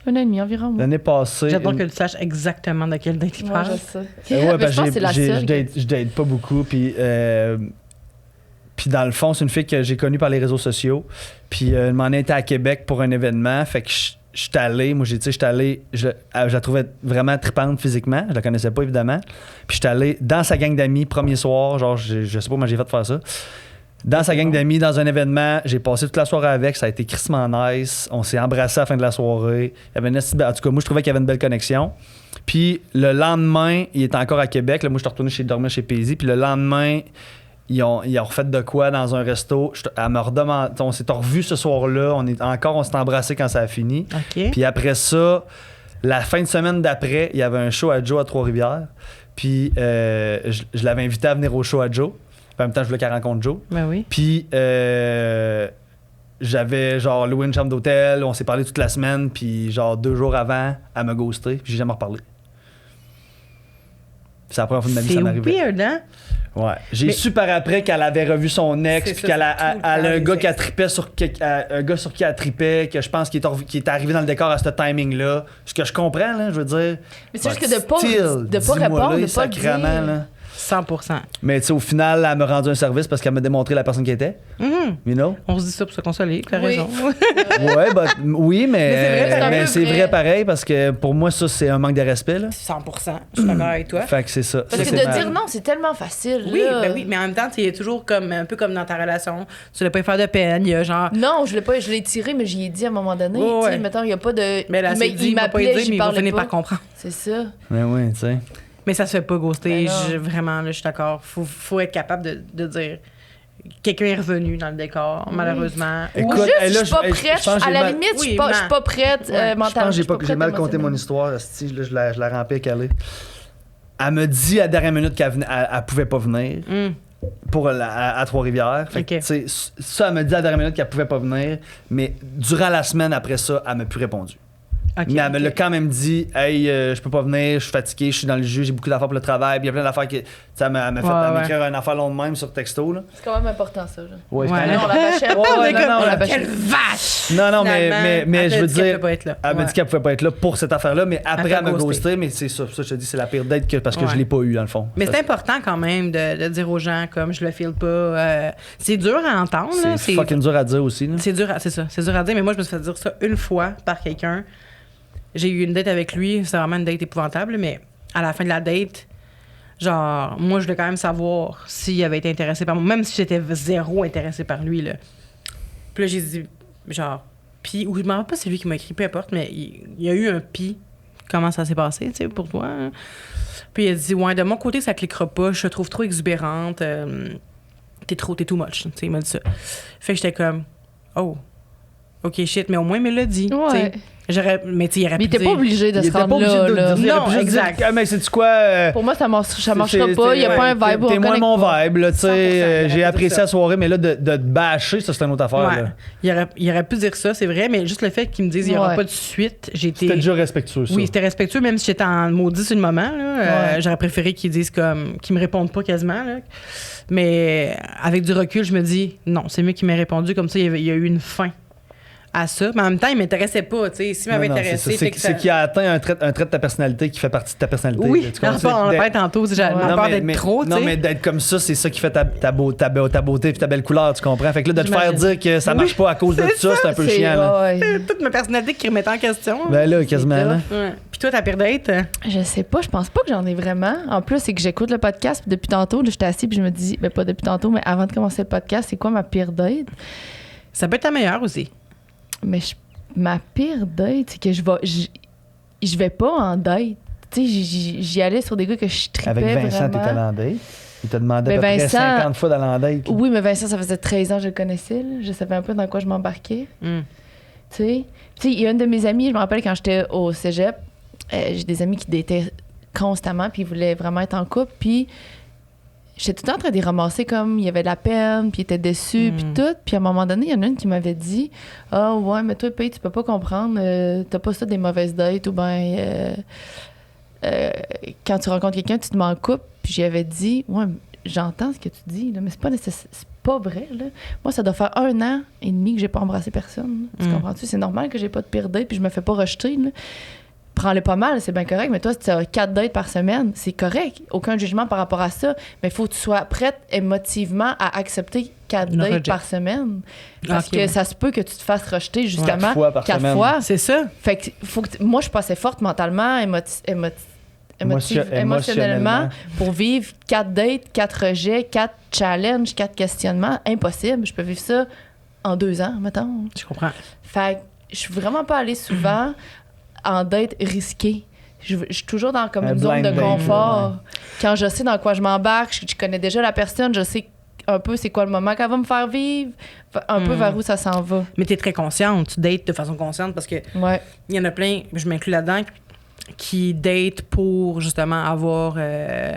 Un an et demi environ. L'année passée. J'adore que tu saches exactement de quelle date il parle. Je sais. Ouais, je pense que c'est la seule. Je date pas beaucoup. Puis dans le fond, c'est une fille que j'ai connue par les réseaux sociaux. Puis elle m'en était à Québec pour un événement. Fait que je suis allé, je la trouvais vraiment tripante physiquement, je la connaissais pas évidemment. Puis je suis allé dans sa gang d'amis, premier soir, genre, je sais pas comment j'ai fait de faire ça. Dans sa gang d'amis, dans un événement, j'ai passé toute la soirée avec, ça a été crissement nice. On s'est embrassés à la fin de la soirée. Il y avait en tout cas, moi, je trouvais qu'il y avait une belle connexion. Puis le lendemain, il était encore à Québec. Là, moi, je suis retourné dormir chez Paisy. Puis le lendemain, ils ont refait de quoi dans un resto. Elle me redemande, on s'est revus ce soir-là. On s'est embrassés quand ça a fini. OK. Puis après ça, la fin de semaine d'après, il y avait un show à Joe à Trois-Rivières. Puis je l'avais invité à venir au show à Joe. En même temps, je voulais qu'elle rencontre Joe. Ben oui. Puis j'avais genre loué une chambre d'hôtel, on s'est parlé toute la semaine, puis genre 2 jours avant, elle m'a ghosté, puis j'ai jamais reparlé. C'est la première fois de ma vie que ça m'arrivait. C'est weird, hein? Ouais. J'ai su par après qu'elle avait revu son ex, puis qu'elle a un gars qui a trippé un gars sur qui elle trippait, que je pense qu'il est arrivé dans le décor à ce timing-là. Ce que je comprends, là, je veux dire. Mais c'est juste que de pas répondre, de pas le dire. Là. 100%. Mais tu sais, au final, elle m'a rendu un service parce qu'elle m'a démontré la personne qui était. You know? On se dit ça pour se consoler, t'as raison. Oui, mais c'est vrai. vrai pareil parce que pour moi, ça, c'est un manque de respect. Là. 100%. Je suis d'accord avec toi. Fait que c'est ça. Parce que de dire non, c'est tellement facile. Oui, là. ben oui, mais en même temps, il y a toujours comme un peu comme dans ta relation. Tu voulais pas y faire de peine, il y a genre. Non, je l'ai tiré, mais j'y ai dit à un moment donné. Oh, ouais. Mettons, il n'y a pas de. Mais là, il m'a pas dit, mais il va finir par comprendre. C'est ça. Mais oui, tu sais. Mais ça se fait pas ghoster. Ben Vraiment, là, je suis d'accord. Faut être capable de dire. Quelqu'un est revenu dans le décor, malheureusement. Écoute, ou juste, je suis pas prête. À la limite, je suis pas prête mentalement. Je pense que j'ai mal compté mon histoire. Je la rampais calée. Elle me dit à la dernière minute qu'elle pouvait pas venir à Trois-Rivières. Okay. Ça, elle me dit à la dernière minute qu'elle pouvait pas venir. Mais durant la semaine après ça, elle m'a plus répondu. Okay, mais elle me l'a quand même dit, hey, je peux pas venir, je suis fatigué, je suis dans le jus, j'ai beaucoup d'affaires pour le travail. Puis il y a plein d'affaires qui. Elle m'a fait m'écrire une affaire long de même sur texto. Là. C'est quand même important, ça. Là. Ouais, on la bâchait. On la bâchait. Quelle vache! Non, mais je veux dire. Elle m'a dit qu'elle pouvait pas être là pour cette affaire-là, mais après, elle m'a ghosté. Mais c'est ça, je te dis, c'est la pire date parce que je l'ai pas eu, dans le fond. Mais c'est important quand même de dire aux gens, comme je le file pas. C'est dur à entendre. C'est fucking dur à dire aussi. C'est dur, c'est ça. C'est dur à dire, mais moi, je me suis fait dire ça une fois par quelqu'un. J'ai eu une date avec lui, c'est vraiment une date épouvantable, mais à la fin de la date, genre, moi, je voulais quand même savoir s'il avait été intéressé par moi, même si j'étais zéro intéressé par lui, là. Puis là, j'ai dit, genre, pis, ou je me rappelle pas, c'est lui qui m'a écrit, peu importe, mais il y a eu un pis. Comment ça s'est passé, tu sais, pour toi? Hein? Puis il a dit, ouais, de mon côté, ça cliquera pas, je te trouve trop exubérante, t'es too much, tu sais, il m'a dit ça. Fait que j'étais comme, oh, ok, shit, mais au moins, il me l'a dit, tu sais. Mais tu sais, il aurait pu dire... Mais il était pas obligé de se rendre là. Non, exact. Mais c'est-tu quoi? Pour moi, ça marchera pas. Il n'y a pas un vibe. T'es moins mon vibe, là, tu sais. J'ai apprécié la soirée, mais là, de te bâcher, ça, c'est une autre affaire. Ouais. Il aurait pu dire ça, c'est vrai, mais juste le fait qu'il me dise qu'il n'y aura pas de suite, C'était déjà respectueux, ça. Oui, c'était respectueux, même si j'étais en maudit sur le moment, là. J'aurais préféré qu'ils disent comme... qu'ils me répondent pas quasiment, là. Mais avec du recul, je me dis, non, c'est mieux qu'il m'ait répondu. Comme ça, il y a eu une fin à ça. Mais en même temps, il m'intéressait pas, tu sais. S'il m'avait intéressé... C'est qu'il a atteint un trait de ta personnalité qui fait partie de ta personnalité. Oui, on en parle tantôt. J'ai peur d'être trop, tu sais. Non, mais d'être comme ça, c'est ça qui fait ta beauté et ta belle couleur, tu comprends? Fait que là, de te faire dire que ça marche pas à cause de ça, c'est un peu chiant, là. Toute ma personnalité qui remettait en question. Ben là, quasiment, là. Puis toi, ta pire date? Je sais pas, je pense pas que j'en ai vraiment. En plus, c'est que j'écoute le podcast, puis depuis tantôt, là, j'étais assise, puis je me dis, ben pas depuis tantôt, mais avant de commencer le podcast, c'est quoi ma pire date? Ça peut être ta meilleure aussi. Mais ma pire date, c'est que je vais pas en date. Tu sais, j'y allais sur des gars que je tripais vraiment. Avec Vincent, t'es allé en date? Il t'a demandé à peu près 50 fois d'aller en date. Là. Oui, mais Vincent, ça faisait 13 ans que je le connaissais. Là. Je savais un peu dans quoi je m'embarquais. Tu sais, il y a une de mes amies, je me rappelle quand j'étais au cégep, j'ai des amis qui dataient constamment, puis ils voulaient vraiment être en couple, puis j'étais tout le temps en train de les ramasser comme il y avait de la peine, puis ils étaient déçus, puis tout. Puis à un moment donné, il y en a une qui m'avait dit « Ah, ouais, mais toi, Paye, tu peux pas comprendre, t'as pas ça des mauvaises dates, ou bien quand tu rencontres quelqu'un, tu te mets en couple. » Puis j'y avais dit « Ouais, j'entends ce que tu dis, là, mais c'est pas vrai, là. Moi, ça doit faire 1 an et demi que j'ai pas embrassé personne. Tu comprends-tu? C'est normal que j'ai pas de pire date, puis je me fais pas rejeter, là. Prends-les pas mal, c'est bien correct, mais toi, si tu as 4 dates par semaine, c'est correct. Aucun jugement par rapport à ça, mais il faut que tu sois prête émotivement à accepter 4 Le dates rejet. par semaine. Parce Ok, que ouais. ça se peut que tu te fasses rejeter justement 4 fois par 4 semaine. fois. C'est ça. Fait que faut que moi, je suis pas assez forte mentalement, émotionnellement pour vivre 4 dates, 4 rejets, 4 challenges, 4 questionnements. Impossible. Je peux vivre ça en 2 ans, mettons. Je comprends. Fait que je suis vraiment pas allée souvent en date risquée. Je suis toujours dans comme Un une zone de blind date, confort. là, Quand je sais dans quoi je m'embarque, je connais déjà la personne, je sais un peu c'est quoi le moment qu'elle va me faire vivre, un peu vers où ça s'en va. Mais t'es très consciente. Tu dates de façon consciente parce que Ouais. il y en a plein, je m'inclus là-dedans, qui datent pour justement avoir de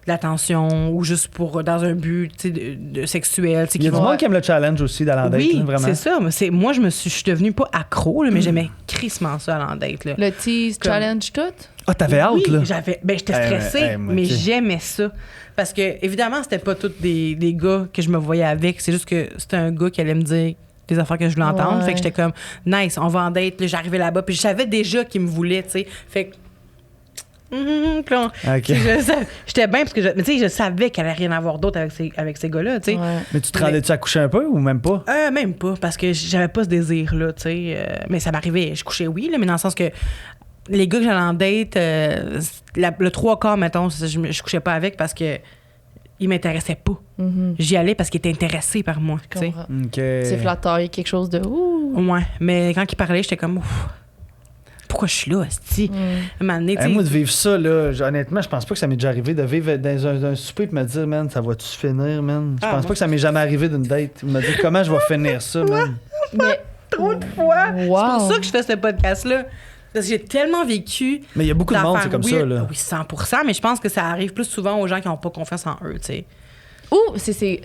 l'attention ou juste pour dans un but tu sais, de sexuel. Tu sais, Il y a qui du vont- monde qui aime le challenge aussi dans la date, Oui, là, vraiment. c'est ça. Mais moi, je suis devenue pas accro, là, mais j'aimais crissement ça à l'en-date. Là. Le tease, Comme- challenge, tout. Ah, t'avais hâte, Oui, là? j'étais stressée, moi, mais tu sais. j'aimais ça. Parce que, évidemment, c'était pas tous des gars que je me voyais avec. C'est juste que c'était un gars qui allait me dire des affaires que je voulais entendre. Ouais. Fait que j'étais comme, nice, on va en date. Là, j'arrivais là-bas, puis je savais déjà qu'il me voulait, tu sais. Fait que. Puis là, OK. tu sais, j'étais bien parce que mais tu sais, je savais qu'elle allait rien avoir d'autre avec ces gars-là, tu sais. Ouais. Mais tu te rendais-tu à coucher un peu ou même pas? Même pas, parce que j'avais pas ce désir-là, tu sais. Mais ça m'arrivait, je couchais, oui, là, mais dans le sens que les gars que j'allais en date, le 3/4, mettons, je couchais pas avec parce que ils m'intéressaient pas. Mhm. J'y allais parce qu'ils étaient intéressés par moi, Je tu sais. comprends. OK. C'est flatteur, il y a quelque chose de ouh. Ouais, mais quand ils parlaient, j'étais comme, ouf, pourquoi je suis là, esti? Un moment donné, tu sais, Moi, de vivre ça, là, honnêtement, je pense pas que ça m'est déjà arrivé de vivre dans un souper et me dire, man, ça va-tu finir, man? Je pense pas que ça m'est jamais arrivé d'une date. Me dire, comment je vais finir ça, man? Mais trop de fois. Wow. C'est pour ça que je fais ce podcast-là. Parce que j'ai tellement vécu. Mais il y a beaucoup de monde, d'affaires c'est comme ça, weird. là. Oui, 100%, mais je pense que ça arrive plus souvent aux gens qui n'ont pas confiance en eux, tu sais. Ou c'est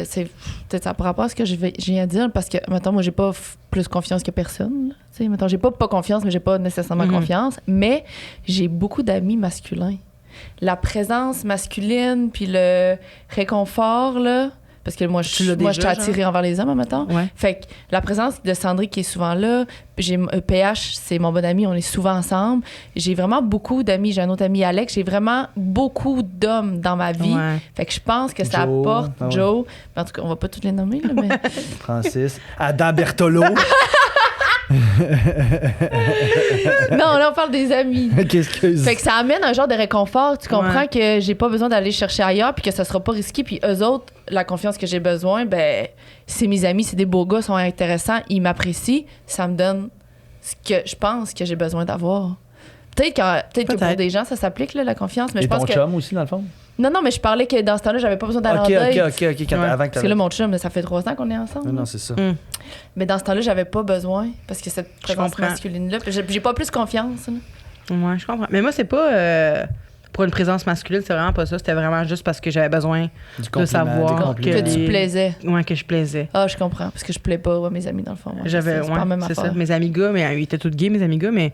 peut-être ça par rapport à ce que je viens de dire, parce que, mettons, moi, j'ai pas plus confiance que personne. là. Tu sais, mettons, j'ai pas confiance, mais j'ai pas nécessairement confiance. Mais j'ai beaucoup d'amis masculins. La présence masculine, puis le réconfort, là, parce que moi, je Tu l'as suis déjà, attirée envers les hommes, mettons. Ouais. Fait que la présence de Sandrine qui est souvent là, j'ai PH, c'est mon bon ami, on est souvent ensemble. J'ai vraiment beaucoup d'amis. J'ai un autre ami, Alex. J'ai vraiment beaucoup d'hommes dans ma vie. Ouais. Fait que je pense que ça Joe, apporte ah ouais. Joe. En tout cas, on va pas tous les nommer, là, mais. Francis. Adam Bertolo. Non, là, on parle des amis. Qu'est-ce Fait que ça amène un genre de réconfort. Tu comprends Ouais. que j'ai pas besoin d'aller chercher ailleurs puis que ça sera pas risqué. Puis eux autres, la confiance que j'ai besoin, ben, c'est mes amis, c'est des beaux gars, sont intéressants, ils m'apprécient. Ça me donne ce que je pense que j'ai besoin d'avoir. Peut-être que pour Peut-être. des gens, ça s'applique, là, la confiance, mais Et je pense ton que. chum aussi, dans le fond? Non, mais je parlais que dans ce temps-là, j'avais pas besoin d'aller en date. OK. Avant que Parce que là, t'avais... mon chum, ça fait 3 ans qu'on est ensemble. Non, c'est ça. Mais dans ce temps-là, j'avais pas besoin parce que cette présence comprends. masculine-là, j'ai pas plus confiance. là. Ouais, je comprends. Mais moi, c'est pas pour une présence masculine, c'est vraiment pas ça. C'était vraiment juste parce que j'avais besoin Du de compliment, savoir des que, compliments. Que tu plaisais. Ouais, que je plaisais. Ah, je comprends. Parce que je plais pas à mes amis, dans le fond. Ouais, J'avais, c'est pas la même c'est ça. affaire. Mes amis gars, mais ils étaient tous gays, mes amis gars, mais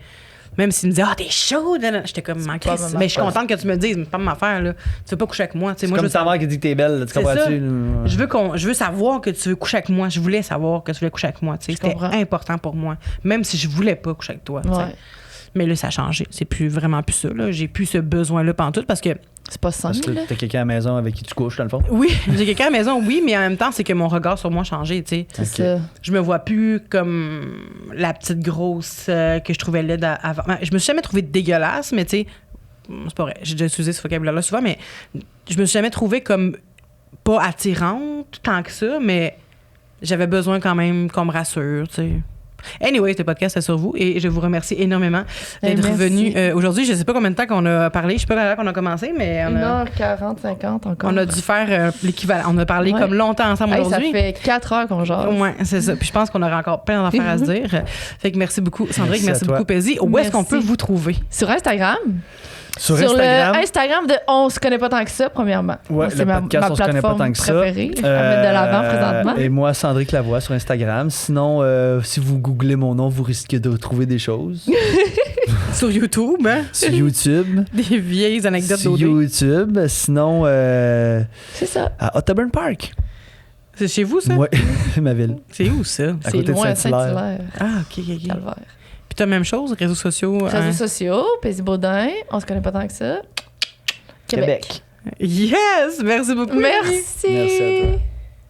même s'ils me disaient, t'es chaude, j'étais comme, pas la même mais je suis affaire. contente que tu me le dises, mais c'est pas ma affaire, là. Tu veux pas coucher avec moi, tu sais. C'est Moi, comme je veux ta mère qui dit que t'es belle, tu C'est comprends-tu? ça. Je veux savoir que tu veux coucher avec moi. Je voulais savoir que tu voulais coucher avec moi. tu sais. Je C'était comprends. important pour moi. Même si je voulais pas coucher avec toi. tu sais. Ouais. Mais là, ça a changé. C'est plus vraiment plus ça. Là. J'ai plus ce besoin-là pantoute parce que C'est pas Parce simple. que là. t'as quelqu'un à la maison avec qui tu couches, dans le fond. oui, j'ai quelqu'un à la maison, oui, mais en même temps, c'est que mon regard sur moi a changé. tu sais. C'est Ok. ça. Je me vois plus comme la petite grosse que je trouvais laide avant. Je me suis jamais trouvée dégueulasse, mais tu sais, c'est pas vrai. J'ai déjà utilisé ce vocabulaire-là souvent, mais je me suis jamais trouvée comme pas attirante tant que ça, mais j'avais besoin quand même qu'on me rassure, tu sais. Anyway, ce podcast est sur vous et je vous remercie énormément d'être Merci. venu aujourd'hui. Je sais pas combien de temps qu'on a parlé, je sais pas combien de temps qu'on a commencé, mais on a, 1h40, 50 encore. on a dû faire l'équivalent. On a parlé Ouais. comme longtemps ensemble Hey, ça aujourd'hui. fait 4 heures qu'on jase. Ouais, c'est ça. Puis je pense qu'on aura encore plein d'affaires à se dire. Fait que merci beaucoup, Sandrick. Merci Merci à toi. beaucoup, Paisy. Où est-ce qu'on Merci. peut vous trouver? Sur Instagram. Sur le Instagram. Instagram de On se connaît pas tant que ça, premièrement. Ouais, Moi, le c'est ma podcast On se connaît pas plateforme tant que ça. préférée à mettre de l'avant présentement. Et moi, Sandrick Lavoie sur Instagram. Sinon, si vous googlez mon nom, vous risquez de trouver des choses. Sur YouTube, hein? Sur YouTube. Des vieilles anecdotes Sur d'OD. YouTube. Sinon, C'est ça. à Otterburn Park. C'est chez vous, ça? Ouais, ma ville. C'est où, ça? À C'est côté de loin à Saint-Hilaire. Saint-Hilaire. Ah, OK, OK. Calvaire. Puis t'as la même chose, réseaux sociaux? hein? Réseaux sociaux, Paisy Baudin, on se connaît pas tant que ça. Québec. Québec. Yes! Merci beaucoup. Merci. Merci à toi.